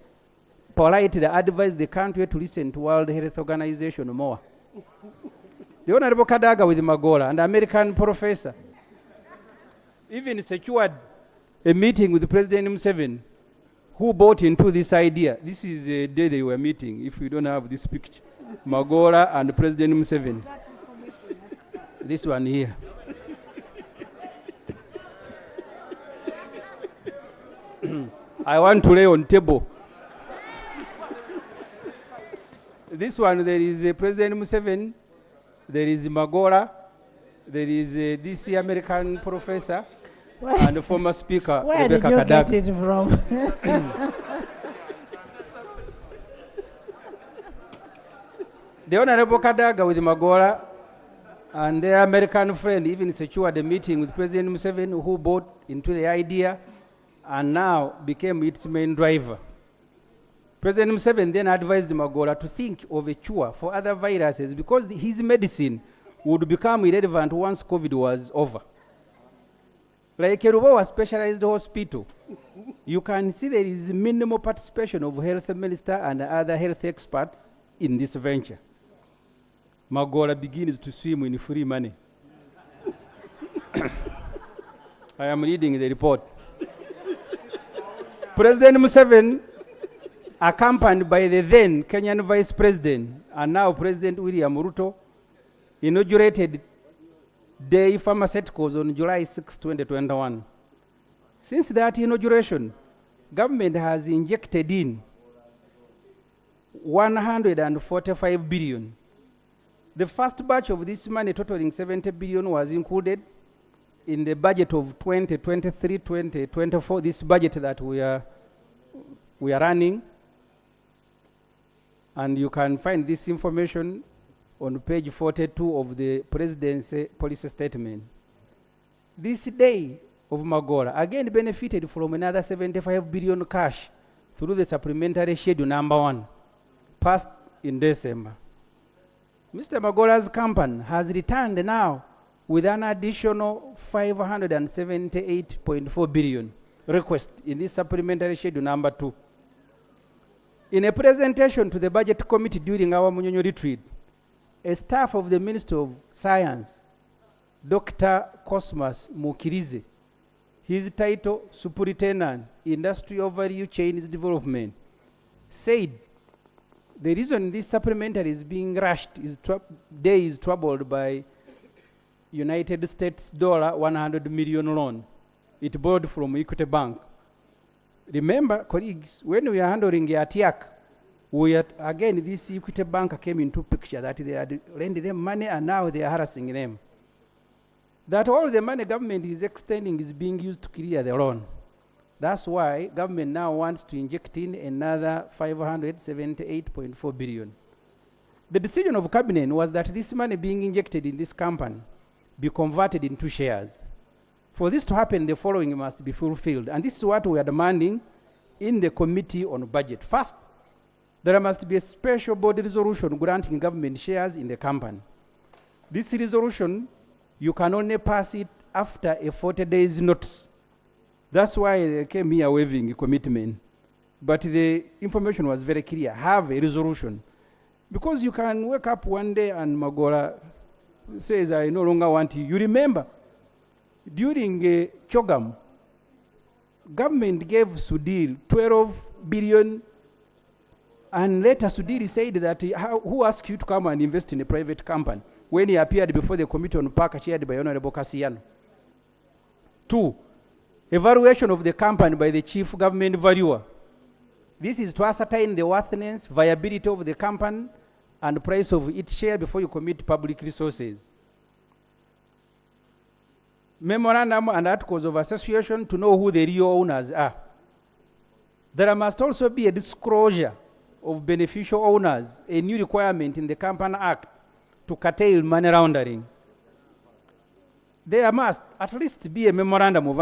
politely advised the country to listen to World Health Organization more. The Honorable Kadaga with Magora, and American professor, even secured a meeting with President Museveni, who bought into this idea. This is a day they were meeting, if we don't have this picture. Magora and President Museveni. This one here. I want to lay on table. This one, there is President Museveni, there is Magora, there is this American professor, and the former speaker, Where Rebecca did you Kadaga. get it from? The Honorable Kadaga with Magora and their American friend even secured a meeting with President Museveni, who bought into the idea and now became its main driver. President Museveni then advised Magora to think of a cure for other viruses because his medicine would become irrelevant once COVID was over. Like a Rubawa specialized hospital, you can see there is minimal participation of health minister and other health experts in this venture. Magora begins to swim in free money. I am reading the report. President Museveni, accompanied by the then Kenyan Vice President and now President William Ruto, inaugurated Day Pharmaceuticals on July 6, 2021. Since that inauguration, government has injected in 145 billion. The first batch of this money, totaling 70 billion, was included in the budget of 2023-2024, this budget that we are running. And you can find this information on page 42 of the Presidency policy statement. This Day of Magora again benefited from another 75 billion cash through the supplementary schedule number 1, passed in December. Mr. Magora's company has returned now with an additional 578.4 billion request in this supplementary schedule number 2. In a presentation to the Budget Committee during our Munyonyo retreat, a staff of the Ministry of Science, Dr. Cosmas Mukirize, his title Superintendent, Industrial Value Chains Development, said the reason this supplementary is being rushed is Day is troubled by United States $100 million loan it borrowed from Equity Bank. Remember, colleagues, when we are handling the ATIAC, again, this Equity Bank came into picture that they had lent them money and now they are harassing them. That all the money government is extending is being used to clear the loan. That's why government now wants to inject in another 578.4 billion. The decision of cabinet was that this money being injected in this company be converted into shares. For this to happen, the following must be fulfilled. And this is what we are demanding in the Committee on Budget. First, there must be a special board resolution granting government shares in the company. This resolution, you can only pass it after a 40 days notice. That's why they came here waiving a commitment. But the information was very clear. Have a resolution. Because you can wake up one day and Magora says, I no longer want you. You remember, during Chogam, government gave Sudhir 12 billion, and later Sudhir said that who asked you to come and invest in a private company when he appeared before the Committee on Park chaired by Honorable Kassiano. 2, evaluation of the company by the chief government valuer. This is to ascertain the worthiness, viability of the company, and the price of its share before you commit public resources. Memorandum and articles of association to know who the real owners are. There must also be a disclosure of beneficial owners, a new requirement in the Company Act to curtail money laundering. There must at least be a memorandum of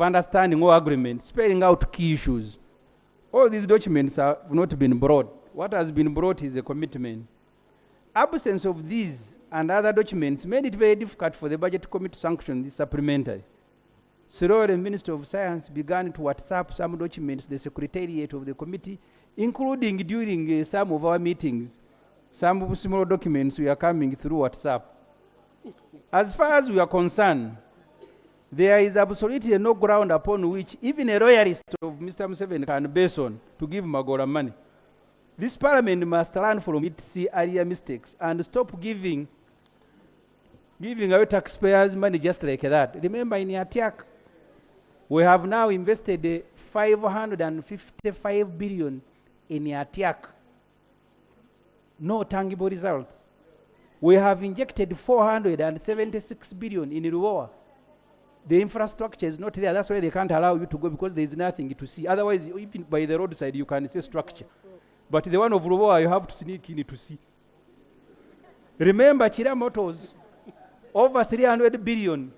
understanding or agreement spelling out key issues. All these documents have not been brought. What has been brought is a commitment. Absence of these and other documents made it very difficult for the Budget Committee to sanction this supplementary. So the Minister of Science began to WhatsApp some documents to the Secretariat of the committee, including during some of our meetings. Some small documents we are coming through WhatsApp. As far as we are concerned, there is absolutely no ground upon which even a royalist of Mr. Museveni can base on to give Magora money. This parliament must learn from its earlier mistakes and stop giving our taxpayers money just like that. Remember in Atiak, we have now invested 555 billion in Atiak. No tangible results. We have injected 476 billion in Ruoa. The infrastructure is not there. That's why they can't allow you to go, because there is nothing to see. Otherwise, even by the roadside, you can see structure. But the one of Ruoa, you have to sneak in to see. Remember, Chira Motors, over 300 billion,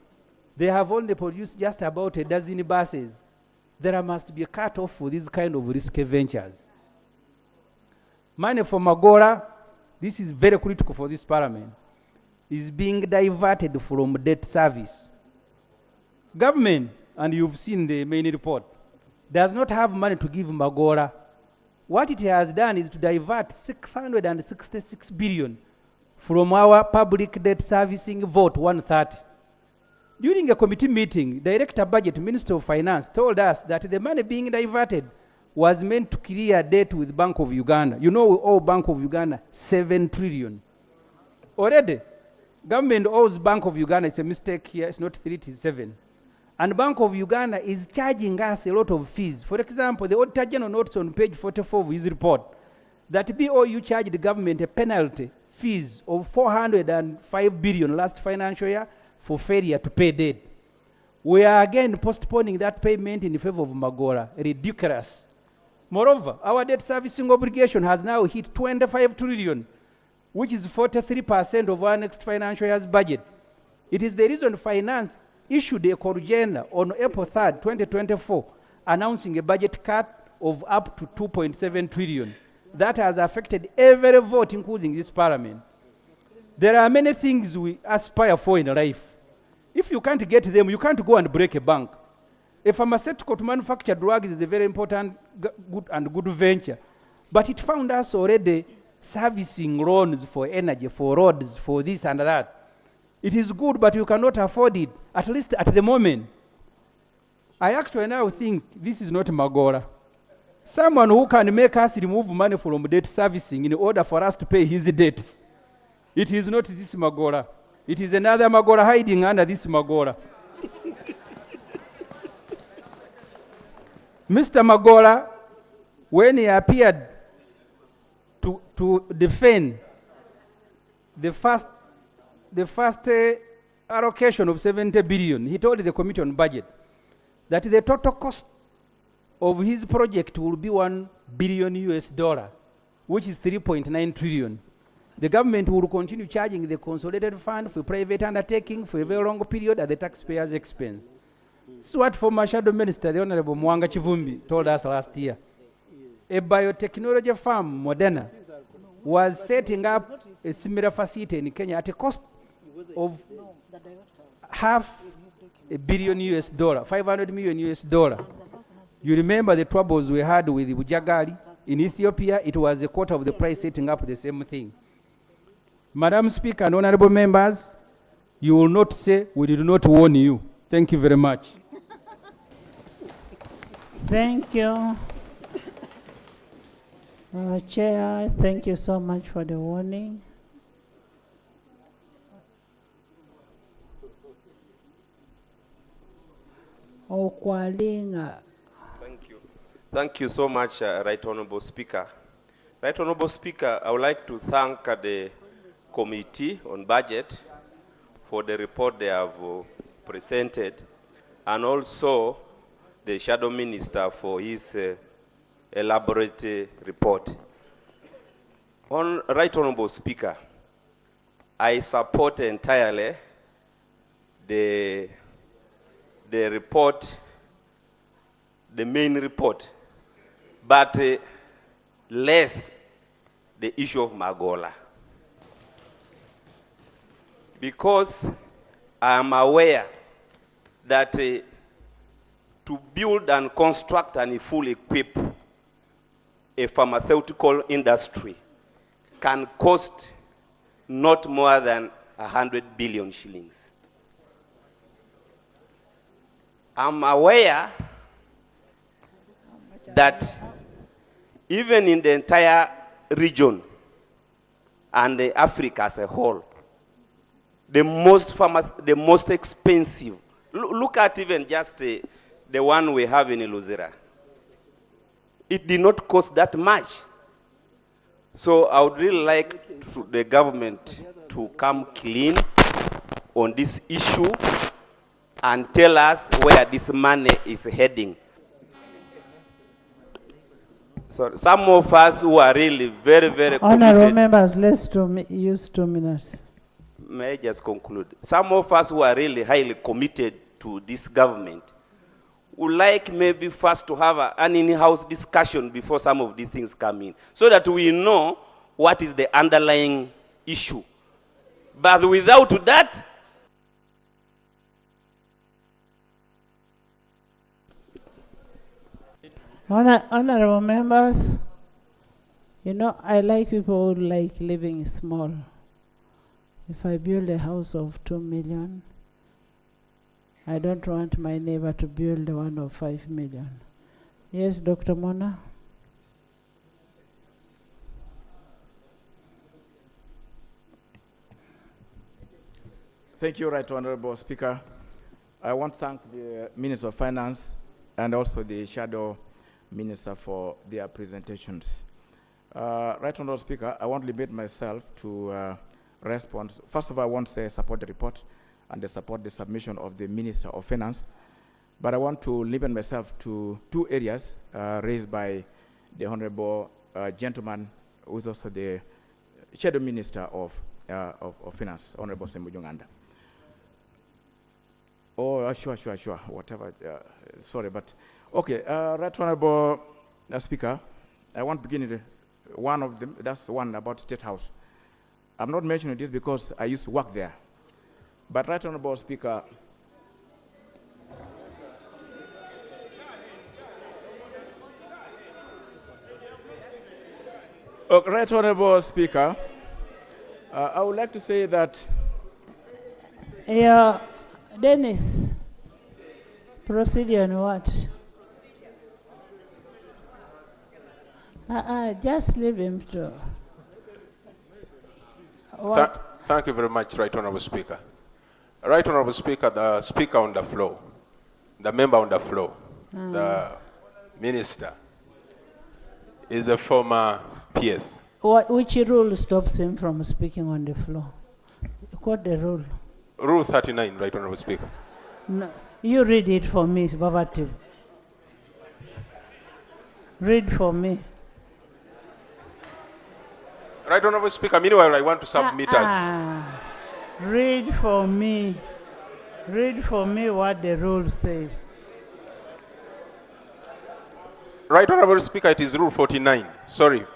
they have only produced just about a dozen buses. There must be a cut-off for these kind of risky ventures. Money for Magora, this is very critical for this parliament, is being diverted from debt service. Government, and you've seen the main report, does not have money to give Magora. What it has done is to divert 666 billion from our public debt servicing vote 130. During a committee meeting, Director Budget, Minister of Finance, told us that the money being diverted was meant to clear debt with Bank of Uganda. You know, we owe Bank of Uganda 7 trillion. Already, government owes Bank of Uganda, it's a mistake here, it's not 3, it is 7. And Bank of Uganda is charging us a lot of fees. For example, the Auditor General notes on page 44 of his report that BOU charged the government a penalty fees of 405 billion last financial year for failure to pay debt. We are again postponing that payment in favor of Magora. Ridiculous. Moreover, our debt servicing obligation has now hit 25 trillion, which is 43% of our next financial year's budget. It is the reason Finance issued a Corugena on April 3rd, 2024, announcing a budget cut of up to 2.7 trillion. That has affected every vote, including this parliament. There are many things we aspire for in life. If you can't get them, you can't go and break a bank. A pharmaceutical to manufacture drugs is a very important good venture. But it found us already servicing loans for energy, for roads, for this and that. It is good, but you cannot afford it, at least at the moment. I actually now think this is not Magora. Someone who can make us remove money from debt servicing in order for us to pay his debts. It is not this Magora. It is another Magora hiding under this Magora. Mr. Magora, when he appeared to defend the first allocation of 70 billion, he told the Committee on Budget that the total cost of his project will be $1 billion US, which is 3.9 trillion. The government will continue charging the consolidated fund for private undertaking for a very long period at the taxpayers' expense. This is what former Shadow Minister, the Honorable Mwanga Chivumbi, told us last year. A biotechnology firm, Moderna, was setting up a similar facility in Kenya at a cost of $500 million US, $500 million US. You remember the troubles we had with Bujagali in Ethiopia? It was a quarter of the price setting up the same thing. Madam Speaker and honorable members, you will not say we did not warn you. Thank you very much. Thank you. Chair, thank you so much for the warning. Okwalinga. Thank you. Thank you so much, Right Honorable Speaker. Right Honorable Speaker, I would like to thank the Committee on Budget for the report they have presented, and also the Shadow Minister for his elaborate report. Right Honorable Speaker, I support entirely the report, the main report, but less the issue of Magola. Because I am aware that to build and construct and fully equip a pharmaceutical industry can cost not more than 100 billion shillings. I'm aware that even in the entire region and Africa as a whole, the most expensive, look at even just the one we have in Luzera. It did not cost that much. So I would really like the government to come clean on this issue and tell us where this money is heading. So some of us who are really very, very committed. Honorable members, let's use 2 minutes. May I just conclude? Some of us who are really highly committed to this government would like maybe first to have an in-house discussion before some of these things come in, so that we know what is the underlying issue. But without that, Honorable members, you know, I like people who like living small. If I build a house of 2 million, I don't want my neighbor to build one of 5 million. Yes, Dr. Mona? Thank you, Right Honorable Speaker. I want to thank the Minister of Finance and also the Shadow Minister for their presentations. Right Honorable Speaker, I want to limit myself to respond. First of all, I want to say support the report and support the submission of the Minister of Finance. But I want to limit myself to 2 areas raised by the Honorable gentleman who is also the Shadow Minister of Finance, Honorable Sembujunganda. Oh, sure, whatever. Sorry, but okay. Right Honorable Speaker, I want to begin with one of them. That's the one about State House. I'm not mentioning this because I used to work there. But Right Honorable Speaker, Right Honorable Speaker, I would like to say that. Yeah, Dennis, procedure on what? Just leave him to. Thank you very much, Right Honorable Speaker. Right Honorable Speaker, the Speaker on the floor, the member on the floor, the Minister, is a former PS. Which rule stops him from speaking on the floor? Quote the rule. Rule 39, Right Honorable Speaker. No, You read it for me, verbatim. Read for me. Right Honorable Speaker, meanwhile I want to submit us. Read for me. Read for me what the rule says. Right Honorable Speaker, it is Rule 49. Sorry.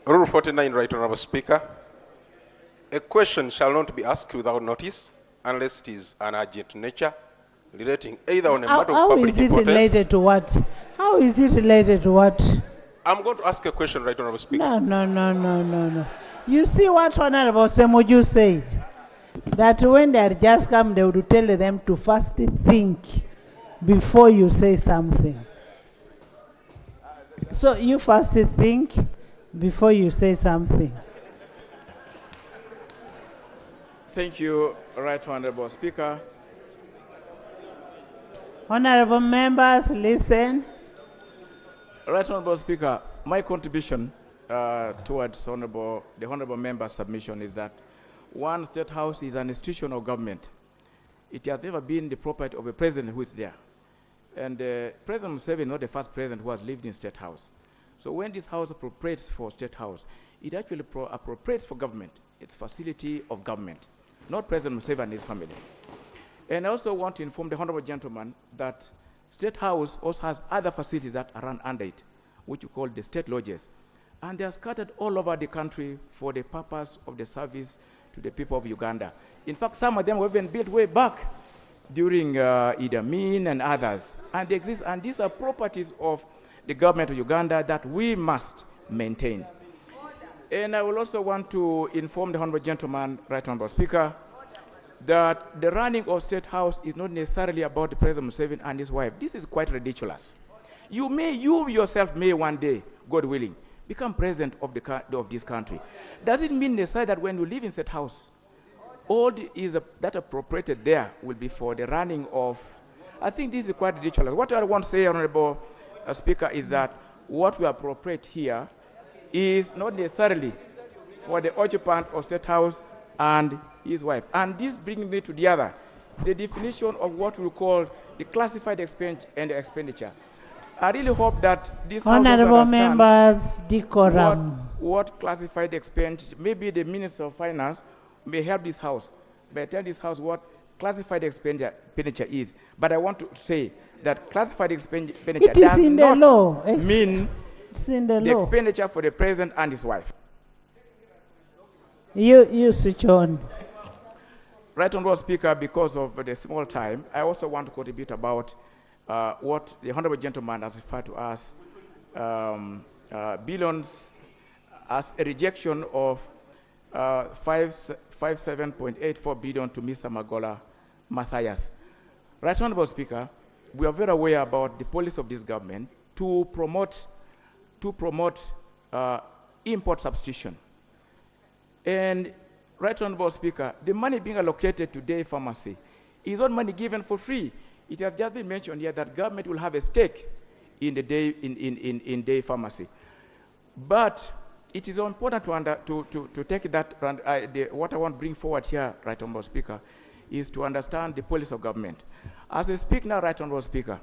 Rule 49, Right Honorable Speaker. A question shall not be asked without notice unless it is an urgent nature relating either on a matter of public importance. How is it related to what? How is it related to what? I'm going to ask a question, Right Honorable Speaker. No. You see what Honorable Semoju said? That when they are just come, they would tell them to first think before you say something. So you first think before you say something. Thank you, Right Honorable Speaker. Honorable members, listen. Right Honorable Speaker, my contribution towards the Honorable Member's submission is that one, State House is an institution of government. It has never been the property of a president who is there. And President Museveni is not the first president who has lived in State House. So when this House appropriates for State House, it actually appropriates for government. It's facility of government, not President Museveni and his family. And I also want to inform the Honorable Gentleman that State House also has other facilities that are run under it, which we call the state lodges. And they are scattered all over the country for the purpose of the service to the people of Uganda. In fact, some of them were even built way back during Idi Amin and others. And they exist, and these are properties of the government of Uganda that we must maintain. And I will also want to inform the Honorable Gentleman, Right Honorable Speaker, that the running of State House is not necessarily about the President Museveni and his wife. This is quite ridiculous. You yourself may one day, God willing, become president of this country. Does it mean necessarily that when you live in State House, all that appropriated there will be for the running of? I think this is quite ridiculous. What I want to say, Honorable Speaker, is that what we appropriate here is not necessarily for the occupant of State House and his wife. And this brings me to the definition of what we call the classified expense and expenditure. I really hope that this Honorable House members, decorum. What classified expenditure, maybe the Minister of Finance may help this House, may tell this House what classified expenditure is. But I want to say that classified expenditure does not mean the expenditure for the President and his wife. You switch on. Right Honorable Speaker, because of the small time, I also want to contribute about what the Honorable Gentleman has referred to as billions as a rejection of 57.84 billion to Mr. Magola Matthias. Right Honorable Speaker, we are very aware about the policy of this government to promote import substitution. And Right Honorable Speaker, the money being allocated to day pharmacy is not money given for free. It has just been mentioned here that government will have a stake in the day pharmacy. But it is important to take that. What I want to bring forward here, Right Honorable Speaker, is to understand the policy of government. As we speak now, Right Honorable Speaker,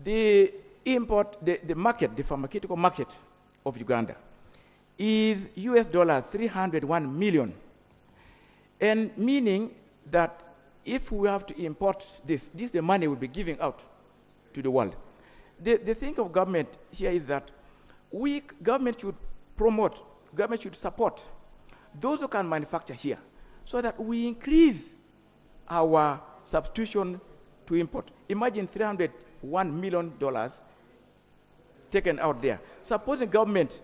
the market, the pharmaceutical market of Uganda is $301 million. And meaning that if we have to import this is the money we'll be giving out to the world. The thing of government here is that government should support those who can manufacture here so that we increase our substitution to import. Imagine $301 million taken out there. Supposing government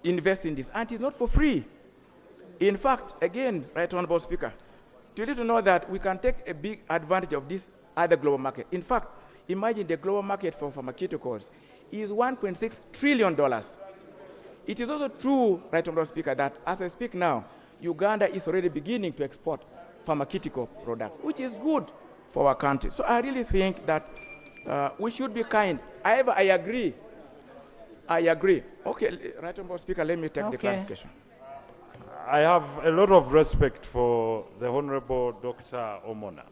invest in this, and it's not for free. In fact, again, Right Honorable Speaker, to let you know that we can take a big advantage of this other global market. In fact, imagine the global market for pharmaceuticals is $1.6 trillion. It is also true, Right Honorable Speaker, that as I speak now, Uganda is already beginning to export pharmaceutical products, which is good for our country. So I really think that we should be kind. However, I agree I agree. Okay, Right Honourable Speaker, let me take the Okay. clarification. I have a lot of respect for the Honorable Dr. Omona.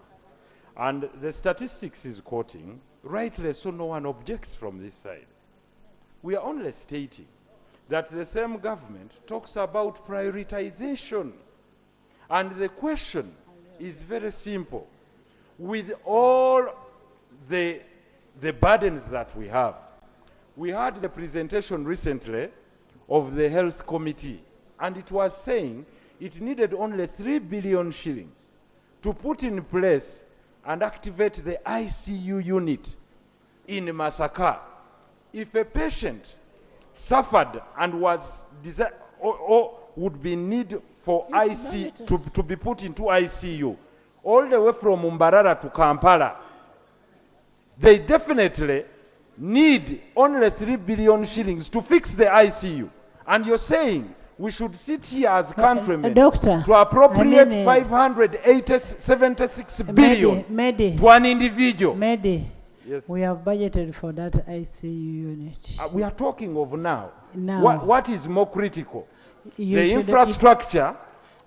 And the statistics he's quoting, rightly so no one objects from this side. We are only stating that the same government talks about prioritization. And the question is very simple. With all the burdens that we have, we had the presentation recently of the Health Committee, and it was saying it needed only 3 billion shillings to put in place and activate the ICU unit in Masaka. If a patient suffered and was or would be need for to be put into ICU, all the way from Mbarara to Kampala, they definitely need only 3 billion shillings to fix the ICU. And you're saying we should sit here as countrymen Doctor, to appropriate I mean, 576 billion to an individual. Yes. We have budgeted for that ICU unit. We are talking of now. Now. What is more critical? You The should- infrastructure.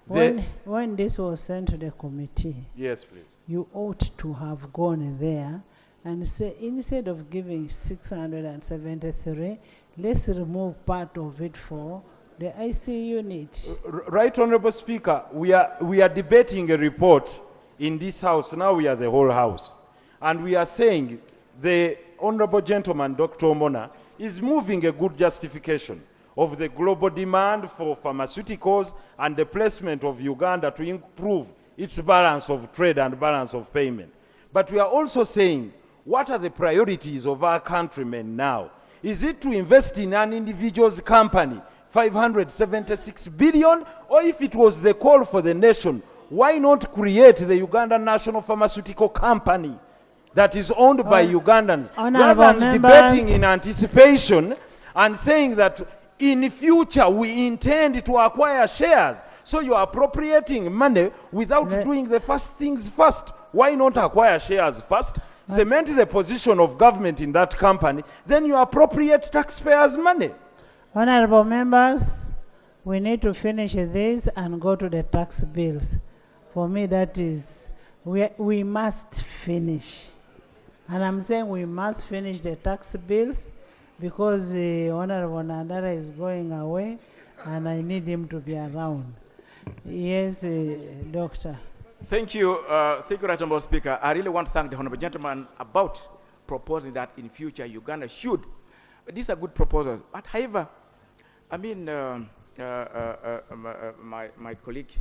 When this was sent to the committee, Yes, please. you ought to have gone there and say, instead of giving 673, let's remove part of it for the ICU unit. Right Honorable Speaker, we are debating a report in this house. Now we are the whole house. And we are saying the Honorable Gentleman, Dr. Omona, is moving a good justification of the global demand for pharmaceuticals and the placement of Uganda to improve its balance of trade and balance of payment. But we are also saying, what are the priorities of our countrymen now? Is it to invest in an individual's company, 576 billion, or if it was the call for the nation, why not create the Ugandan National Pharmaceutical Company that is owned by Ugandans, Honorable rather than members. debating in anticipation and saying that in the future we intend to acquire shares. So you are appropriating money without doing the first things first. Why not acquire shares first? Cement the position of government in that company, then you appropriate taxpayers' money. Honorable members, we need to finish this and go to the tax bills. For me, that is, we must finish. And I'm saying we must finish the tax bills because Honorable Nandara is going away and I need him to be around. Yes, Doctor. Thank you, Right Honourable Speaker. I really want to thank the Honourable Gentleman about proposing that in future Uganda should. These are good proposals. But however, I mean, my colleague,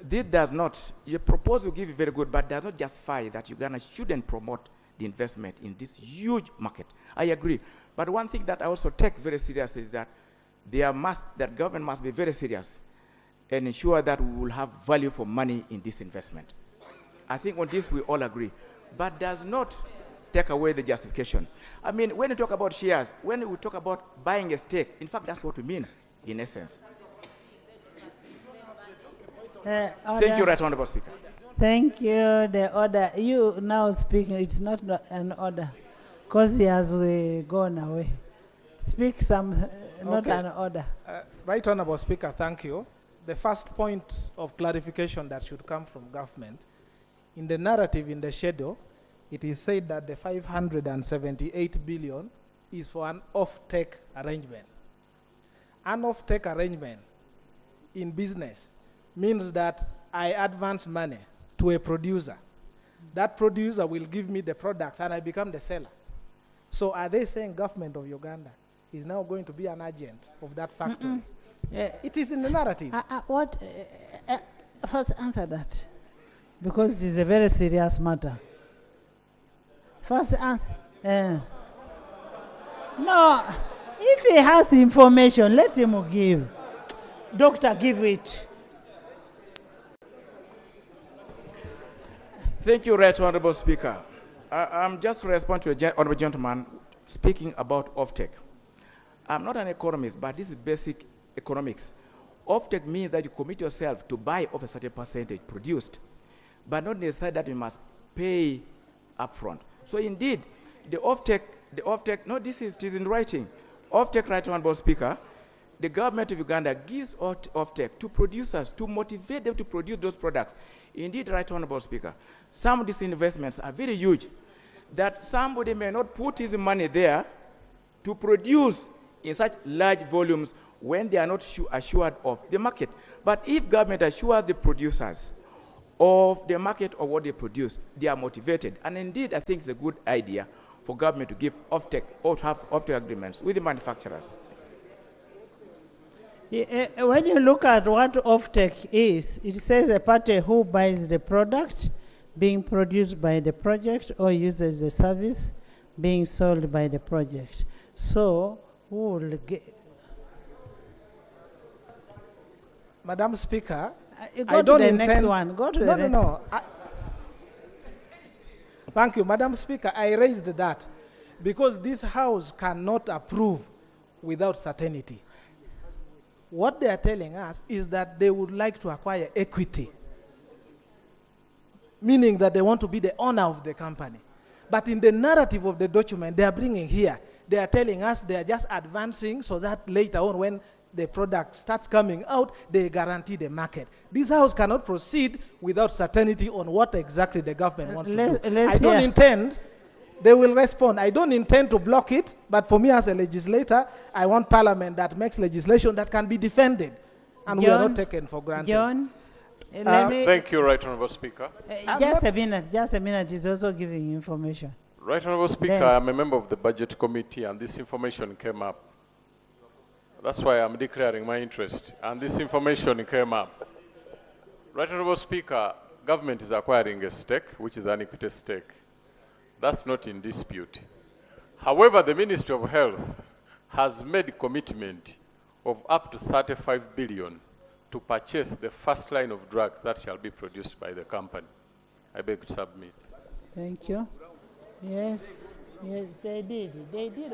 this does not, your proposal give you very good, but does not justify that Uganda shouldn't promote the investment in this huge market. I agree. But one thing that I also take very serious is that that government must be very serious and ensure that we will have value for money in this investment. I think on this we all agree, but does not take away the justification. I mean, when you talk about shares, when we talk about buying a stake, in fact, that's what we mean, in essence. Thank you, Right Honourable Speaker. Thank you. The order, you now speaking, it's not an order, because he has gone away. Speak not Okay. an order. Right Honourable Speaker, thank you. The first point of clarification that should come from government, in the narrative in the schedule, it is said that the 578 billion is for an off-take arrangement. An off-take arrangement in business means that I advance money to a producer. That producer will give me the products and I become the seller. So are they saying government of Uganda is now going to be an agent of that factory? It is in the narrative. First answer that, because it is a very serious matter. First answer. No, if he has information, let him give. Doctor, give it. Thank you, Right Honourable Speaker. I'm just responding to the Honourable Gentleman speaking about offtake. I'm not an economist, but this is basic economics. Offtake means that you commit yourself to buy of a certain percentage produced, but not necessarily that you must pay upfront. So indeed, the offtake, no, it is in writing. Offtake, Right Honorable Speaker, the government of Uganda gives offtake to producers to motivate them to produce those products. Indeed, Right Honorable Speaker, some of these investments are very huge, that somebody may not put his money there to produce in such large volumes when they are not assured of the market. But if government assures the producers of the market of what they produce, they are motivated. And indeed, I think it's a good idea for government to give offtake or to have offtake agreements with the manufacturers. Yeah, when you look at what offtake is, it says a party who buys the product being produced by the project or uses the service being sold by the project. So, who will get... Madam Speaker, go to the next one. Go to the next No. Thank you, Madam Speaker. I raised that because this House cannot approve without certainty. What they are telling us is that they would like to acquire equity, meaning that they want to be the owner of the company. But in the narrative of the document they are bringing here, they are telling us they are just advancing so that later on when the product starts coming out, they guarantee the market. This House cannot proceed without certainty on what exactly the government wants to do. I don't intend, they will respond. I don't intend to block it, but for me as a legislator, I want Parliament that makes legislation that can be defended, and we are not taken for granted. John, thank you, Right Honourable Speaker. Just a minute, he's also giving information. Right Honourable Speaker, I'm a member of the Budget Committee, and this information came up. That's why I'm declaring my interest, and this information came up. Right Honourable Speaker, government is acquiring a stake, which is an equity stake. That's not in dispute. However, the Ministry of Health has made a commitment of up to 35 billion to purchase the first line of drugs that shall be produced by the company. I beg to submit. Thank you. Yes, they did. They did.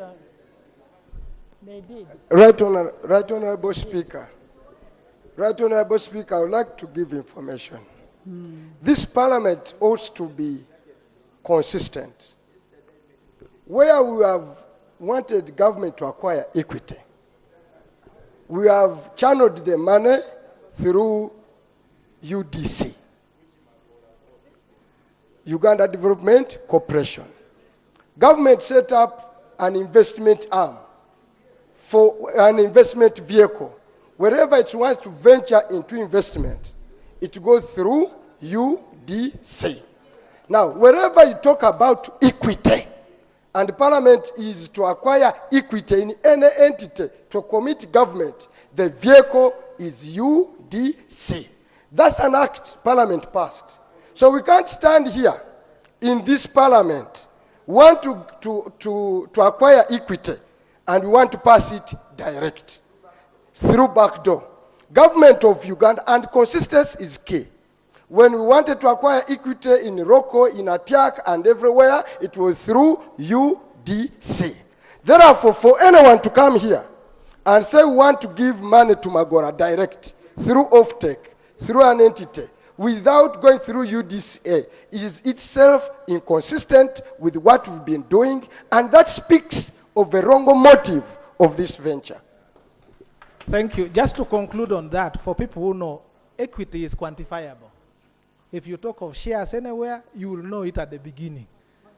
Right Honourable Speaker. Right Honourable Speaker, I would like to give information. This Parliament ought to be consistent. Where we have wanted government to acquire equity, we have channeled the money through UDC, Uganda Development Corporation. Government set up an investment arm for an investment vehicle. Wherever it wants to venture into investment, it goes through UDC. Now, wherever you talk about equity, and Parliament is to acquire equity in any entity to commit government, the vehicle is UDC. That's an act Parliament passed. So we can't stand here in this Parliament, want to acquire equity, and we want to pass it direct, through back door. Government of Uganda, and consistency is key. When we wanted to acquire equity in Roko, in Atiak, and everywhere, it was through UDC. Therefore, for anyone to come here and say we want to give money to Magora direct, through offtake, through an entity, without going through UDCA, is itself inconsistent with what we've been doing, and that speaks of a wrong motive of this venture. Thank you. Just to conclude on that, for people who know, equity is quantifiable. If you talk of shares anywhere, you will know it at the beginning,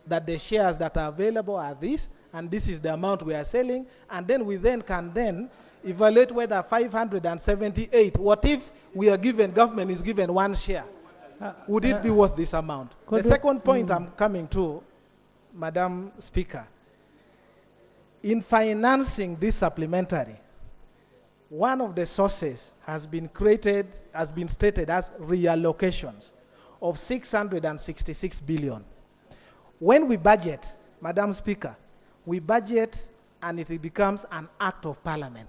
that the shares that are available are this, and this is the amount we are selling, and then we can evaluate whether 578, what if we are given, government is given one share? Would it be worth this amount? The second point I'm coming to, Madam Speaker, in financing this supplementary, one of the sources has been stated as reallocations of 666 billion. When we budget, Madam Speaker, we budget and it becomes an act of Parliament.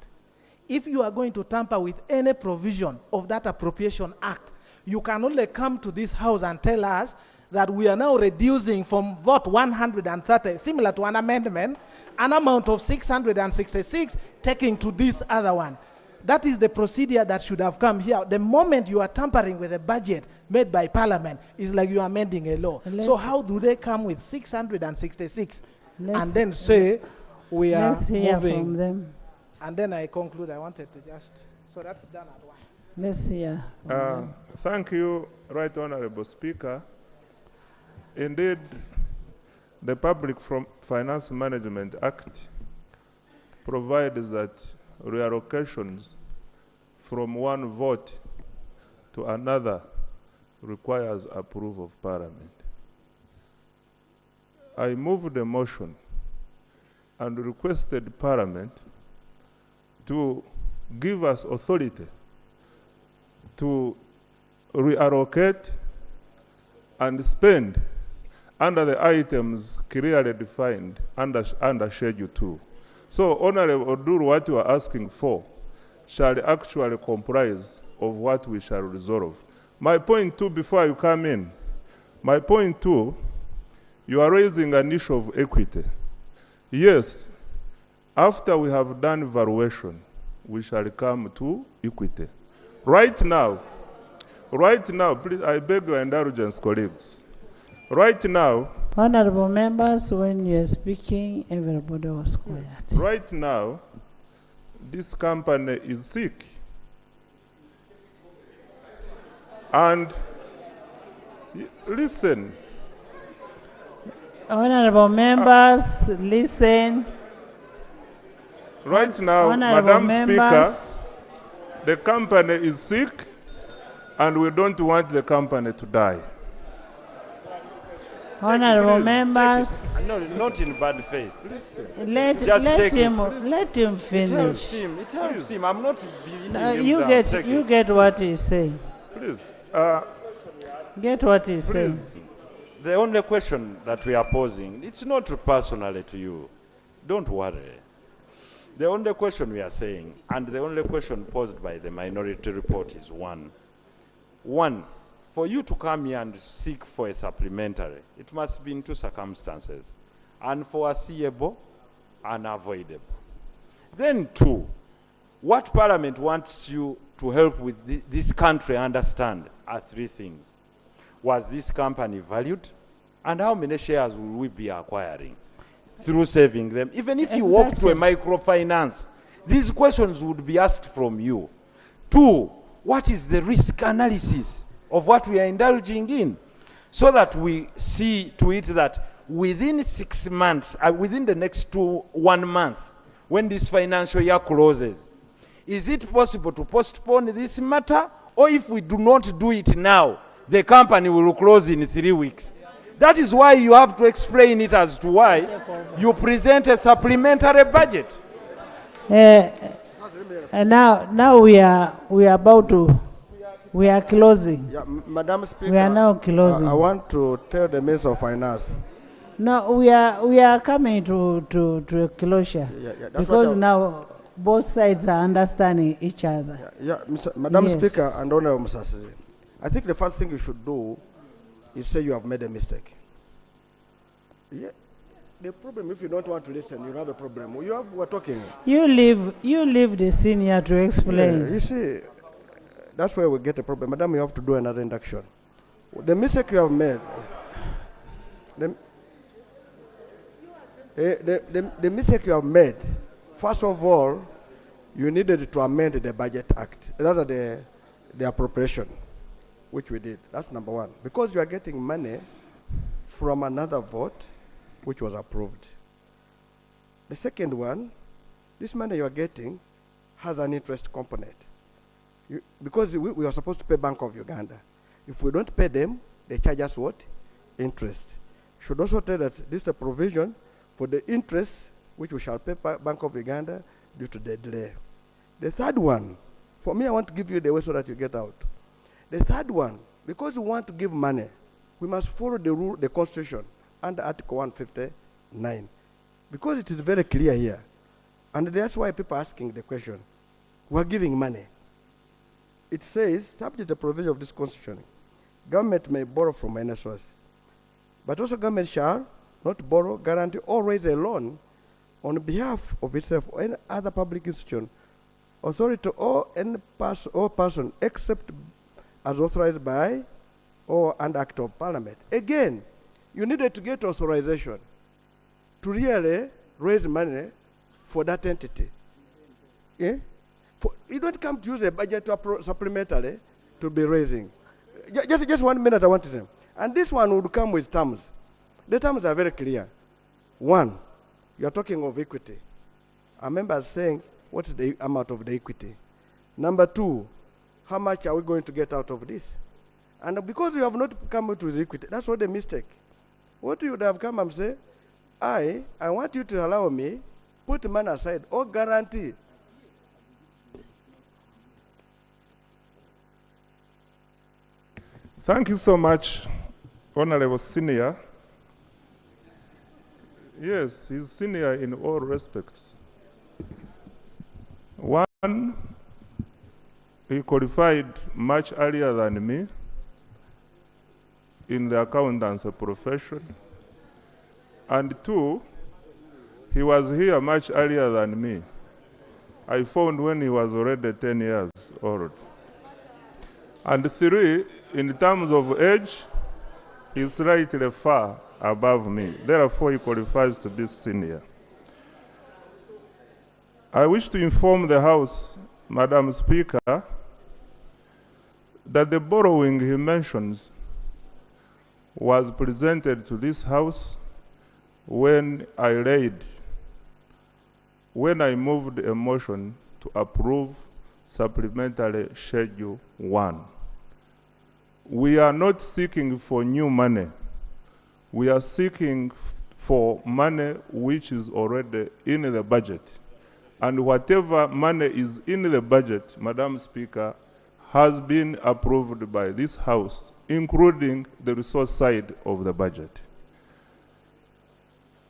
If you are going to tamper with any provision of that appropriation act, you can only come to this House and tell us that we are now reducing from vote 130, similar to an amendment, an amount of 666, taking to this other one. That is the procedure that should have come here. The moment you are tampering with a budget made by Parliament, it's like you are amending a law. So how do they come with 666 and then say, we are Let's hear moving. from them. And then I conclude. I wanted to just, so that's done at one. Let's hear. Thank you, Right Honorable Speaker. Indeed, the Public Finance Management Act provides that reallocations from one vote to another requires approval of Parliament. I moved the motion and requested Parliament to give us authority to reallocate and spend under the items clearly defined under Schedule 2. So, Honorable Oduru, what you are asking for shall actually comprise of what we shall resolve. My point two, before you come in, my point two, you are raising an issue of equity. Yes, after we have done evaluation, we shall come to equity. Right now, please, I beg your indulgence, colleagues. Right now, Honorable members, when you're speaking, everybody was quiet. right now, this company is sick. And listen. Honorable members, listen. Right now, Honorable Madam members. Speaker, the company is sick and we don't want the company to die. Honorable members, No, not in bad faith. let him finish. It helps him. I'm not beating No, him you down. get Take you it. get what he's saying. Please. Get what he's saying. The only question that we are posing, it's not personally to you. Don't worry. The only question we are saying, and the only question posed by the minority report is one. One, for you to come here and seek for a supplementary, it must be in two circumstances: unforeseeable, unavoidable. Then two, what Parliament wants you to help with this country understand are three things. Was this company valued? And how many shares will we be acquiring through saving them? Even if you walk to a microfinance, these questions would be asked from you. Two, what is the risk analysis of what we are indulging in? So that we see to it that within 6 months, within the next 1 month, when this financial year closes, is it possible to postpone this matter? Or if we do not do it now, the company will close in 3 weeks. That is why you have to explain it as to why you present a supplementary budget. And now we are closing. Yeah, Madam Speaker, We are now closing. I want to tell the Minister of Finance. No, we are coming to a closure that's what because now both sides are understanding each other. Madam Yes. Speaker and Honorable Musasi, I think the first thing you should do is say you have made a mistake. Yeah. The problem, if you don't want to listen, you have a problem. We're talking. You leave the senior to explain. Yeah, you see, that's where we get a problem. Madam, you have to do another induction. The mistake you have made, the mistake you have made, first of all, you needed to amend the Budget Act, rather the appropriation, which we did. That's number one. Because you are getting money from another vote, which was approved. The second one, this money you are getting has an interest component. Because we are supposed to pay Bank of Uganda. If we don't pay them, they charge us what? Interest. Should also tell that this is a provision for the interest which we shall pay Bank of Uganda due to the delay. The third one, for me, I want to give you the way so that you get out. The third one, because we want to give money, we must follow the rule, the Constitution, under Article 159. Because it is very clear here. And that's why people are asking the question. We're giving money. It says, subject to the provision of this Constitution, government may borrow from any source. But also government shall not borrow, guarantee, or raise a loan on behalf of itself or any other public institution, authority, or any person except as authorized by or under Act of Parliament. Again, you needed to get authorization to really raise money for that entity. Yeah? You don't come to use a budget to supplementary to be raising. Just 1 minute, I want to say. And this one would come with terms. The terms are very clear. One, you are talking of equity. I remember saying, what's the amount of the equity? Number two, how much are we going to get out of this? And because you have not come out with equity, that's what the mistake. What you would have come and say, I want you to allow me, put the money aside, or guarantee. Thank you so much, Honorable Senior. Yes, he's senior in all respects. One, he qualified much earlier than me in the accountancy profession. And two, he was here much earlier than me. I found when he was already 10 years old. And three, in terms of age, he's slightly far above me. Therefore, he qualifies to be senior. I wish to inform the House, Madam Speaker, that the borrowing he mentions was presented to this House when I moved a motion to approve Supplementary Schedule 1. We are not seeking for new money. We are seeking for money which is already in the budget. And whatever money is in the budget, Madam Speaker, has been approved by this House, including the resource side of the budget.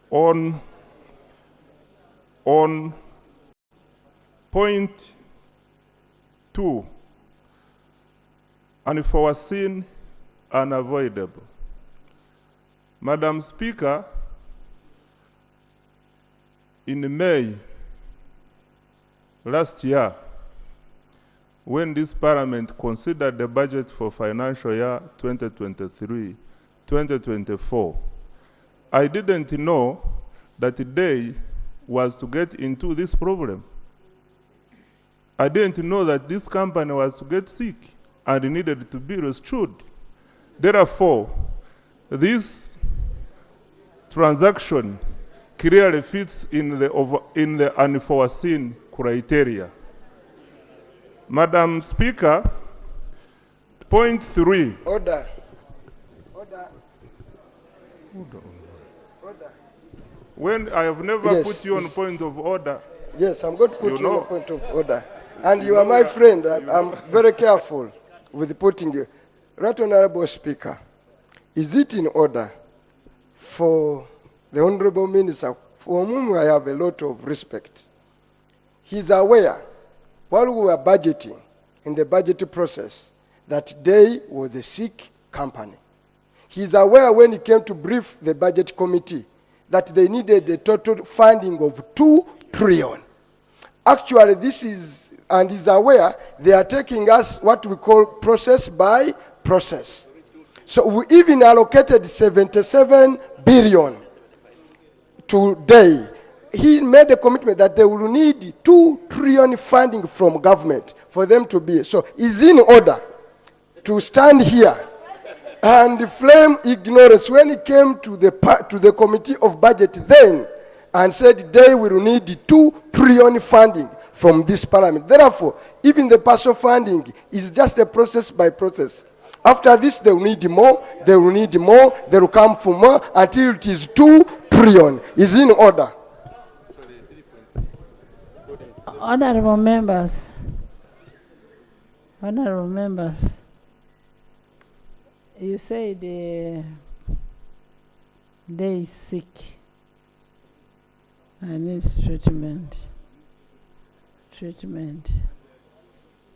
On point 2, unforeseen, unavoidable. Madam Speaker, in May last year, when this Parliament considered the budget for financial year 2023-2024, I didn't know that the day was to get into this problem. I didn't know that this company was to get sick and needed to be restored. Therefore, this transaction clearly fits in the unforeseen criteria. Madam Speaker, point 3. Order. When I have never put you on point of order. Yes, I'm going to put you on point of order. And you are my friend. I'm very careful with putting you. Right Honorable Speaker, is it in order for the Honorable Minister, for whom I have a lot of respect? He's aware, while we were budgeting, in the budget process, that they was a sick company. He's aware when he came to brief the budget committee that they needed a total funding of 2 trillion. Actually, this is, and he's aware, they are taking us what we call process by process. So we even allocated 77 billion today. He made a commitment that they will need 2 trillion funding from government for them to be. So is in order to stand here and flame ignorance when it came to the committee of budget then and said they will need 2 trillion funding from this parliament. Therefore, even the partial funding is just a process by process. After this, they will need more, they will need more, they will come for more until it is 2 trillion. Is in order. Honorable members, you say they is sick and needs treatment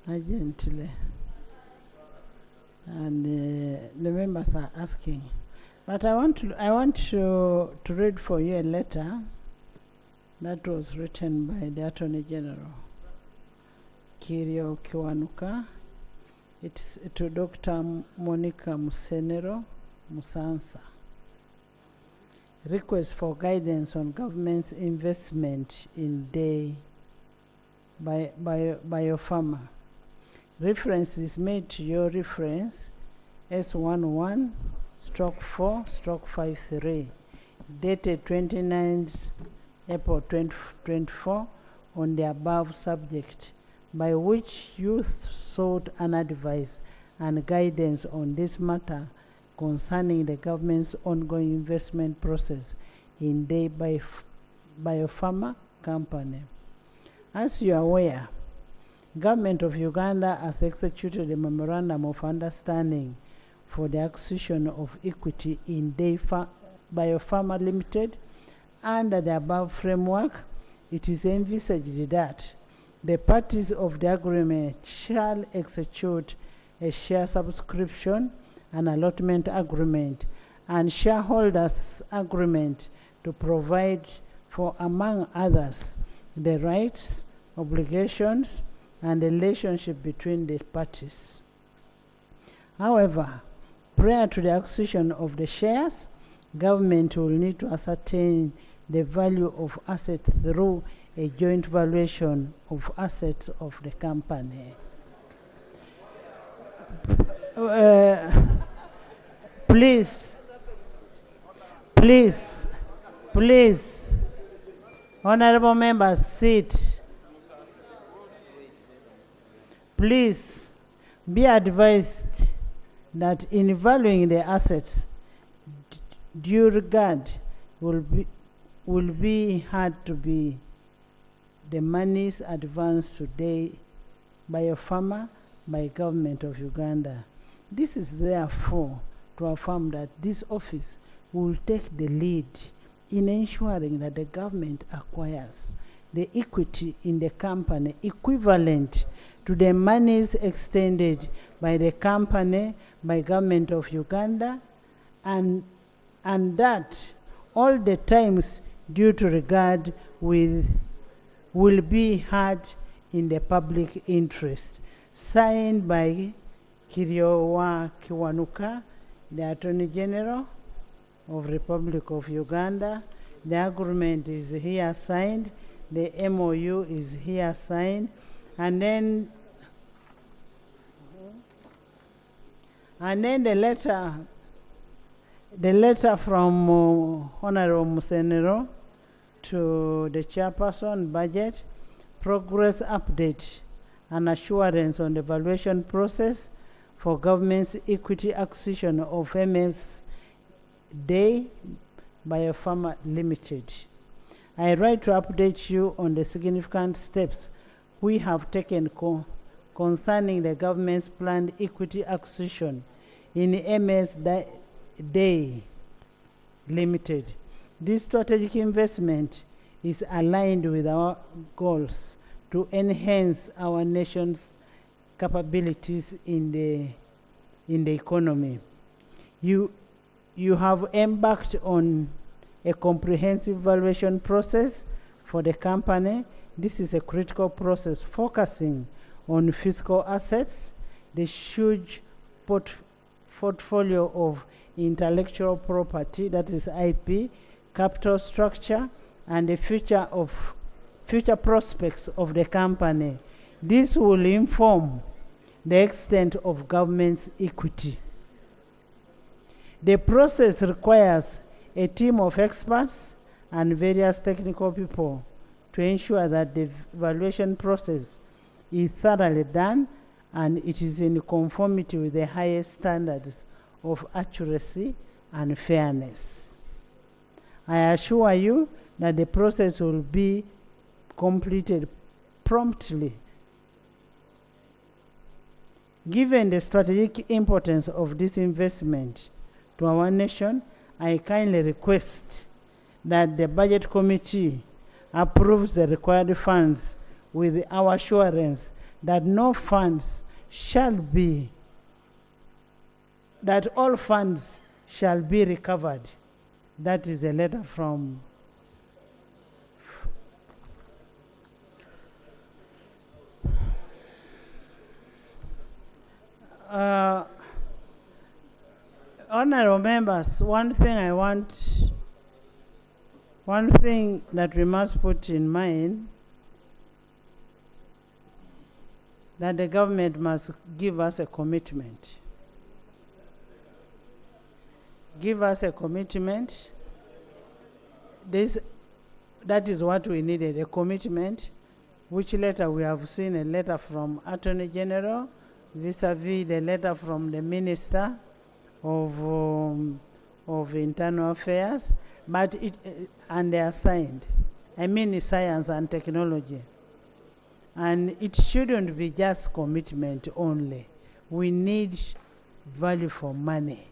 urgently, and the members are asking. But I want to read for you a letter that was written by the Attorney General, Kirio Kiwanuka. It's to Dr. Monica Musenero Musansa. request for guidance on government's investment in day biopharma. Reference is made to your reference S11/4/53 dated 29th April 2024 on the above subject, by which you sought an advice and guidance on this matter concerning the government's ongoing investment process in the biopharma company. As you are aware, Government of Uganda has executed a memorandum of understanding for the acquisition of equity in Day Biopharma Limited. Under the above framework, it is envisaged that the parties of the agreement shall execute a share subscription, an allotment agreement, and shareholders agreement to provide for, among others, the rights, obligations, and the relationship between the parties. However, prior to the acquisition of the shares, government will need to ascertain the value of assets through a joint valuation of assets of the company. Please, honorable members, sit. Please be advised that in valuing the assets, due regard will be had to be the monies advanced today by a farmer by government of Uganda. This is therefore to affirm that this office will take the lead in ensuring that the government acquires the equity in the company equivalent to the monies extended by the company by government of Uganda, and that all the times due to regard will be had in the public interest. Signed by Kiriowa Kiwanuka, the Attorney General of Republic of Uganda. The agreement is here signed. The MOU is here signed. And then the letter from Honorable Musenero to the chairperson, budget, progress update, and assurance on the valuation process for government's equity acquisition of MS Day Biopharma Limited. I write to update you on the significant steps we have taken concerning the government's planned equity acquisition in MS Day Limited. This strategic investment is aligned with our goals to enhance our nation's capabilities in the economy. You have embarked on a comprehensive valuation process for the company. This is a critical process focusing on fiscal assets, the huge portfolio of intellectual property, that is IP, capital structure, and the future prospects of the company. This will inform the extent of government's equity. The process requires a team of experts and various technical people to ensure that the valuation process is thoroughly done and it is in conformity with the highest standards of accuracy and fairness. I assure you that the process will be completed promptly. Given the strategic importance of this investment to our nation, I kindly request that the Budget Committee approves the required funds with our assurance that all funds shall be recovered. That is a letter from honorable members. One thing I want One thing that we must put in mind, that the government must give us a commitment. Give us a commitment. That is what we needed, a commitment, which letter we have seen, a letter from Attorney General, vis-a-vis the letter from the Minister of Internal Affairs, but and they are signed. I mean science and technology. And it shouldn't be just commitment only. We need value for money.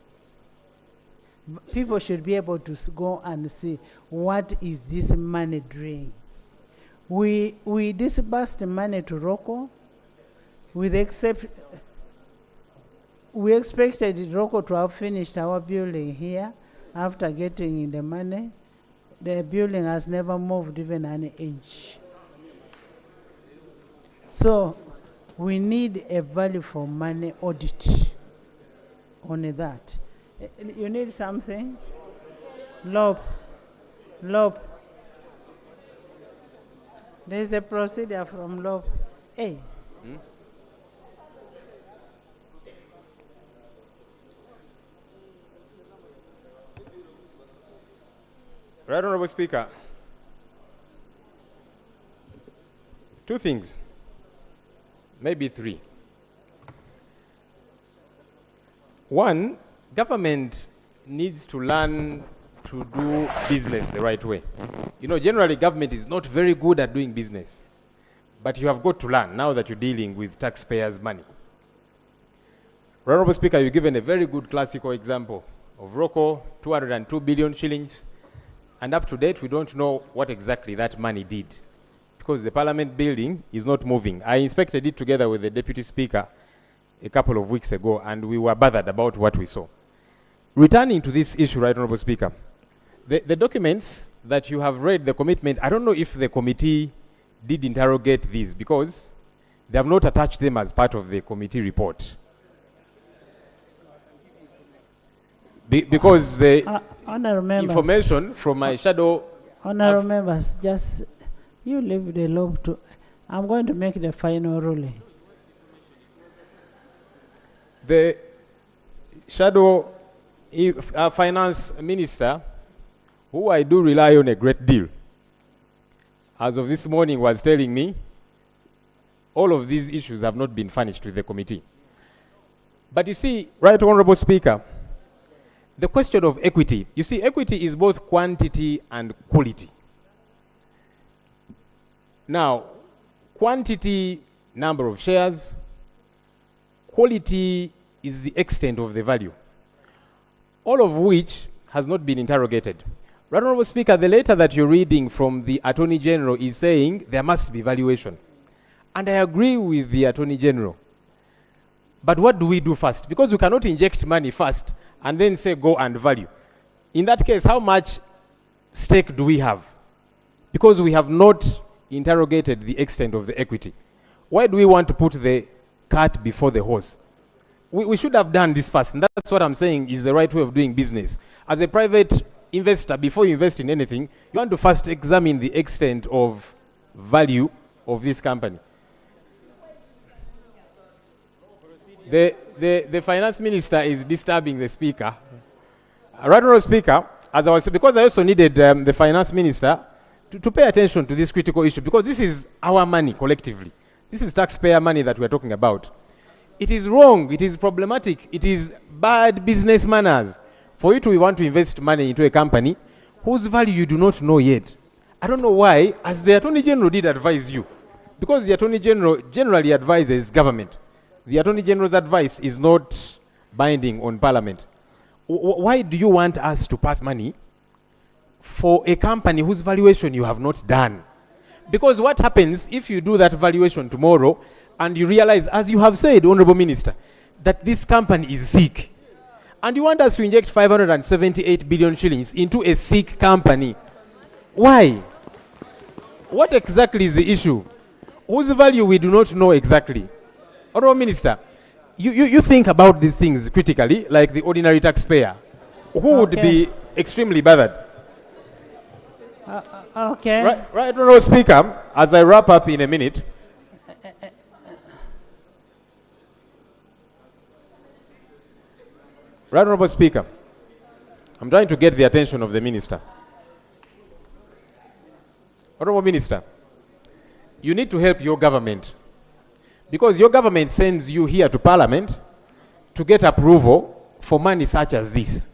People should be able to go and see what is this money doing. We disbursed money to Rocco we expected Rocco to have finished our building here after getting the money. The building has never moved even an inch. So we need a value for money audit on that. You need something? Lob. There's a procedure from Lob. Hey. Right Honorable Speaker, two things, maybe three. One, government needs to learn to do business the right way. You know, generally government is not very good at doing business, but you have got to learn now that you're dealing with taxpayers' money. Right Honorable Speaker, you've given a very good classical example of Rocco, 202 billion shillings. And up to date, we don't know what exactly that money did because the Parliament building is not moving. I inspected it together with the Deputy Speaker a couple of weeks ago, and we were bothered about what we saw. Returning to this issue, Right Honourable Speaker, the documents that you have read, the commitment, I don't know if the committee did interrogate these because they have not attached them as part of the committee report. Because the information from my shadow... Honourable members, just you leave the law to... I'm going to make the final ruling. The shadow finance minister, who I do rely on a great deal, as of this morning was telling me, all of these issues have not been furnished to the committee. But you see, Right Honourable Speaker, the question of equity, you see, equity is both quantity and quality. Now, quantity, number of shares, quality is the extent of the value, all of which has not been interrogated. Right Honourable Speaker, the letter that you're reading from the Attorney General is saying there must be valuation. And I agree with the Attorney General. But what do we do first? Because we cannot inject money first and then say go and value. In that case, how much stake do we have? Because we have not interrogated the extent of the equity. Why do we want to put the cart before the horse? We should have done this first, and that's what I'm saying is the right way of doing business. As a private investor, before you invest in anything, you want to first examine the extent of value of this company. The finance minister is disturbing the speaker. Right Honourable Speaker, as I was, because I also needed the finance minister to pay attention to this critical issue, because this is our money collectively. This is taxpayer money that we're talking about. It is wrong, it is problematic, it is bad business manners for you to want to invest money into a company whose value you do not know yet. I don't know why, as the Attorney General did advise you, because the Attorney General generally advises government. The Attorney General's advice is not binding on Parliament. Why do you want us to pass money for a company whose valuation you have not done? Because what happens if you do that valuation tomorrow and you realize, as you have said, Honourable Minister, that this company is sick, and you want us to inject 578 billion shillings into a sick company? Why? What exactly is the issue? Whose value we do not know exactly? Honourable Minister, you think about these things critically, like the ordinary taxpayer, who would be extremely bothered. Okay. Right, Honourable Speaker, as I wrap up in a minute. Right, Honourable Speaker, I'm trying to get the attention of the Minister. Honourable Minister, you need to help your government, because your government sends you here to Parliament to get approval for money such as this.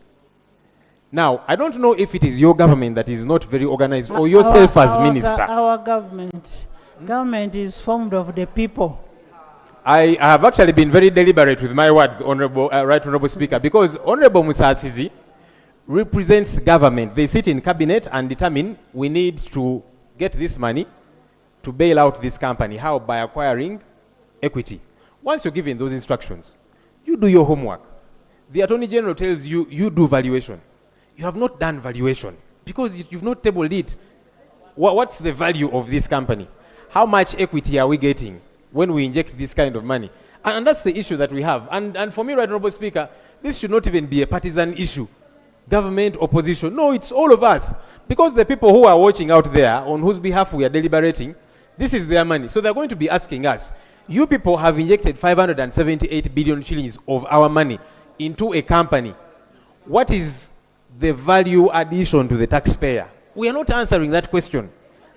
Now, I don't know if it is your government that is not very organized or yourself as Minister. Our government is formed of the people. I have actually been very deliberate with my words, Right Honourable Speaker, because Honourable Musa Asizi represents government. They sit in cabinet and determine we need to get this money to bail out this company. How? By acquiring equity. Once you're given those instructions, you do your homework. The Attorney General tells you, you do valuation. You have not done valuation because you've not tabled it. What's the value of this company? How much equity are we getting when we inject this kind of money? And that's the issue that we have. And for me, Right Honourable Speaker, this should not even be a partisan issue. Government, opposition. No, it's all of us. Because the people who are watching out there, on whose behalf we are deliberating, this is their money. So they're going to be asking us, you people have injected 578 billion shillings of our money into a company. What is the value addition to the taxpayer? We are not answering that question.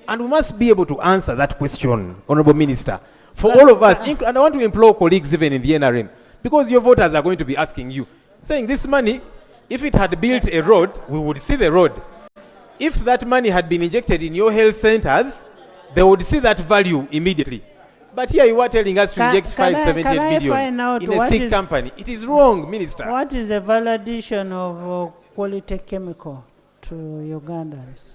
And we must be able to answer that question, Honourable Minister, for all of us. And I want to implore colleagues even in the NRM, because your voters are going to be asking you, saying this money, if it had built a road, we would see the road. If that money had been injected in your health centers, they would see that value immediately. But here you are telling us to inject 578 billion in a sick company. It is wrong, Minister. What is the value addition of quality chemical to Ugandans?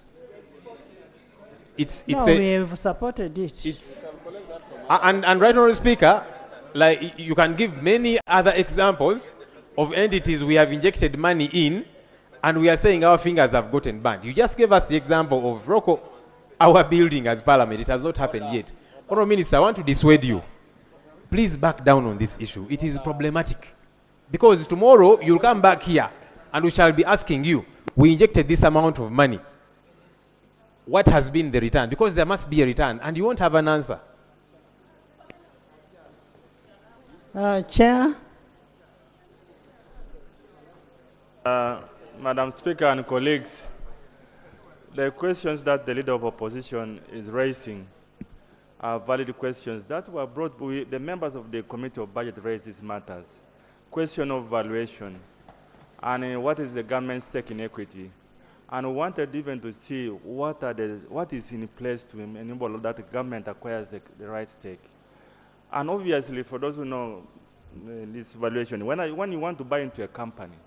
We have supported it. And Right Honourable Speaker, like you can give many other examples of entities we have injected money in, and we are saying our fingers have gotten burned. You just gave us the example of Rocco, our building as Parliament. It has not happened yet. Honourable Minister, I want to dissuade you. Please back down on this issue. It is problematic. Because tomorrow you'll come back here and we shall be asking you, we injected this amount of money. What has been the return? Because there must be a return and you won't have an answer. Chair. Madam Speaker and colleagues, the questions that the Leader of Opposition is raising are valid questions that were brought. The members of the Committee of Budget raised these matters. Question of valuation and what is the government's stake in equity. And we wanted even to see what is in place to enable that the government acquires the right stake. And obviously, for those who know this valuation, when you want to buy into a company,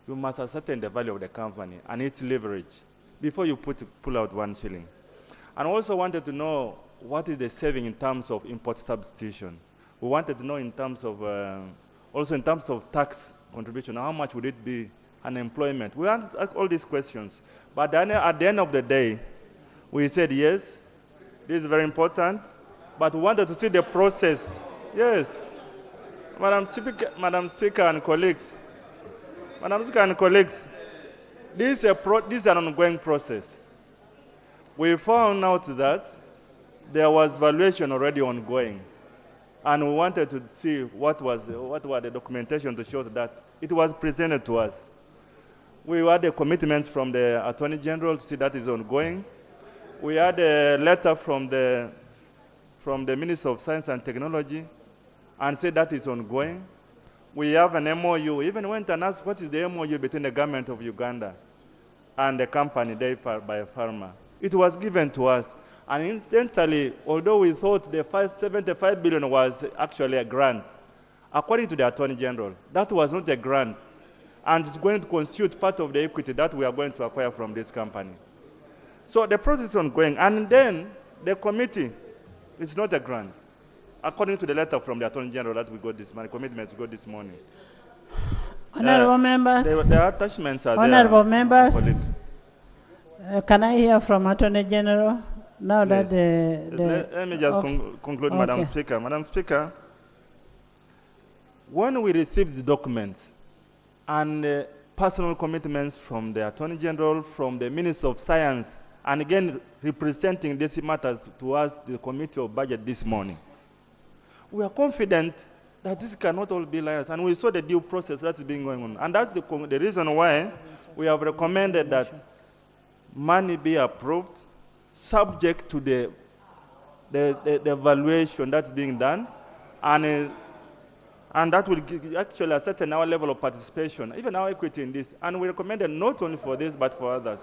you must ascertain the value of the company and its leverage before you pull out 1 shilling. And also wanted to know what is the saving in terms of import substitution. We wanted to know in terms of, also in terms of tax contribution, how much would it be unemployment? We asked all these questions. But then at the end of the day, we said, yes, this is very important, but we wanted to see the process. Yes. Madam Speaker and colleagues, this is an ongoing process. We found out that there was valuation already ongoing, and we wanted to see what were the documentation to show that it was presented to us. We had a commitment from the Attorney General to see that is ongoing. We had a letter from the Minister of Science and Technology and said that is ongoing. We have an MOU. Even went and asked what is the MOU between the government of Uganda and the company by Pharma. It was given to us. And incidentally, although we thought the 75 billion was actually a grant, according to the Attorney General, that was not a grant. And it's going to constitute part of the equity that we are going to acquire from this company. So the process is ongoing. And then the committee, it's not a grant. According to the letter from the Attorney General that we got this morning, commitments we got this morning. Honourable members. The attachments are Honourable there. members. Can I hear from Attorney General? Now Please. that Let me just conclude, Madam Speaker. Madam Speaker, when we received the documents and personal commitments from the Attorney General, from the Minister of Science and again representing these matters to us, the Committee of Budget, this morning. We are confident that this cannot all be liars, and we saw the due process that's been going on. And that's the reason why we have recommended that money be approved subject to the evaluation that's being done, and that will actually ascertain our level of participation, even our equity in this. And we recommended not only for this, but for others.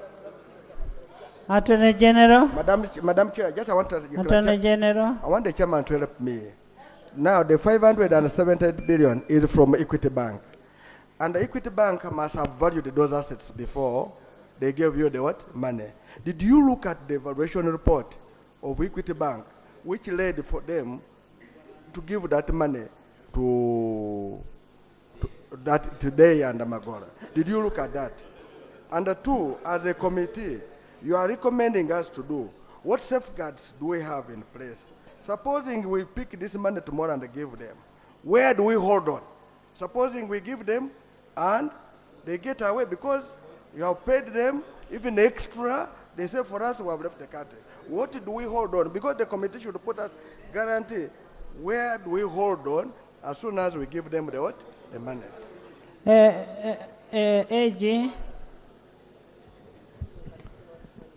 Attorney General. Madam Chair, just I want to... Attorney General. I want the chairman to help me. Now, the 570 billion is from Equity Bank. And the Equity Bank must have valued those assets before they gave you the what? Money. Did you look at the evaluation report of Equity Bank, which led for them to give that money to that today and Magola? Did you look at that? And two, as a committee, you are recommending us to do, what safeguards do we have in place? Supposing we pick this money tomorrow and give them, where do we hold on? Supposing we give them and they get away because you have paid them even extra, they say for us we have left the country. What do we hold on? Because the committee should put us guarantee, where do we hold on as soon as we give them the what? The money. AG.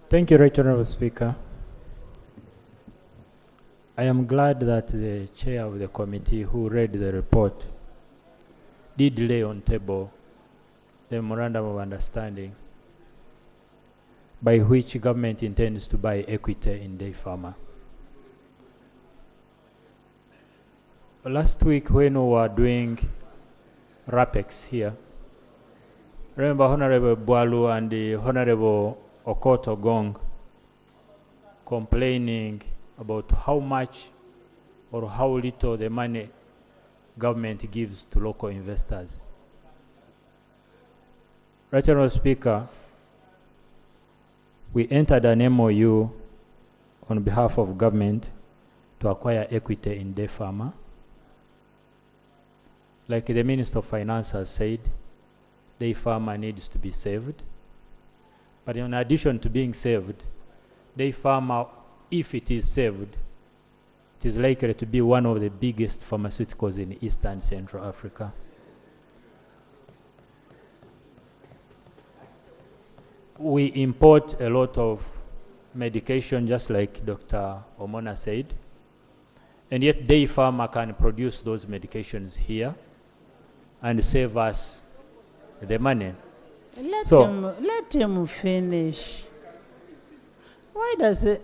Thank you, Right Honorable Speaker. I am glad that the chair of the committee who read the report did lay on table the memorandum of understanding by which government intends to buy equity in Day Farmer. Last week when we were doing RAPEX here, remember Honorable Boalu and the Honorable Okoto Gong complaining about how much or how little the money government gives to local investors. Right Honorable Speaker, we entered an MOU on behalf of government to acquire equity in Day Farmer. Like the Minister of Finance has said, Day Farmer needs to be saved. But in addition to being saved, Day Farmer, if it is saved, it is likely to be one of the biggest pharmaceuticals in East and Central Africa. We import a lot of medication, just like Dr. Omona said, and yet Day Farmer can produce those medications here and save us the money. Let him finish. Why does it?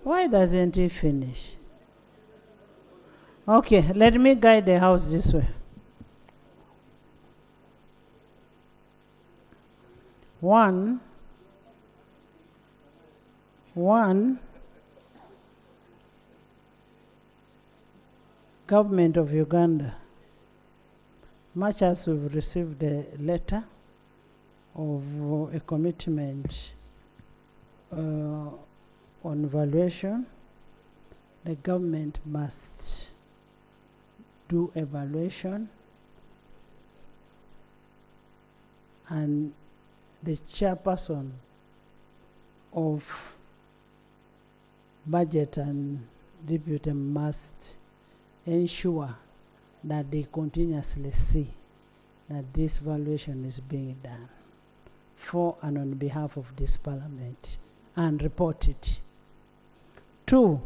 Why doesn't he finish? Okay, let me guide the house this way. One, Government of Uganda, much as we've received a letter of a commitment on valuation, the government must do evaluation, and the chairperson of budget and deputy must ensure that they continuously see that this valuation is being done for and on behalf of this parliament and report it. 2,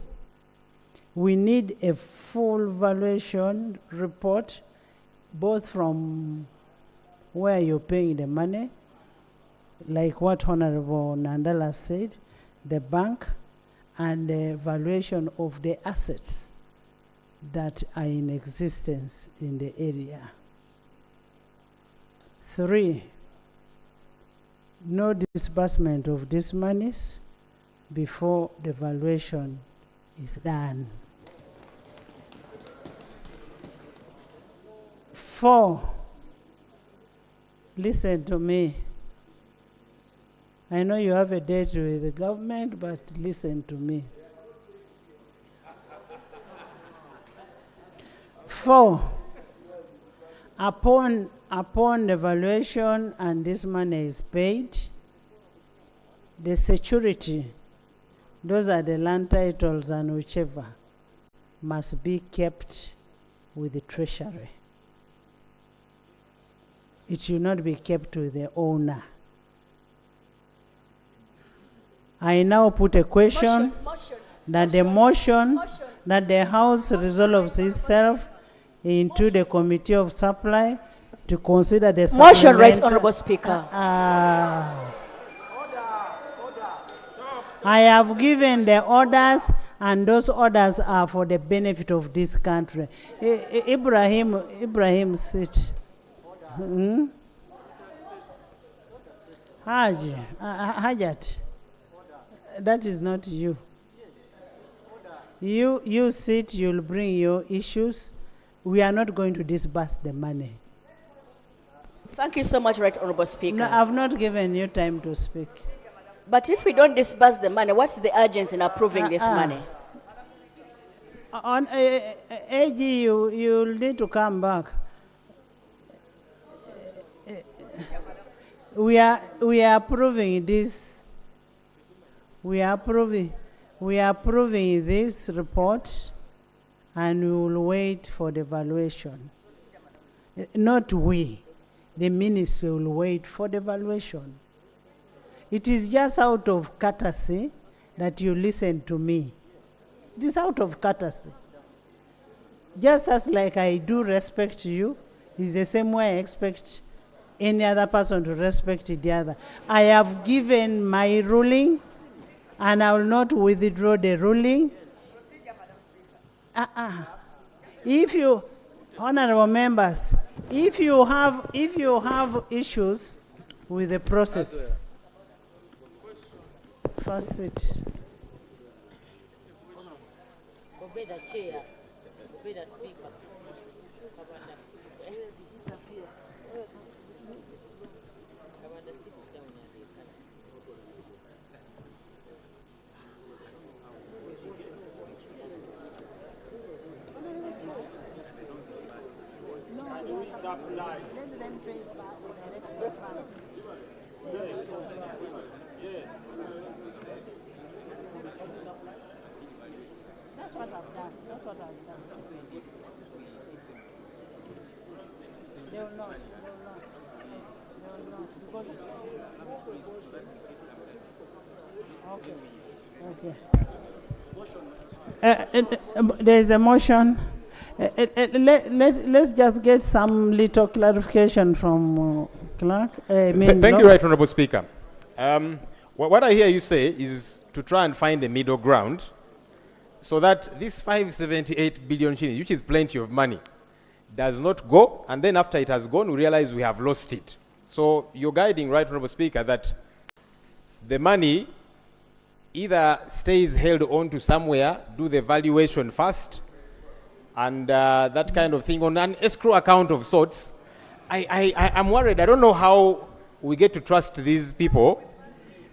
we need a full valuation report, both from where you're paying the money, like what Honorable Nandala said, the bank, and the valuation of the assets that are in existence in the area. 3, no disbursement of these monies before the valuation is done. 4, listen to me. I know you have a date with the government, but listen to me. 4, upon upon the valuation and this money is paid, the security, those are the land titles and whichever, must be kept with the treasury. It should not be kept with the owner. I now put a question that the motion that the House resolves itself into the Committee of Supply to consider the Motion, Right Honorable Speaker. I have given the orders, and those orders are for the benefit of this country. Ibrahim, sit. Hajat, that is not you. You sit, you'll bring your issues. We are not going to disburse the money. Thank you so much, Right Honorable Speaker. No, I've not given you time to speak. But if we don't disburse the money, what's the urgency in approving this money? On AG, you'll need to come back. We are approving this. We are approving this report, and we will wait for the valuation. Not we, the ministry will wait for the valuation. It is just out of courtesy that you listen to me. It is out of courtesy. Just as like I do respect you, it's the same way I expect any other person to respect the other. I have given my ruling, and I will not withdraw the ruling. If you, honorable members, if you have issues with the process, first sit. Obey the chair. Obey the speaker. That's what I've done. That's what I've done. They will not. There is a motion. Let's just get some little clarification from clerk. Thank you, Right Honorable Speaker. What I hear you say is to try and find a middle ground so that this 578 billion shillings, which is plenty of money, does not go, and then after it has gone, we realize we have lost it. So you're guiding, Right Honorable Speaker, that the money either stays held on to somewhere, do the valuation first, and that kind of thing on an escrow account of sorts. I'm worried. I don't know how we get to trust these people,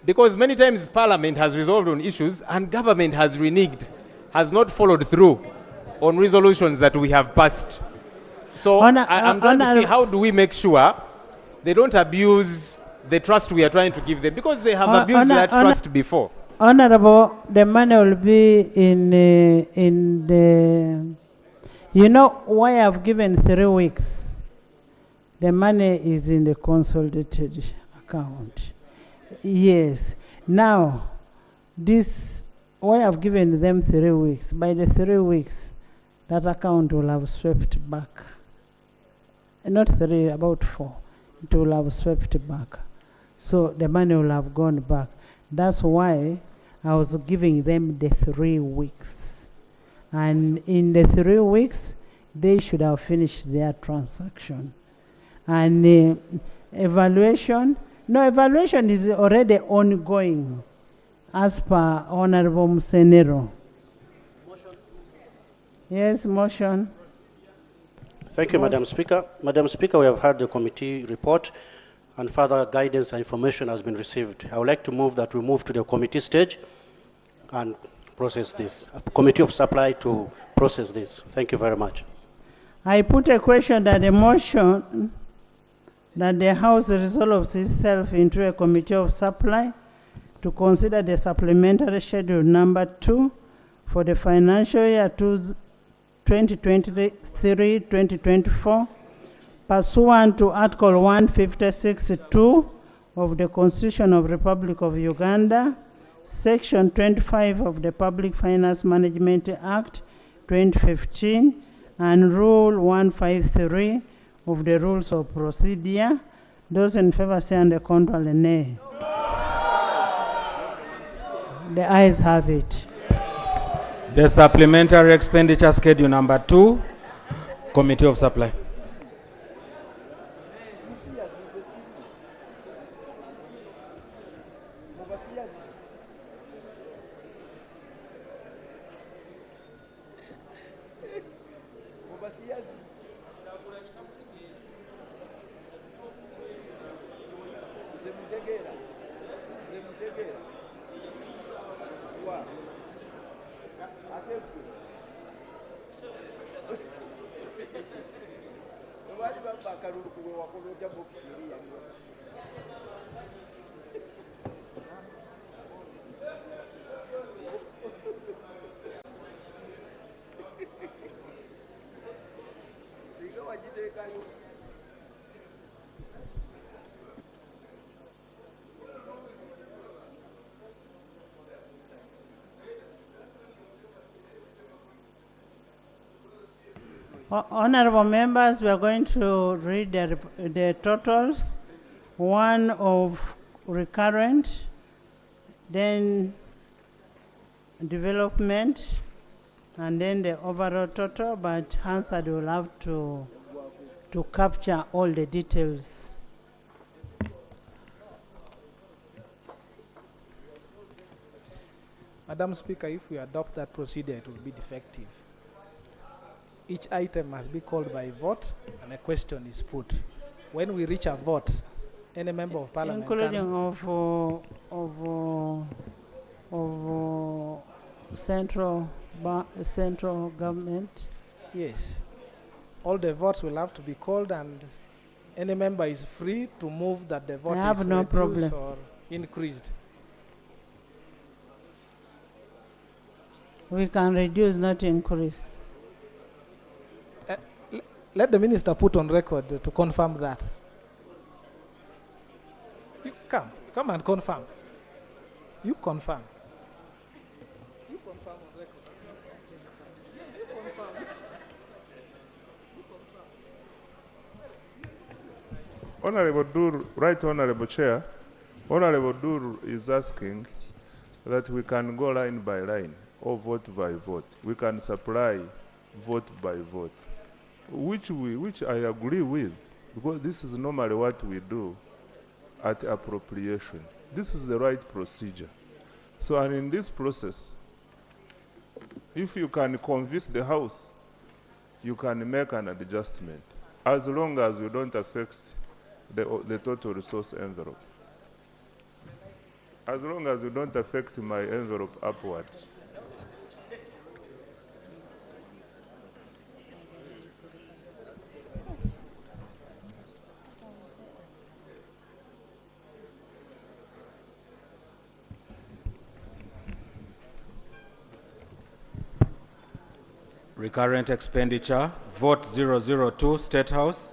because many times Parliament has resolved on issues and government has reneged, has not followed through on resolutions that we have passed. So I'm trying to see how do we make sure they don't abuse the trust we are trying to give them, because they have abused that trust before. Honorable, the money will be in the, you know why I've given 3 weeks? The money is in the consolidated account. Yes. Now, this, why I've given them 3 weeks? By the 3 weeks, that account will have swept back. Not 3, about 4. It will have swept back. So the money will have gone back. That's why I was giving them the 3 weeks. And in the 3 weeks, they should have finished their transaction. And evaluation is already ongoing as per Honorable Msenero. Yes, motion. Thank you, Madam Speaker. Madam Speaker, we have had the committee report and further guidance and information has been received. I would like to move that we move to the committee stage and process this. A committee of supply to process this. Thank you very much. I put a question that the motion that the House resolves itself into a committee of supply to consider the supplementary schedule number 2 for the financial year 2023-2024 pursuant to Article 156(2) of the Constitution of the Republic of Uganda, Section 25 of the Public Finance Management Act 2015, and Rule 153 of the Rules of Procedure. Those in favor say on the contrary, nay. The ayes have it. The supplementary expenditure schedule number 2, Committee of Supply. Honorable members, we are going to read the totals. One of recurrent, then development, and then the overall total, but Hansard will have to capture all the details. Madam Speaker, if we adopt that procedure, it will be defective. Each item must be called by vote, and a question is put. When we reach a vote, any member of parliament including of central government. Yes. All the votes will have to be called, and any member is free to move that the vote is no reduced problem. or increased. We can reduce, not increase. Let the minister put on record to confirm that. You come and confirm. You confirm. You confirm on record. You confirm. Honorable Dur, Right Honorable Chair, Honorable Dur is asking that we can go line by line or vote by vote. We can supply vote by vote, which I agree with, because this is normally what we do at appropriation. This is the right procedure. So, and in this process, if you can convince the House, you can make an adjustment, as long as you don't affect the total resource envelope. As long as you don't affect my envelope upwards. Recurrent expenditure, vote 002, State House.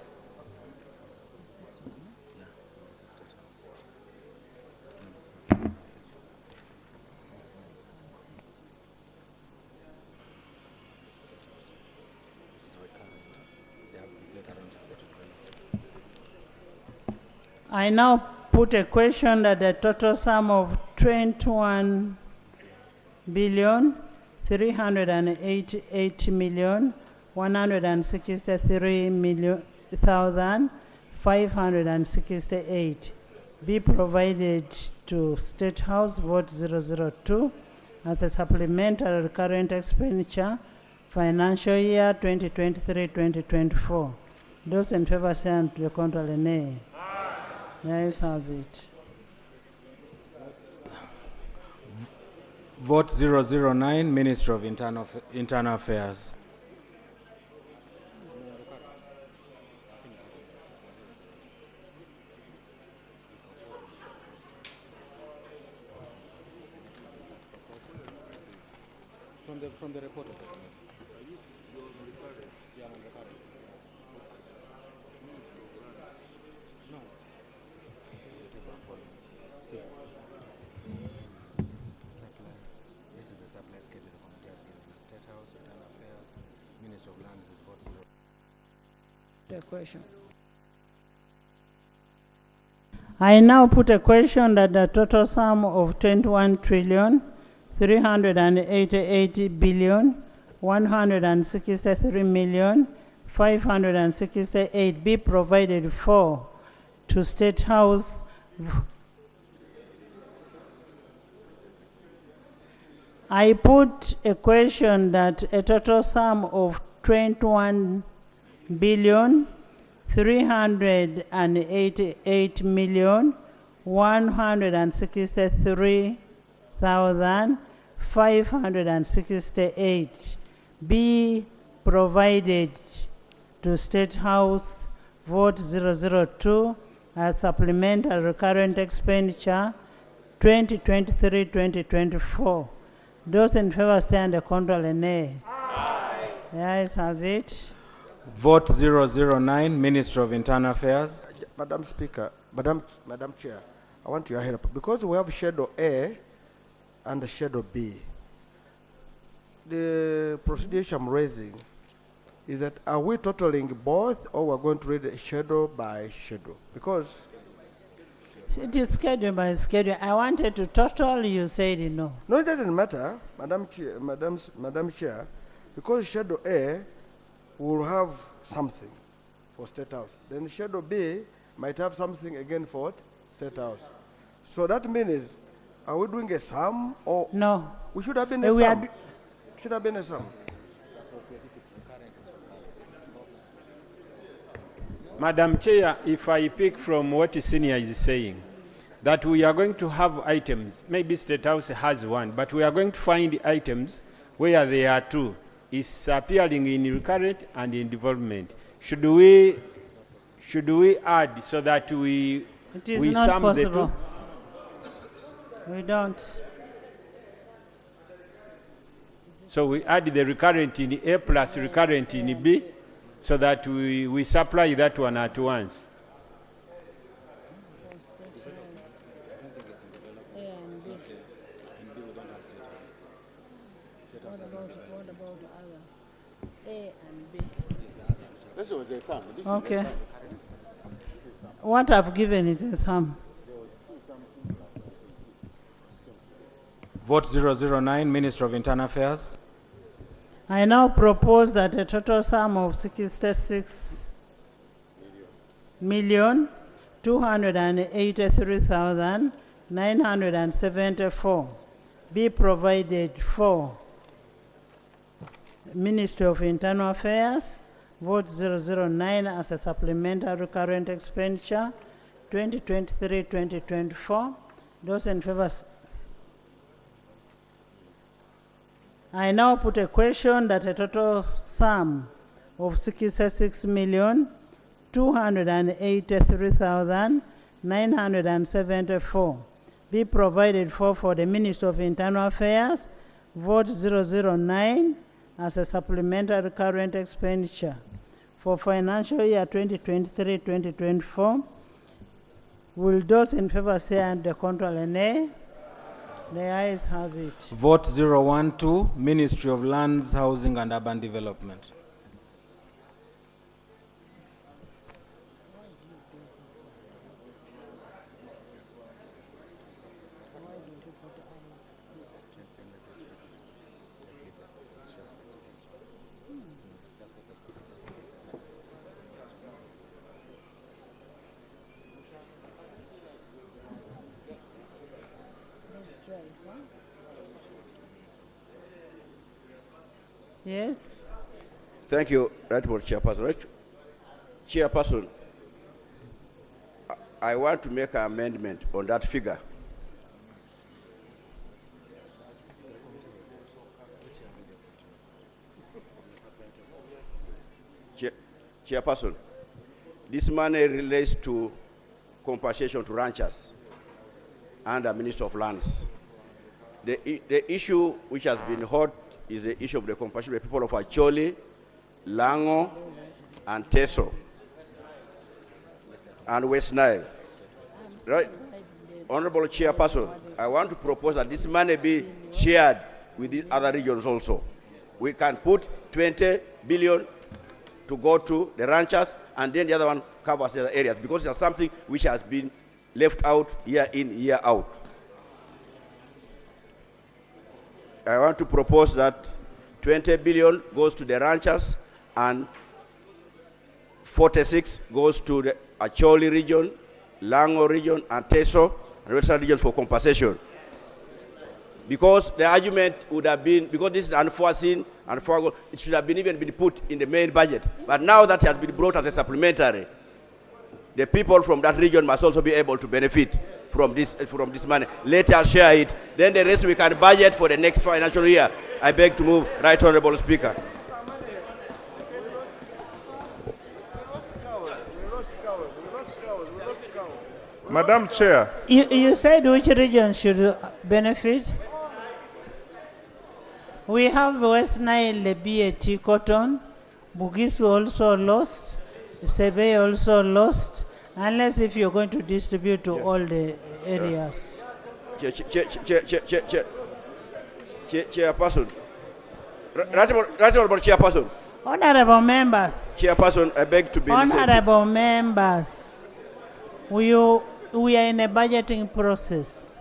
I now put a question that the total sum of 21,388,163,568 be provided to State House, vote 002, as a supplementary recurrent expenditure financial year 2023-2024. Those in favor say on to the contrary, nay. The ayes have it. Vote 009, Minister of Internal Affairs. from the report of the committee. No. This is the table I'm following. See. Supply. This is the supply schedule the committee has given us. State House, Internal Affairs, Minister of Lands is vote 0. The question. I now put a question that the total sum of 21,388,163,568 be provided for to State House. I put a question that a total sum of 21,388,163,568 be provided to State House vote 002 as supplemental recurrent expenditure 2023-2024. Those in favor say and control a nay. Aye. The ayes have it. Vote 009, Minister of Internal Affairs. Madam Speaker, Madam Chair, I want your help because we have Schedule A and Schedule B. The procedure I'm raising is that are we totaling both or we're going to read schedule by schedule? Because it is schedule by schedule. I wanted to total, you said no. No, it doesn't matter, Madam Chair, because Schedule A will have something for State House. Then Schedule B might have something again for State House. So that means, are we doing a sum or? No. We should have been a sum. Should have been a sum. Madam Chair, if I pick from what the senior is saying, that we are going to have items, maybe State House has one, but we are going to find items where there are two. It's appearing in recurrent and in development. Should we add so that we It is we not sum possible. the two? We don't. So we add the recurrent in A plus recurrent in B so that we supply that one at once. What about others? A and B. This was a sum. This Okay. is a sum. What I've given is a sum. Vote 009, Minister of Internal Affairs. I now propose that a total sum of 66,283,974 be provided for Ministry of Internal Affairs, vote 009 as a supplemental recurrent expenditure 2023-2024. Those in favor. I now put a question that a total sum of 66,283,974 be provided for the Ministry of Internal Affairs, vote 009 as a supplemental recurrent expenditure for financial year 2023-2024. Will those in favor say and the control a nay? The ayes have it. Vote 012, Ministry of Lands, Housing and Urban Development. Yes. Thank you, Right Honourable Chairperson. Chairperson, I want to make an amendment on that figure. Chairperson, this money relates to compensation to ranchers and the Minister of Lands. The issue which has been hot is the issue of the compassion of the people of Acholi, Lango, and Teso, and West Nile. Right? Honorable Chairperson, I want to propose that this money be shared with these other regions also. We can put 20 billion to go to the ranchers, and then the other one covers the other areas, because there's something which has been left out year in, year out. I want to propose that 20 billion goes to the ranchers and 46 goes to the Acholi region, Lango region, and Teso, and Western regions for compensation. Because the argument would have been, because this is unforeseen and forgone, it should have been even been put in the main budget. But now that has been brought as a supplementary, the people from that region must also be able to benefit from this money. Let us share it. Then the rest we can budget for the next financial year. I beg to move, Right Honorable Speaker. Madam Chair. You said which region should benefit? We have West Nile, BAT cotton, Bugisu also lost, Sebe also lost, unless if you're going to distribute to all the areas. Chairperson. Right Honorable Chairperson. Honorable members. Chairperson, I beg to be listened to. Honorable members, we are in a budgeting process.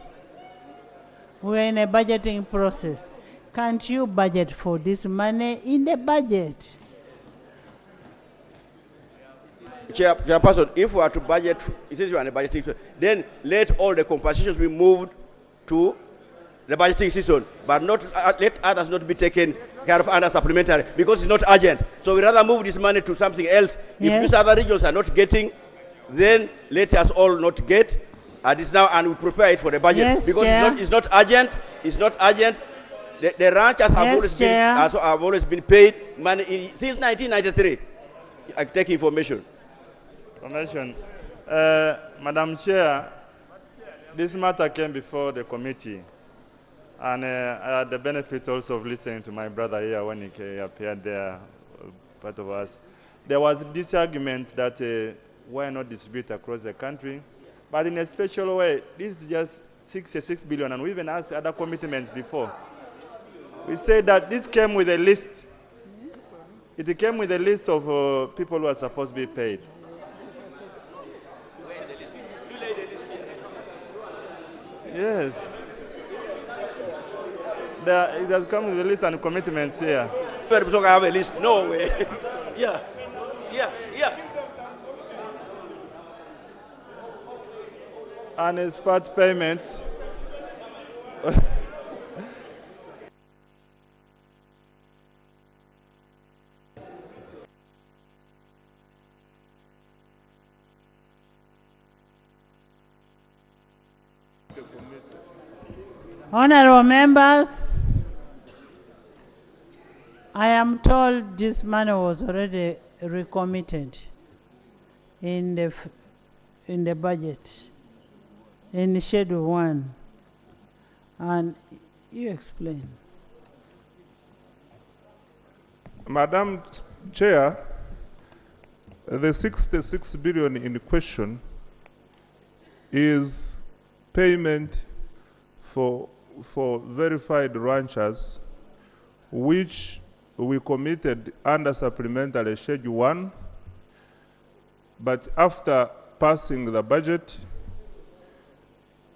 We are in a budgeting process. Can't you budget for this money in the budget? Chairperson, if we are to budget, since we are in a budgeting, then let all the compensations be moved to the budgeting season, but not let others not be taken care of under supplementary, because it's not urgent. So we rather move this money to something else. If these other regions are not getting, then let us all not get this now, and we prepare it for the budget. Yes, because it's not urgent. It's not urgent. The ranchers have always been paid money since 1993. I take information. Madam Chair, this matter came before the committee, and I had the benefit also of listening to my brother here when he appeared there, part of us. There was this argument that why not distribute across the country, but in a special way. This is just 66 billion, and we even asked other commitments before. We said that this came with a list. It came with a list of people who are supposed to be paid. Yes. It has come with a list and commitments here. I have a list. No way. Yeah. And it's part payment. Honorable members, I am told this money was already recommitted in the budget, in Schedule 1, and you explain. Madam Chair, the 66 billion in question is payment for verified ranchers, which we committed under supplementary Schedule 1, but after passing the budget,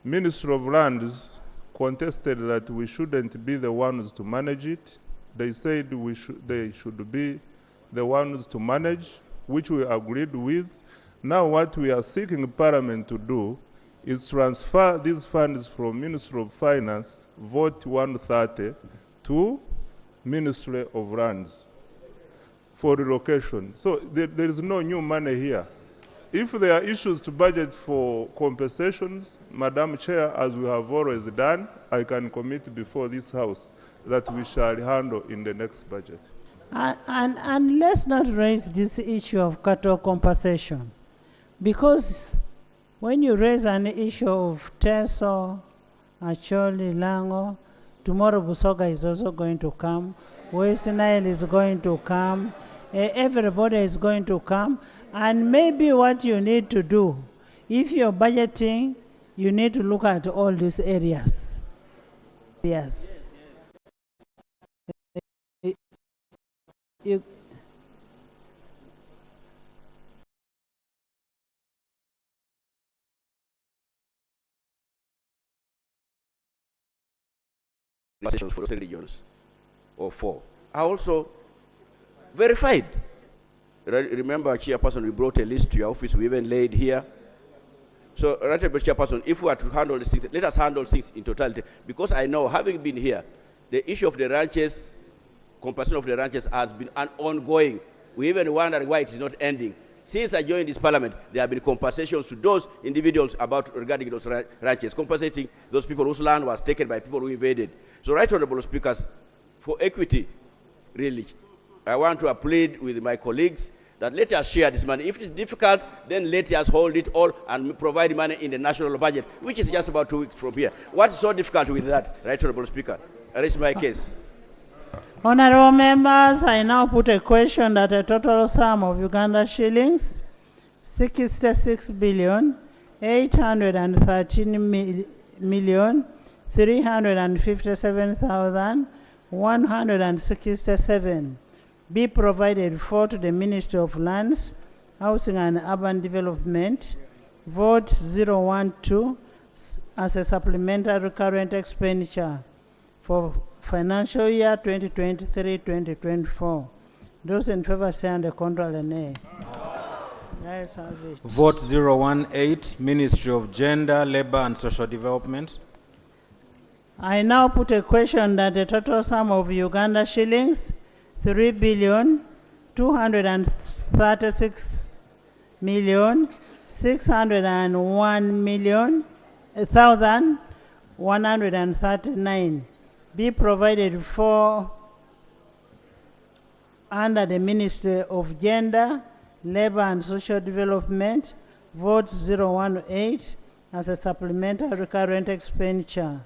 Ministry of Lands contested that we shouldn't be the ones to manage it. They said they should be the ones to manage, which we agreed with. Now what we are seeking Parliament to do is transfer these funds from Ministry of Finance, vote 130, to Ministry of Lands for relocation. So there is no new money here. If there are issues to budget for compensations, Madam Chair, as we have always done, I can commit before this House that we shall handle in the next budget. And let's not raise this issue of cattle compensation, because when you raise an issue of Teso, Acholi, Lango, Tomorrow Busoga is also going to come. West Nile is going to come. Everybody is going to come. And maybe what you need to do, if you're budgeting, you need to look at all these areas. Yes. You, for those regions or 4 are also verified. Remember, Chairperson, we brought a list to your office, we even laid here. So, Chairperson, if we are to handle the things, let us handle things in totality. Because I know, having been here, the issue of the ranches, compensation of the ranches has been an ongoing. We even wonder why it is not ending. Since I joined this parliament, there have been compensations to those individuals regarding those ranches, compensating those people whose land was taken by people who invaded. So, Right Honorable Speakers, for equity, really, I want to plead with my colleagues that let us share this money. If it is difficult, then let us hold it all and provide money in the national budget, which is just about 2 weeks from here. What is so difficult with that, Right Honorable Speaker? I raise my case. Honorable members, I now put a question that a total sum of Uganda shillings 66,813,357,167 be provided for to the Ministry of Lands, Housing and Urban Development, vote 012 as a supplementary current expenditure for financial year 2023-2024. Those in favor say under control and nay. Yes, have it. Vote 018, Ministry of Gender, Labor and Social Development. I now put a question that the total sum of Uganda shillings 3,236,601,139 be provided for under the Ministry of Gender, Labor and Social Development, vote 018 as a supplementary current expenditure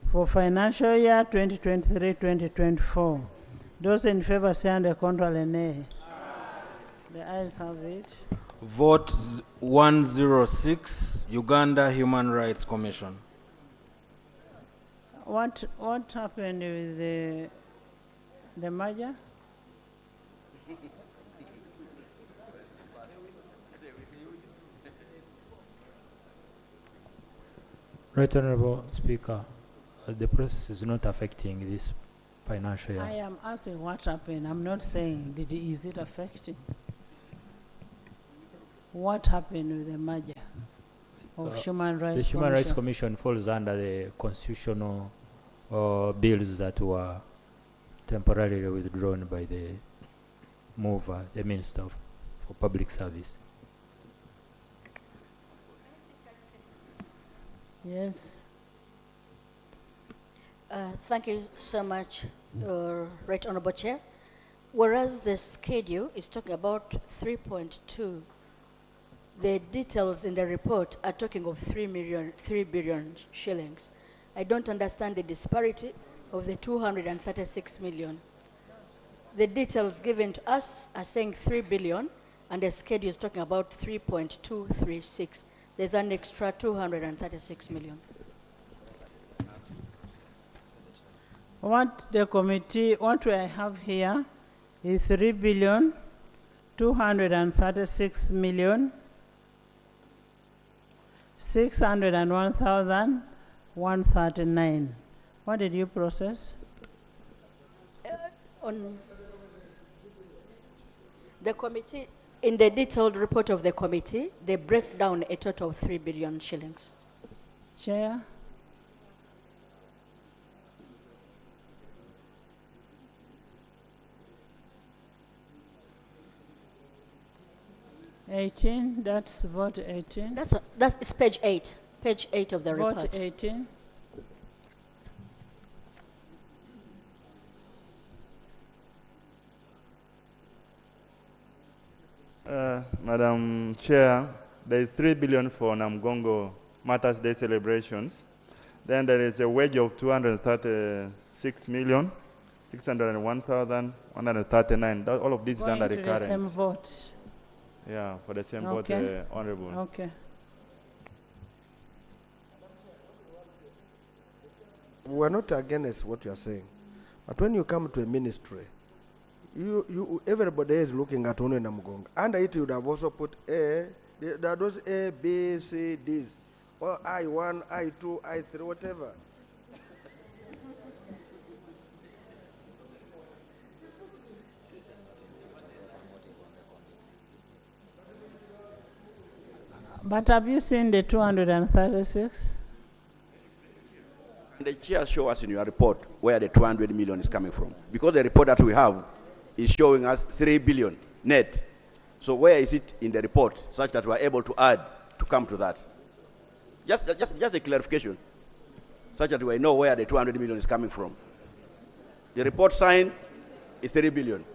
for financial year 2023-2024. Those in favor say under control and nay. The ayes have it. Vote 106, Uganda Human Rights Commission. What happened with the merger? Right Honorable Speaker, the process is not affecting this financial year. I am asking what happened. I'm not saying is it affecting. What happened with the merger of Human Rights? The Human Rights Commission falls under the constitutional bills that were temporarily withdrawn by the mover, the Minister for Public Service. Yes. Thank you so much, Right Honorable Chair. Whereas the schedule is talking about 3.2, the details in the report are talking of 3 billion shillings. I don't understand the disparity of the 236 million. The details given to us are saying 3 billion, and the schedule is talking about 3.236. There's an extra 236 million. What we have here is 3,236,601,139. What did you process? On the committee, in the detailed report of the committee, they break down a total of 3 billion shillings. Chair. That's vote 18. It's page 8. Page 8 of the report. Vote 18. Madam Chair, there is 3 billion for Namgongo Matters Day celebrations. Then there is a wage of 236,601,139. All of this is under the Going to current. the same vote. Yeah, for the same Okay. vote, Honorable. Okay. We're not against what you're saying. But when you come to a ministry, everybody is looking at Ono Namugonga. Under it, you would have also put A, there are those A, B, C, Ds, or I1, I2, I3, whatever. But have you seen the 236? The chair show us in your report where the 200 million is coming from. Because the report that we have is showing us 3 billion net. So where is it in the report such that we are able to add to come to that? Just a clarification, such that we know where the 200 million is coming from. The report signed is 3 billion.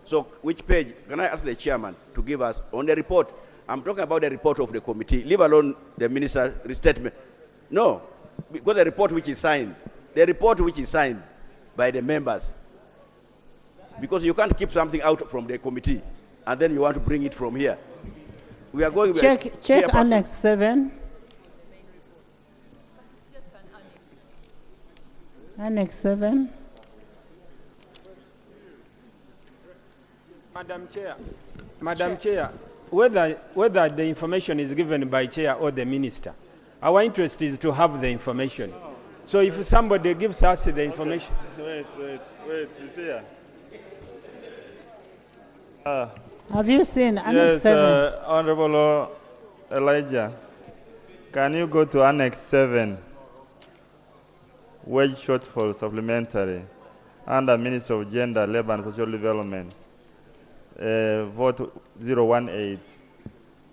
So which page, can I ask the chairman to give us on the report? I'm talking about the report of the committee, leave alone the minister's restatement. No, because the report which is signed by the members, because you can't keep something out from the committee and then you want to bring it from here. We are going check Annex 7. Annex 7. Madam Chair, whether the information is given by Chair or the Minister, our interest is to have the information. So if somebody gives us the information... Wait, it's here. Have you seen Annex 7? Yes, Honorable Elijah, can you go to Annex 7, wage shortfall supplementary, under Ministry of Gender, Labor and Social Development, vote 018.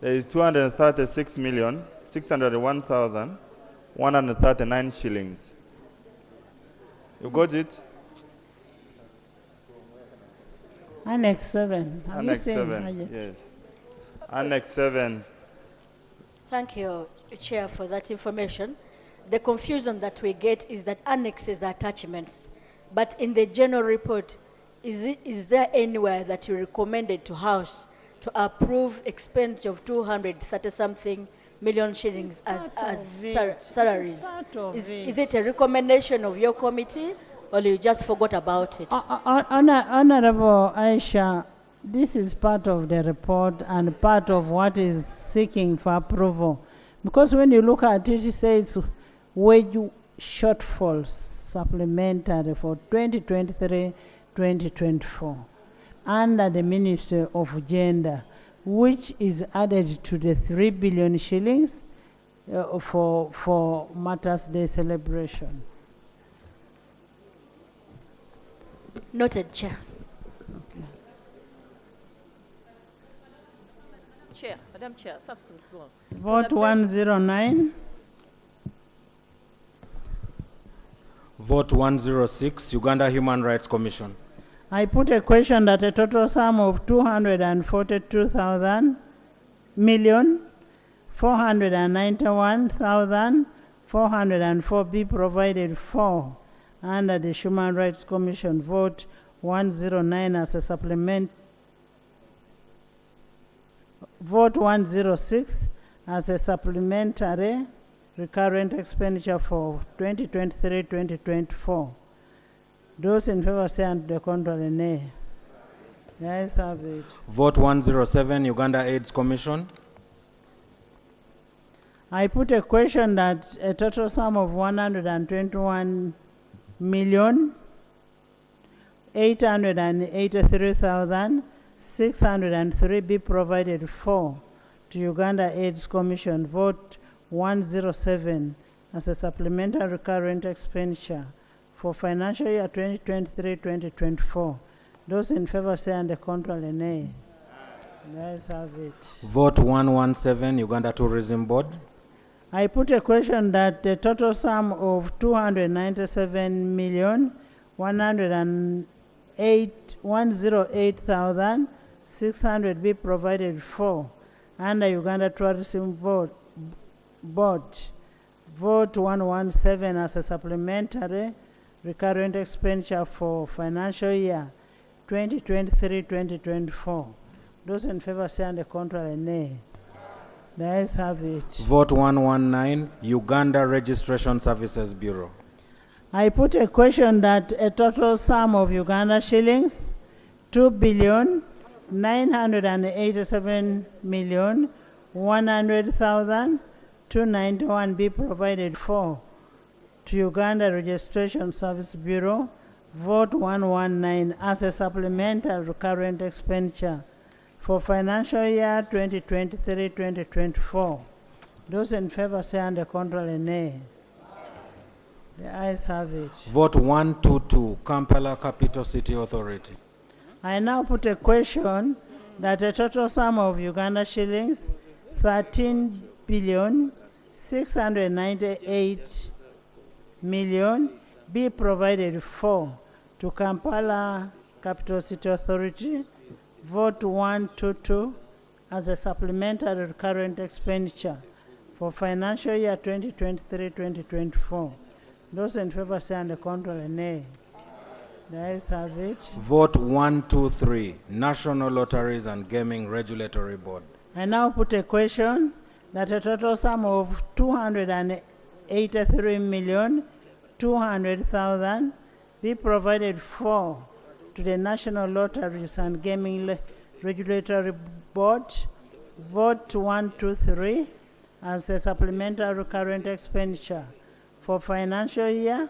There is 236,601,139 shillings. You got it? Annex 7. Have Annex you seen 7, yes. Annex 7. Thank you, Chair, for that information. The confusion that we get is that annexes are attachments, but in the general report, is there anywhere that you recommended to House to approve expenditure of 230-something million shillings as salaries? Is it a recommendation of your committee, or you just forgot about it? Honorable Aisha, this is part of the report and part of what is seeking for approval. Because when you look at it, it says wage shortfalls supplementary for 2023-2024 under the Ministry of Gender, which is added to the 3 billion shillings for Matters Day celebration. Noted, Chair. Chair, Madam Chair, substance law. Vote 109. Vote 106, Uganda Human Rights Commission. I put a question that a total sum of 242,491,404 be provided for under the Human Rights Commission. Vote 109 as a supplement. Vote 106 as a supplementary recurrent expenditure for 2023-2024. Those in favor say and the contrary nay. The ayes have it. Vote 107, Uganda AIDS Commission. I put a question that a total sum of 121,883,603 be provided for to Uganda AIDS Commission. Vote 107 as a supplementary recurrent expenditure for financial year 2023-2024. Those in favor say and the contrary nay. The ayes have it. Vote 117, Uganda Tourism Board. I put a question that the total sum of 297,108,600 be provided for under Uganda Tourism Board. Vote 117 as a supplementary recurrent expenditure for financial year 2023-2024. Those in favor say and the contrary nay. The ayes have it. Vote 119, Uganda Registration Services Bureau. I put a question that a total sum of Uganda shillings 2,987,100,291 be provided for to Uganda Registration Service Bureau. Vote 119 as a supplemental recurrent expenditure for financial year 2023-2024. Those in favor say and the contrary nay. The ayes have it. Vote 122, Kampala Capital City Authority. I now put a question that a total sum of Uganda shillings 13,698,000,000 be provided for to Kampala Capital City Authority. Vote 122 as a supplementary recurrent expenditure for financial year 2023-2024. Those in favor say and the contrary nay. The ayes have it. Vote 123, National Lotteries and Gaming Regulatory Board. I now put a question that a total sum of 283,200,000 be provided for to the National Lotteries and Gaming Regulatory Board. Vote 123 as a supplementary recurrent expenditure for financial year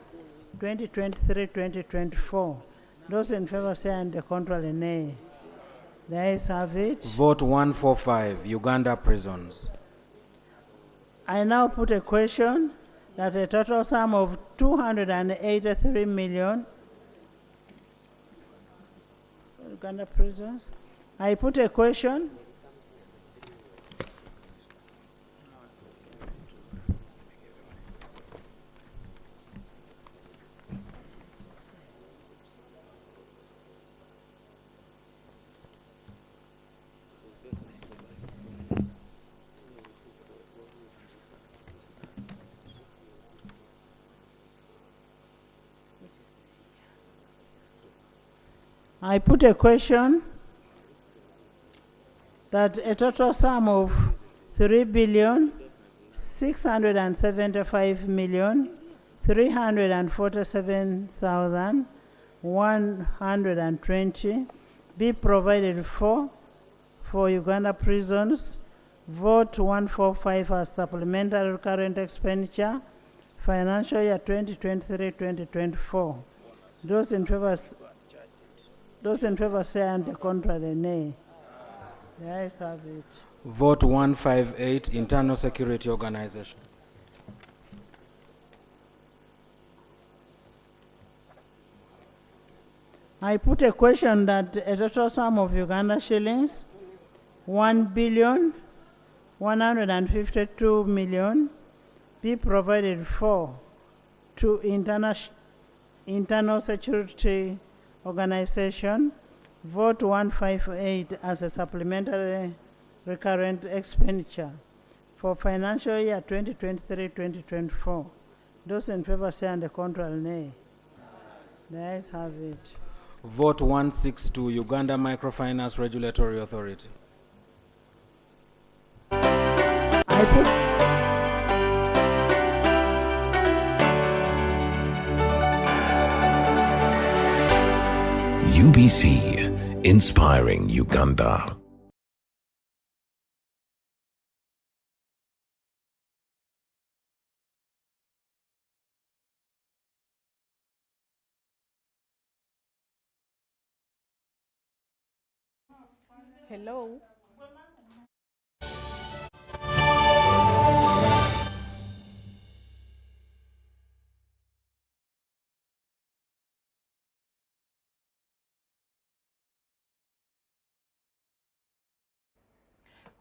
2023-2024. Those in favor say and the contrary nay. The ayes have it. Vote 145, Uganda Prisons. I now put a question that a total sum of 283 million Uganda prisons. I put a question. I put a question that a total sum of 3,675,347,120 be provided for Uganda prisons. Vote 145 as supplementary recurrent expenditure financial year 2023-2024. Those in favor say and the contrary nay. The ayes have it. Vote 158, Internal Security Organization. I put a question that a total sum of Uganda shillings 1,152,000,000 be provided for to internal security organization. Vote 158 as a supplementary recurrent expenditure for financial year 2023-2024. Those in favor say and the contrary nay. The ayes have it. Vote 162, Uganda Microfinance Regulatory Authority. UBC, inspiring Uganda. Hello.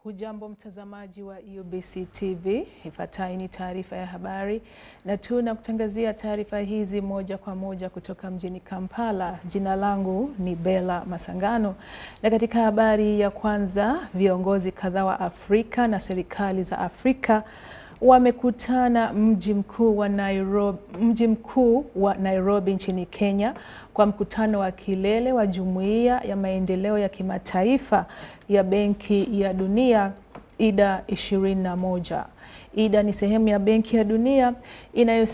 Hujambo mtazamaji wa UBC TV, ifuatayo ni taarifa ya habari na tunakutangazia taarifa hizi moja kwa moja kutoka mjini Kampala. Jina langu ni Bella Masangano, na katika habari ya kwanza, viongozi kadhaa wa Afrika na serikali za Afrika wamekutana mji mkuu wa Nairobi nchini Kenya kwa mkutano wa kilele wa Jumuiya ya Maendeleo ya Kimataifa ya Benki ya Dunia IDA 21. IDA ni sehemu ya Benki ya Dunia inayosaidia